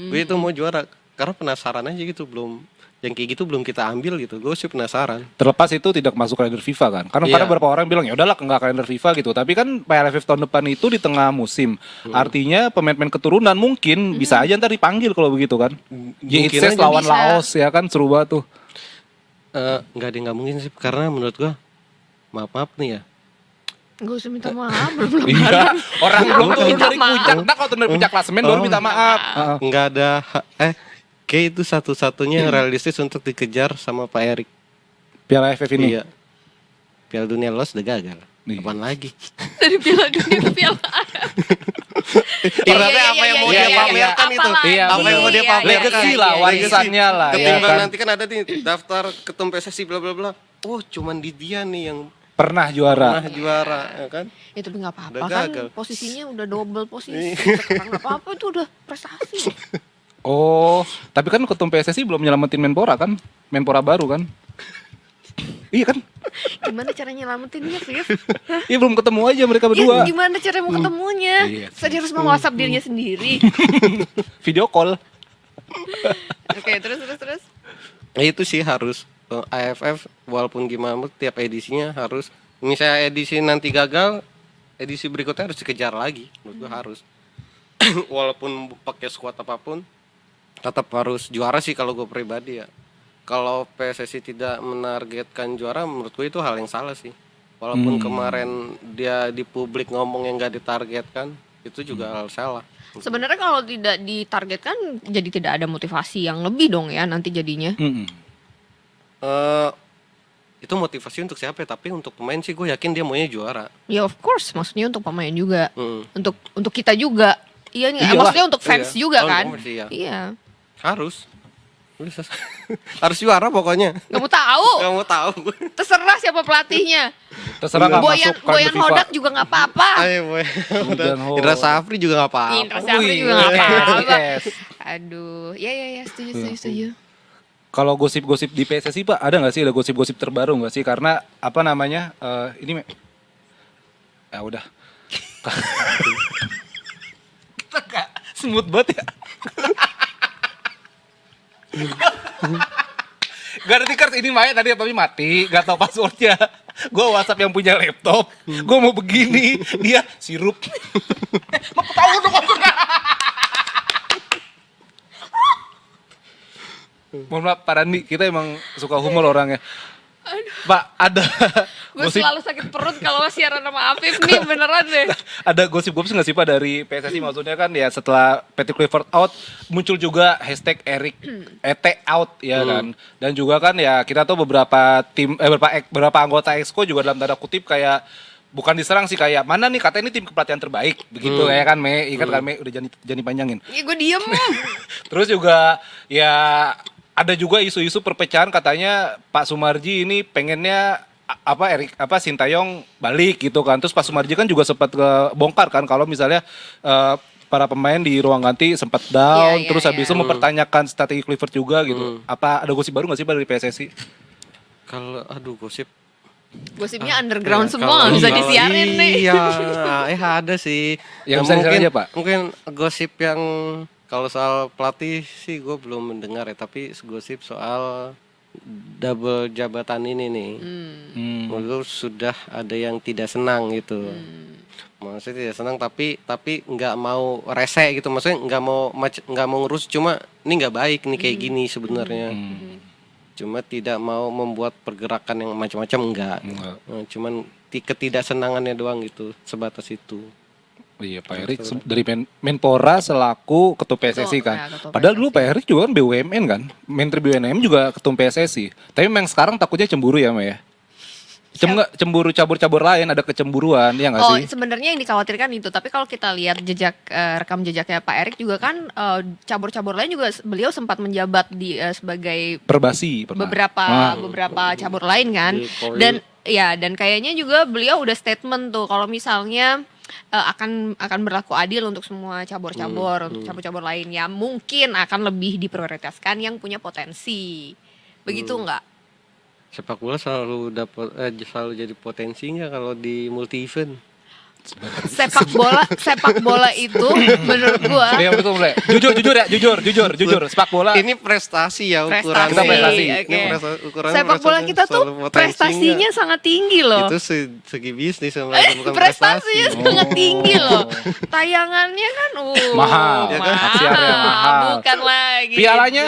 Speaker 8: Gue itu mau juara karena penasaran aja gitu, belum yang kayak gitu belum kita ambil gitu. Gue sih penasaran.
Speaker 1: terlepas itu tidak masuk kalender FIFA kan. Karena
Speaker 8: Iya.
Speaker 1: beberapa orang bilang ya udahlah enggak kalender FIFA gitu. Tapi kan PLFF tahun depan itu di tengah musim. Artinya pemain-pemain keturunan mungkin bisa aja ntar dipanggil kalau begitu kan.
Speaker 8: Mungkin
Speaker 1: JXS
Speaker 8: aja
Speaker 1: lawan
Speaker 2: bisa.
Speaker 1: Laos ya kan seru banget tuh.
Speaker 8: Nggak mungkin sih, karena menurut gue maaf nih ya.
Speaker 2: Gak usah minta maaf, belum
Speaker 1: Iya, orang belum turun
Speaker 2: Minta
Speaker 1: dari
Speaker 2: maaf.
Speaker 1: puncak. Nah kalau turun dari puncak klasemen baru minta maaf.
Speaker 8: Nggak ada kayak itu satu-satunya yang realistis untuk dikejar sama Pak Erik.
Speaker 1: Piala AFF ini.
Speaker 8: Iya. Piala Dunia lolos udah gagal.
Speaker 1: Iya.
Speaker 8: Apaan lagi?
Speaker 2: dari Piala Dunia ke Piala
Speaker 8: Ibaratnya apa yang mau dia pamerkan itu.
Speaker 1: Iya,
Speaker 8: Apa yang mau dia
Speaker 1: bener.
Speaker 8: pamerkan.
Speaker 1: Legacy lah, warisannya lah, ya
Speaker 8: Ketimbang
Speaker 1: kan.
Speaker 8: nanti kan ada nih daftar ketum PSSI bla bla bla. Oh, cuman di dia nih yang
Speaker 1: Pernah juara.
Speaker 8: pernah juara, ya kan?
Speaker 2: Ya tapi gak apa-apa
Speaker 8: Udah
Speaker 2: kan
Speaker 8: gagal.
Speaker 2: posisinya udah double posisi. Sekarang gak apa-apa itu udah prestasi.
Speaker 1: Oh, tapi kan ketum PSSI belum nyelamatin Menpora kan? Menpora baru kan? Iya kan?
Speaker 2: Gimana cara nyelamatinnya, Viv?
Speaker 1: Iya belum ketemu aja mereka
Speaker 2: Ya,
Speaker 1: berdua.
Speaker 2: gimana cara mau ketemunya?
Speaker 1: Iya.
Speaker 2: Saya harus mau WhatsApp dirinya sendiri.
Speaker 1: Video call.
Speaker 2: Oke, terus.
Speaker 8: Ya itu sih harus AFF walaupun gimana tiap edisinya harus, misalnya edisi nanti gagal, edisi berikutnya harus dikejar lagi. Menurut gua harus. Walaupun pakai squad apapun tetap harus juara sih kalau gue pribadi ya. Kalau PSSI tidak menargetkan juara, menurut gue itu hal yang salah sih. Walaupun kemarin dia di publik ngomong yang nggak ditargetkan, itu juga hal salah.
Speaker 2: Sebenarnya kalau tidak ditargetkan jadi tidak ada motivasi yang lebih dong ya nanti jadinya.
Speaker 8: itu motivasi untuk siapa ya? Tapi untuk pemain sih gue yakin dia maunya juara.
Speaker 2: Ya of course, maksudnya untuk pemain juga, untuk kita juga. Iya nih,
Speaker 1: Iyalah.
Speaker 2: maksudnya untuk fans juga
Speaker 8: Oh,
Speaker 2: kan.
Speaker 8: iya.
Speaker 2: Iya.
Speaker 8: Harus juara pokoknya.
Speaker 2: Gak mau tahu.
Speaker 8: Gak mau tahu.
Speaker 2: Terserah siapa pelatihnya.
Speaker 1: Terserah nggak
Speaker 2: Boyan
Speaker 1: masuk kan
Speaker 2: Boyan
Speaker 1: ke FIFA.
Speaker 2: Hodak juga nggak apa-apa.
Speaker 8: Ayo boy.
Speaker 1: Jangan
Speaker 8: Indra Safri juga gak apa-apa.
Speaker 2: Indra Safri
Speaker 8: Wih.
Speaker 2: juga nggak apa-apa.
Speaker 1: Yes.
Speaker 2: Aduh, ya setuju.
Speaker 1: Kalau gosip-gosip di PSSI Pak, ada nggak sih, ada gosip-gosip terbaru nggak sih? Karena apa namanya, ini ya udah. Kita nggak smooth banget ya. Gak ada tikers, ini Maya tadi tapi mati, gak tahu passwordnya. Gue WhatsApp yang punya laptop, gue mau begini, dia sirup. Mau ketawa dong aku. Mohon maaf Pak Randi, kita emang suka humor orangnya. Pak, ada
Speaker 2: Gue selalu sakit perut kalau siaran sama Afif nih, beneran deh.
Speaker 1: ada gosip-gosip nggak sih Pak dari PSSI? Maksudnya kan ya setelah Patrick Kluivert out, muncul juga hashtag Erik ET out ya kan. Dan juga kan ya kita tahu beberapa tim, beberapa anggota Exco juga dalam tanda kutip kayak bukan diserang sih, kayak mana nih katanya ini tim kepelatihan terbaik begitu ya kan Me, ikat kan Me, udah jangan panjangin.
Speaker 2: Iya gue diem.
Speaker 1: Terus juga ya ada juga isu-isu perpecahan, katanya Pak Sumarji ini pengennya Sintayong balik gitu kan. Terus Pak Sumarji kan juga sempat bongkar kan kalau misalnya para pemain di ruang ganti sempat down, terus habis itu mempertanyakan strategi Kluivert juga gitu. Apa ada gosip baru nggak sih Pak dari PSSI?
Speaker 8: Kalau gosip
Speaker 2: Gosipnya underground
Speaker 8: ya,
Speaker 2: semua, nggak bisa
Speaker 8: kalau-
Speaker 2: disiarin nih.
Speaker 8: Iya, ada sih.
Speaker 1: Yang
Speaker 8: Ya,
Speaker 1: bisa disiarin aja, Pak.
Speaker 8: Mungkin gosip yang kalau soal pelatih sih gue belum mendengar ya, tapi gosip soal double jabatan ini nih. Menurut sudah ada yang tidak senang gitu. Maksudnya tidak senang tapi nggak mau rese gitu. Maksudnya nggak mau ngurus, cuma ini nggak baik nih kayak gini sebenarnya. Cuma tidak mau membuat pergerakan yang macam-macam enggak. Cuman ketidaksenangannya doang gitu, sebatas itu.
Speaker 1: Oh iya Pak Erik dari Menpora selaku ketua PSSI kan.
Speaker 2: Ketua
Speaker 1: Padahal dulu Pak Erik juga kan BUMN kan. Menteri BUMN juga ketua PSSI. Tapi memang sekarang takutnya cemburu ya Mbak ya. Cemburu cabur-cabur lain, ada kecemburuan ya nggak sih?
Speaker 2: Sebenarnya yang dikhawatirkan itu, tapi kalau kita lihat rekam jejaknya Pak Erik juga kan cabur-cabur lain juga beliau sempat menjabat di sebagai
Speaker 1: Perbasi pernah.
Speaker 2: beberapa cabur lain kan. Dan kayaknya juga beliau udah statement tuh kalau misalnya akan berlaku adil untuk semua cabur-cabur, untuk cabur-cabur lain ya mungkin akan lebih diprioritaskan yang punya potensi. Begitu enggak?
Speaker 8: Sepak bola selalu selalu jadi potensi nggak kalau di multi event?
Speaker 2: Sepak bola itu menurut gua
Speaker 1: Iya betul mulai. Jujur sepak bola.
Speaker 8: Ini prestasi ya ukurannya.
Speaker 1: Kita prestasi.
Speaker 2: Oke.
Speaker 8: Ini ukurannya
Speaker 2: Sepak bola
Speaker 8: prestasi
Speaker 2: kita tuh
Speaker 8: selalu potensi
Speaker 2: prestasinya
Speaker 8: nggak?
Speaker 2: sangat tinggi loh.
Speaker 8: Itu segi bisnis sama bukan
Speaker 2: Prestasinya
Speaker 8: prestasi.
Speaker 2: sangat tinggi loh. Tayangannya kan
Speaker 1: Mahal.
Speaker 8: Ya kan?
Speaker 1: Hak siarnya mahal.
Speaker 2: Bukan lagi.
Speaker 1: Pialanya?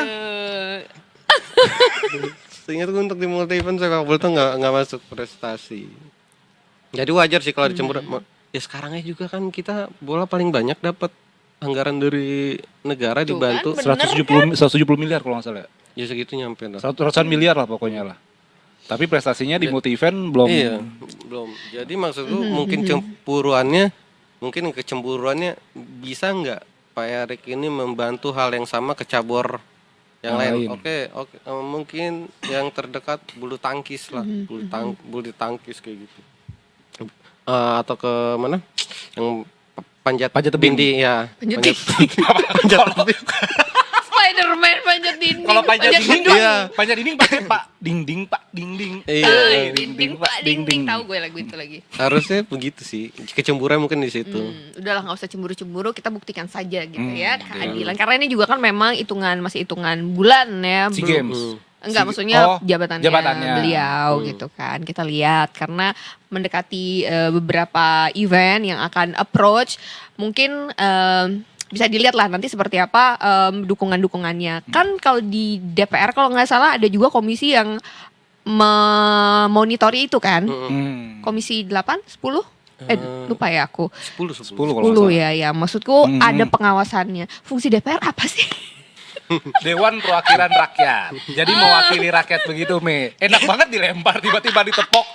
Speaker 8: Seingat gue untuk di multi event sepak bola tuh nggak masuk prestasi. Jadi wajar sih kalau dicemburu. Ya sekarangnya juga kan kita bola paling banyak dapat anggaran dari negara
Speaker 2: Tuh
Speaker 8: dibantu.
Speaker 2: kan,
Speaker 1: 170 miliar kalau nggak salah.
Speaker 8: Ya segitu nyampe lah.
Speaker 1: Ratusan miliar lah pokoknya lah. Tapi prestasinya di multi event belum.
Speaker 8: Iya, belum. Jadi maksudku mungkin kecemburuannya bisa nggak Pak Erik ini membantu hal yang sama ke cabur yang lain. Oke, mungkin yang terdekat bulu tangkis lah, bulu tangkis kayak gitu. Atau ke mana? Yang panjat
Speaker 1: tebing.
Speaker 8: dinding ya.
Speaker 2: Panjat
Speaker 8: tebing.
Speaker 2: Spiderman panjat dinding.
Speaker 1: Kalau panjat dinding,
Speaker 8: Iya.
Speaker 1: panjat dinding pakai Pak dinding.
Speaker 8: Iya.
Speaker 2: Dinding Pak dinding. Tahu gue lagu itu lagi.
Speaker 8: Harusnya begitu sih. Kecemburuan mungkin di situ.
Speaker 2: Udahlah nggak usah cemburu-cemburu, kita buktikan saja gitu ya keadilan. Karena ini juga kan memang masih hitungan bulan ya.
Speaker 1: SEA
Speaker 2: belum-
Speaker 1: Games.
Speaker 2: Enggak, maksudnya jabatannya beliau gitu kan. Kita lihat karena mendekati beberapa event yang akan approach, mungkin bisa dilihat lah nanti seperti apa dukungan-dukungannya. Kan kalau di DPR kalau nggak salah ada juga komisi yang memonitori itu kan. Komisi 8, 10? Lupa ya aku.
Speaker 8: 10
Speaker 1: 10 kalau nggak
Speaker 2: 10
Speaker 1: salah.
Speaker 2: ya. Maksudku ada pengawasannya. Fungsi DPR apa sih?
Speaker 1: Dewan Perwakilan Rakyat. Jadi mewakili rakyat begitu, Me. Enak banget dilempar, tiba-tiba ditepok.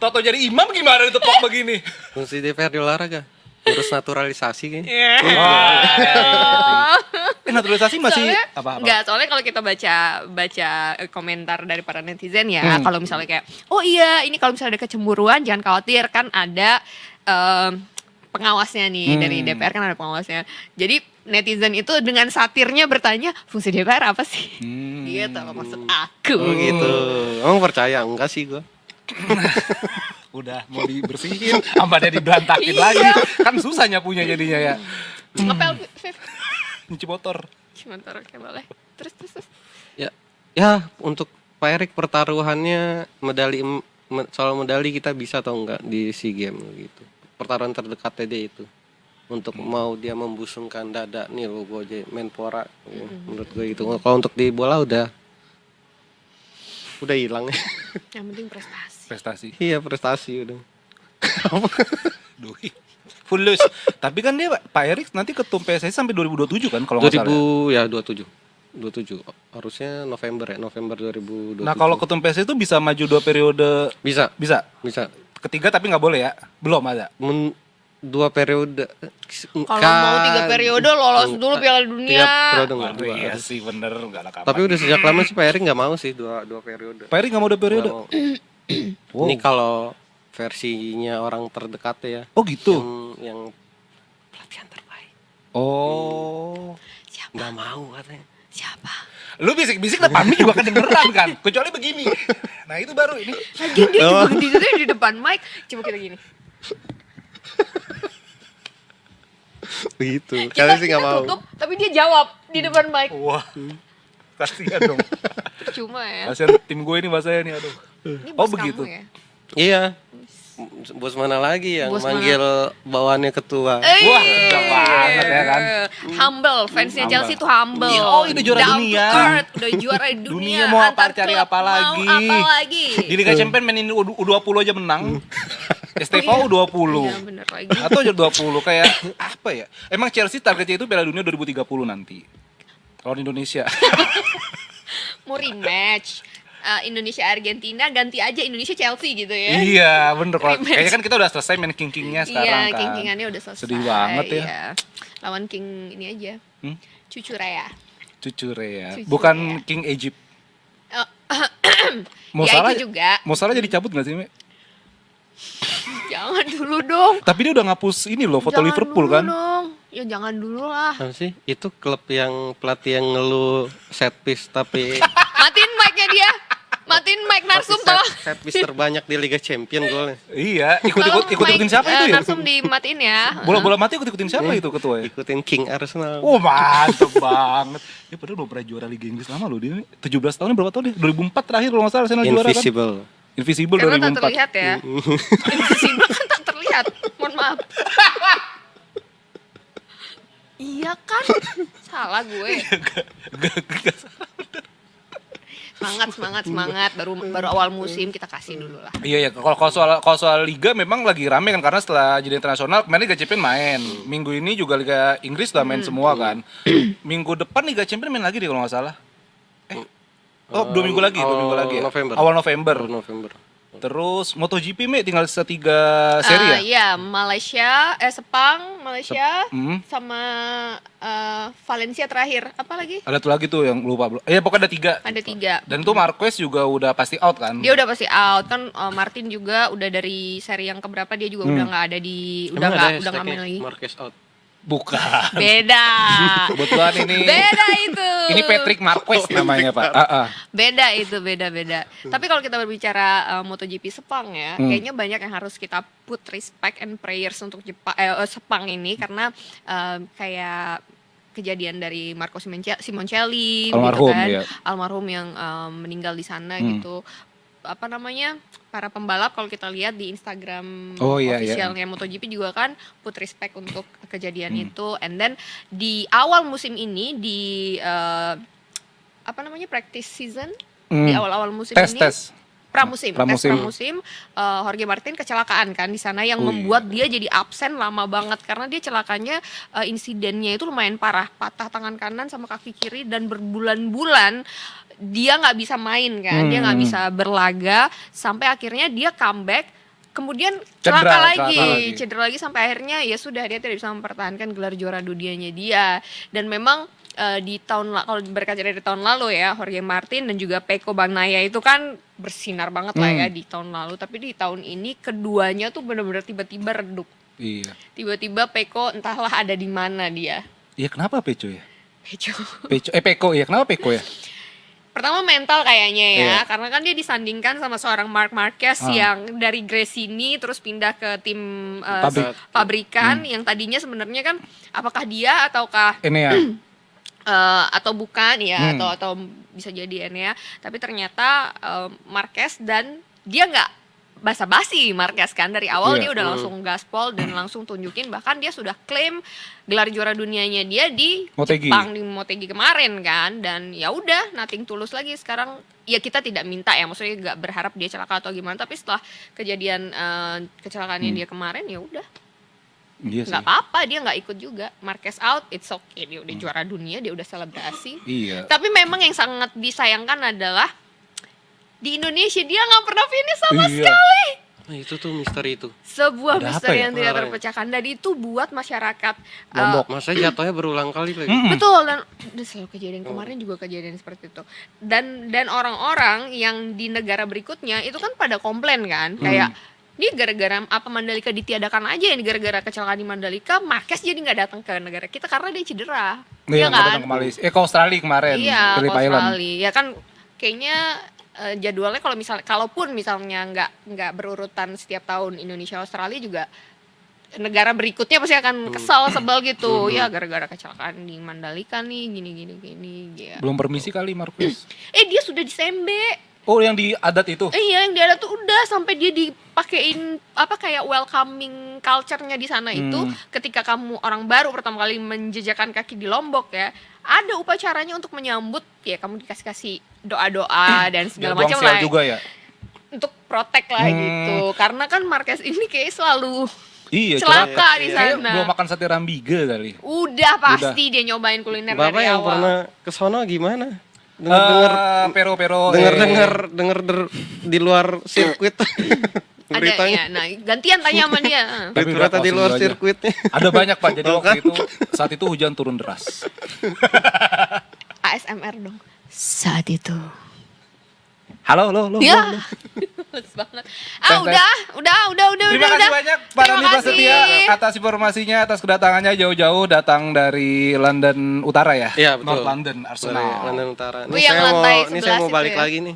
Speaker 1: Toto jadi imam gimana ditepok begini?
Speaker 8: Fungsi DPR di olahraga. Urus naturalisasi kayaknya.
Speaker 1: Naturalisasi masih
Speaker 2: Soalnya,
Speaker 1: apa-apa?
Speaker 2: Enggak, soalnya kalau kita baca komentar dari para netizen ya, kalau misalnya kayak, oh iya ini kalau misalnya ada kecemburuan jangan khawatir, kan ada pengawasnya nih dari DPR, kan ada pengawasnya. Jadi netizen itu dengan satirnya bertanya, fungsi DPR apa sih? Gitu maksud aku.
Speaker 8: Oh gitu. Emang percaya? Enggak sih gua.
Speaker 1: Udah mau dibersihin, sampai diberantakin lagi. Kan susah nyapunya jadinya ya.
Speaker 2: Ngepel, Viv.
Speaker 1: Nyuci motor.
Speaker 2: Sebentar, oke boleh. Terus.
Speaker 8: Ya untuk Pak Erik pertaruhannya soal medali kita bisa atau enggak di SEA Games gitu. Pertaruhan terdekatnya dia itu. Untuk mau dia membusungkan dada nih logo aja Menpora. Menurut gue gitu. Kalau untuk di bola udah hilang.
Speaker 2: Yang penting prestasi.
Speaker 1: Prestasi.
Speaker 8: Iya, prestasi udah.
Speaker 1: Duh. Fulus. Tapi kan dia Pak Erik nanti ketum PSSI sampai 2027 kan kalau nggak salah.
Speaker 8: 27 harusnya November 2027.
Speaker 1: Nah kalau ketum PSSI itu bisa maju 2 periode.
Speaker 8: bisa
Speaker 1: Ketiga tapi nggak boleh ya, belum ada.
Speaker 8: 2 periode.
Speaker 2: Kalau mau 3 periode lolos dulu Piala Dunia.
Speaker 8: 3 periode enggak, 2.
Speaker 1: Iya sih bener, nggak ada kapan.
Speaker 8: Tapi udah sejak lama sih Pak Erik nggak mau sih 2 periode.
Speaker 1: Pak Erik nggak mau 2 periode.
Speaker 8: Nggak mau. Ini kalau versinya orang terdekat ya.
Speaker 1: Oh gitu.
Speaker 8: Yang pelatihan terbaik.
Speaker 1: Oh.
Speaker 2: Siapa?
Speaker 8: Nggak mau katanya.
Speaker 2: Siapa?
Speaker 1: Lu bisik-bisik depan mic juga kedengeran kan. Kecuali begini. Nah itu baru ini.
Speaker 2: Lagi dia juga di depan mic. Coba kita gini.
Speaker 8: Begitu.
Speaker 2: Kita
Speaker 8: Kalian sih nggak mau.
Speaker 2: tutup, tapi dia jawab di depan mic.
Speaker 1: Wah. Kasihan dong.
Speaker 2: Cuma ya.
Speaker 1: Kasihan tim gue ini bahasanya nih aduh.
Speaker 2: Ini
Speaker 1: Oh,
Speaker 2: bos
Speaker 1: begitu.
Speaker 2: kamu ya?
Speaker 8: Iya. Bos mana lagi yang
Speaker 2: Bos
Speaker 8: manggil bawaannya ketua?
Speaker 1: Wah, gak banget ya kan.
Speaker 2: Humble, fansnya Chelsea tuh humble.
Speaker 1: Oh, udah juara
Speaker 2: Down to
Speaker 1: dunia.
Speaker 2: earth, udah juara dunia.
Speaker 1: Dunia mau apa,
Speaker 2: Antar
Speaker 1: cari
Speaker 2: klub
Speaker 1: apa lagi?
Speaker 2: Mau apa lagi?
Speaker 1: Di Liga Champions mainin U20 aja menang. STFO U20.
Speaker 2: Iya, bener lagi.
Speaker 1: Atau aja 20 kayak apa ya? Emang Chelsea targetnya itu Piala Dunia 2030 nanti. Kalau di Indonesia.
Speaker 2: Mau rematch. Indonesia Argentina ganti aja Indonesia Chelsea gitu ya.
Speaker 1: Iya, bener.
Speaker 2: Rematch.
Speaker 1: Kayaknya kan kita udah selesai main king-kingnya sekarang
Speaker 2: Iya,
Speaker 1: kan.
Speaker 2: king-kingannya udah selesai.
Speaker 1: Sedih banget ya.
Speaker 2: Iya. Lawan king ini aja. Cucu Raya.
Speaker 1: Cucu Rea.
Speaker 2: Cucu
Speaker 1: Bukan
Speaker 2: Rea.
Speaker 1: King Egypt.
Speaker 2: Ya itu juga.
Speaker 1: Mau salah jadi cabut gak sih, Me?
Speaker 2: Jangan dulu dong.
Speaker 1: Tapi dia udah ngapus ini loh, foto
Speaker 2: Jangan
Speaker 1: Liverpool
Speaker 2: dulu
Speaker 1: kan.
Speaker 2: Dong. Ya jangan dulu lah.
Speaker 8: Apa sih? Itu klub yang pelatih yang ngeluh set piece tapi
Speaker 2: Matiin mic-nya dia. Matiin mic Narsum tolong.
Speaker 8: set piece terbanyak di Liga Champion golnya.
Speaker 1: Iya,
Speaker 2: Tolong
Speaker 1: ikutin
Speaker 2: mic,
Speaker 1: siapa itu ya?
Speaker 2: Narsum dimatiin ya.
Speaker 1: Bola mati ikutin siapa itu ketua ya?
Speaker 8: Ikutin King Arsenal.
Speaker 1: Oh mantep banget. Ya padahal udah pernah juara Liga Inggris lama loh dia. 17 tahun berapa tahun dia? 2004 terakhir kalau nggak salah Arsenal juara kan?
Speaker 8: Invisible.
Speaker 1: Invisible
Speaker 2: Karena tak
Speaker 1: 2004.
Speaker 2: terlihat ya. Invisible kan tak terlihat. Mohon maaf. Iya kan? Salah gue.
Speaker 1: Gak salah.
Speaker 2: Semangat. Baru awal musim kita kasih dulu lah.
Speaker 1: Iya ya, kalau soal liga memang lagi rame kan karena setelah jadi internasional kemarin Liga Champions main. Minggu ini juga Liga Inggris udah main semua kan. Minggu depan Liga Champions main lagi deh kalau nggak salah. Oh, 2 minggu lagi ya.
Speaker 8: November.
Speaker 1: Awal November.
Speaker 8: November.
Speaker 1: Terus MotoGP tinggal 3 seri ya?
Speaker 2: Iya, Sepang, Malaysia, sama Valencia terakhir. Apa lagi?
Speaker 1: Ada tuh lagi tuh yang lupa. Pokoknya ada 3.
Speaker 2: Ada 3.
Speaker 1: Dan tuh Marquez juga udah pasti out kan?
Speaker 2: Dia udah pasti out kan. Martin juga udah dari seri yang keberapa dia juga udah nggak ada di udah nggak main lagi.
Speaker 8: Marquez out.
Speaker 1: Bukan.
Speaker 2: Beda.
Speaker 1: Kebetulan ini.
Speaker 2: Beda itu.
Speaker 1: Ini Patrick Marquez namanya Pak.
Speaker 2: Beda itu, beda. Tapi kalau kita berbicara MotoGP Sepang ya, kayaknya banyak yang harus kita put respect and prayers untuk Sepang ini karena kayak kejadian dari Marco Simoncelli
Speaker 1: almarhum,
Speaker 2: gitu kan.
Speaker 1: ya.
Speaker 2: Almarhum yang meninggal di sana gitu. Apa namanya? Para pembalap kalau kita lihat di Instagram officialnya MotoGP juga kan put respect untuk kejadian itu. And then di awal musim ini di practice season di awal-awal musim
Speaker 1: tes.
Speaker 2: pramusim. Jorge Martin kecelakaan kan di sana yang membuat dia jadi absen lama banget karena dia celakanya insidennya itu lumayan parah, patah tangan kanan sama kaki kiri dan berbulan-bulan dia nggak bisa main kan, dia nggak bisa berlaga sampai akhirnya dia comeback, kemudian cedera lagi sampai akhirnya ya sudah dia tidak bisa mempertahankan gelar juara dunianya dia. Dan memang di kalau berkaca dari tahun lalu ya, Jorge Martin dan juga Pecco Bagnaia itu kan bersinar banget lah ya di tahun lalu, tapi di tahun ini keduanya tuh benar-benar tiba-tiba redup.
Speaker 1: Iya.
Speaker 2: Tiba-tiba Pecco entahlah ada di mana dia.
Speaker 1: Iya, kenapa Pecco ya?
Speaker 2: Pecco
Speaker 1: ya, kenapa Pecco ya?
Speaker 2: Pertama mental kayaknya ya, karena kan dia disandingkan sama seorang Marc Marquez yang dari Gresini terus pindah ke tim pabrikan yang tadinya sebenarnya kan apakah dia ataukah ini ya atau bukan ya, atau bisa jadi ya, tapi ternyata Marquez dan dia nggak basa-basi. Marquez kan dari awal dia udah langsung gaspol dan langsung tunjukin, bahkan dia sudah klaim gelar juara dunianya dia di Motegi. Jepang di Motegi kemarin kan, dan ya udah nothing tulus lagi sekarang. Ya kita tidak minta ya, maksudnya nggak berharap dia celaka atau gimana, tapi setelah kejadian kecelakaannya dia kemarin ya udah. Nggak apa-apa, dia nggak ikut juga. Marquez out, it's okay, dia udah juara dunia, dia udah selebrasi. Tapi memang yang sangat disayangkan adalah di Indonesia dia nggak pernah finish sama sekali.
Speaker 8: Nah, itu tuh misteri itu.
Speaker 2: Sebuah misteri yang tidak terpecahkan, dan itu buat masyarakat
Speaker 8: Lombok. Masa jatuhnya berulang kali lagi.
Speaker 2: Betul, dan selalu kejadian kemarin juga kejadian seperti itu. Dan orang-orang yang di negara berikutnya itu kan pada komplain kan, kayak ini gara-gara apa Mandalika ditiadakan aja, ini gara-gara kecelakaan di Mandalika Marquez jadi nggak datang ke negara kita karena dia cedera.
Speaker 1: Iya kan? Ke Australia kemarin.
Speaker 2: Iya, ke Australia. Ya kan kayaknya jadwalnya kalaupun misalnya nggak berurutan setiap tahun Indonesia Australia juga negara berikutnya pasti akan kesal sebel gitu. Ya gara-gara kecelakaan di Mandalika nih gini. Ya.
Speaker 1: Belum permisi kali Marquez.
Speaker 2: Dia sudah disembe.
Speaker 1: Oh, yang di adat itu?
Speaker 2: Iya, yang di adat tuh udah sampai dia dipakein apa kayak welcoming culture-nya di sana itu ketika kamu orang baru pertama kali menjejakkan kaki di Lombok ya, ada upacaranya untuk menyambut ya, kamu dikasih doa-doa dan segala macam lah.
Speaker 1: Juga ya.
Speaker 2: Untuk protek lah gitu. Karena kan Marquez ini kayak selalu celaka di sana.
Speaker 1: Belum makan sate rambiga kali.
Speaker 2: Udah pasti dia nyobain kuliner
Speaker 8: Bapak
Speaker 2: dari
Speaker 8: yang
Speaker 2: awal.
Speaker 8: pernah ke sono gimana? Dengar di luar sirkuit.
Speaker 2: Ada ya, nah gantian tanya sama dia.
Speaker 8: Ternyata di luar sirkuitnya.
Speaker 1: Ada banyak Pak, jadi waktu itu saat itu hujan turun deras.
Speaker 2: ASMR dong. Saat itu.
Speaker 1: Halo.
Speaker 2: Ya. Males banget. Udah.
Speaker 1: Terima kasih banyak Pak Roni Prasetya atas informasinya, atas kedatangannya jauh-jauh datang dari London Utara ya?
Speaker 8: Iya, betul.
Speaker 1: North London, Arsenal.
Speaker 8: Dari London Utara.
Speaker 2: Ini
Speaker 8: saya mau balik lagi nih.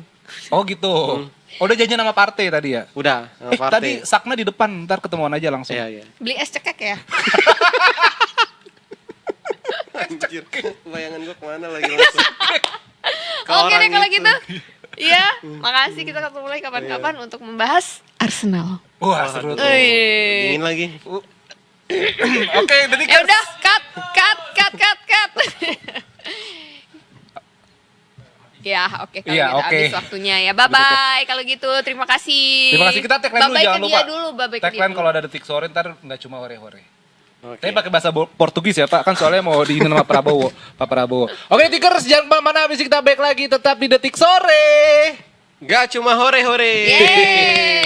Speaker 1: Oh gitu. Udah janjian sama partai tadi ya?
Speaker 8: Udah, sama partai.
Speaker 1: Tadi Sakna di depan, ntar ketemuan aja langsung.
Speaker 8: Iya.
Speaker 2: Beli es cekek ya?
Speaker 8: Anjir, bayangan gue kemana lagi langsung.
Speaker 2: Oke deh kalau gitu. Iya, makasih, kita ketemu lagi kapan-kapan untuk membahas Arsenal.
Speaker 1: Wah, seru tuh.
Speaker 8: Dingin lagi.
Speaker 1: Oke, jadi
Speaker 2: ya udah, cut. Ya, oke kalau gitu habis waktunya ya. Bye-bye kalau gitu. Terima kasih.
Speaker 1: Terima kasih, kita tagline dulu, jangan lupa.
Speaker 2: Bye-bye
Speaker 1: tagline kalau ada detik sore ntar enggak cuma hore-hore. Tapi pakai bahasa Portugis ya Pak, kan soalnya mau diinin sama Prabowo, Pak Prabowo. Oke, Tikers, jangan kemana-mana, habis kita back lagi tetap di Detik Sore.
Speaker 8: Gak cuma hore-hore.
Speaker 2: Yeay.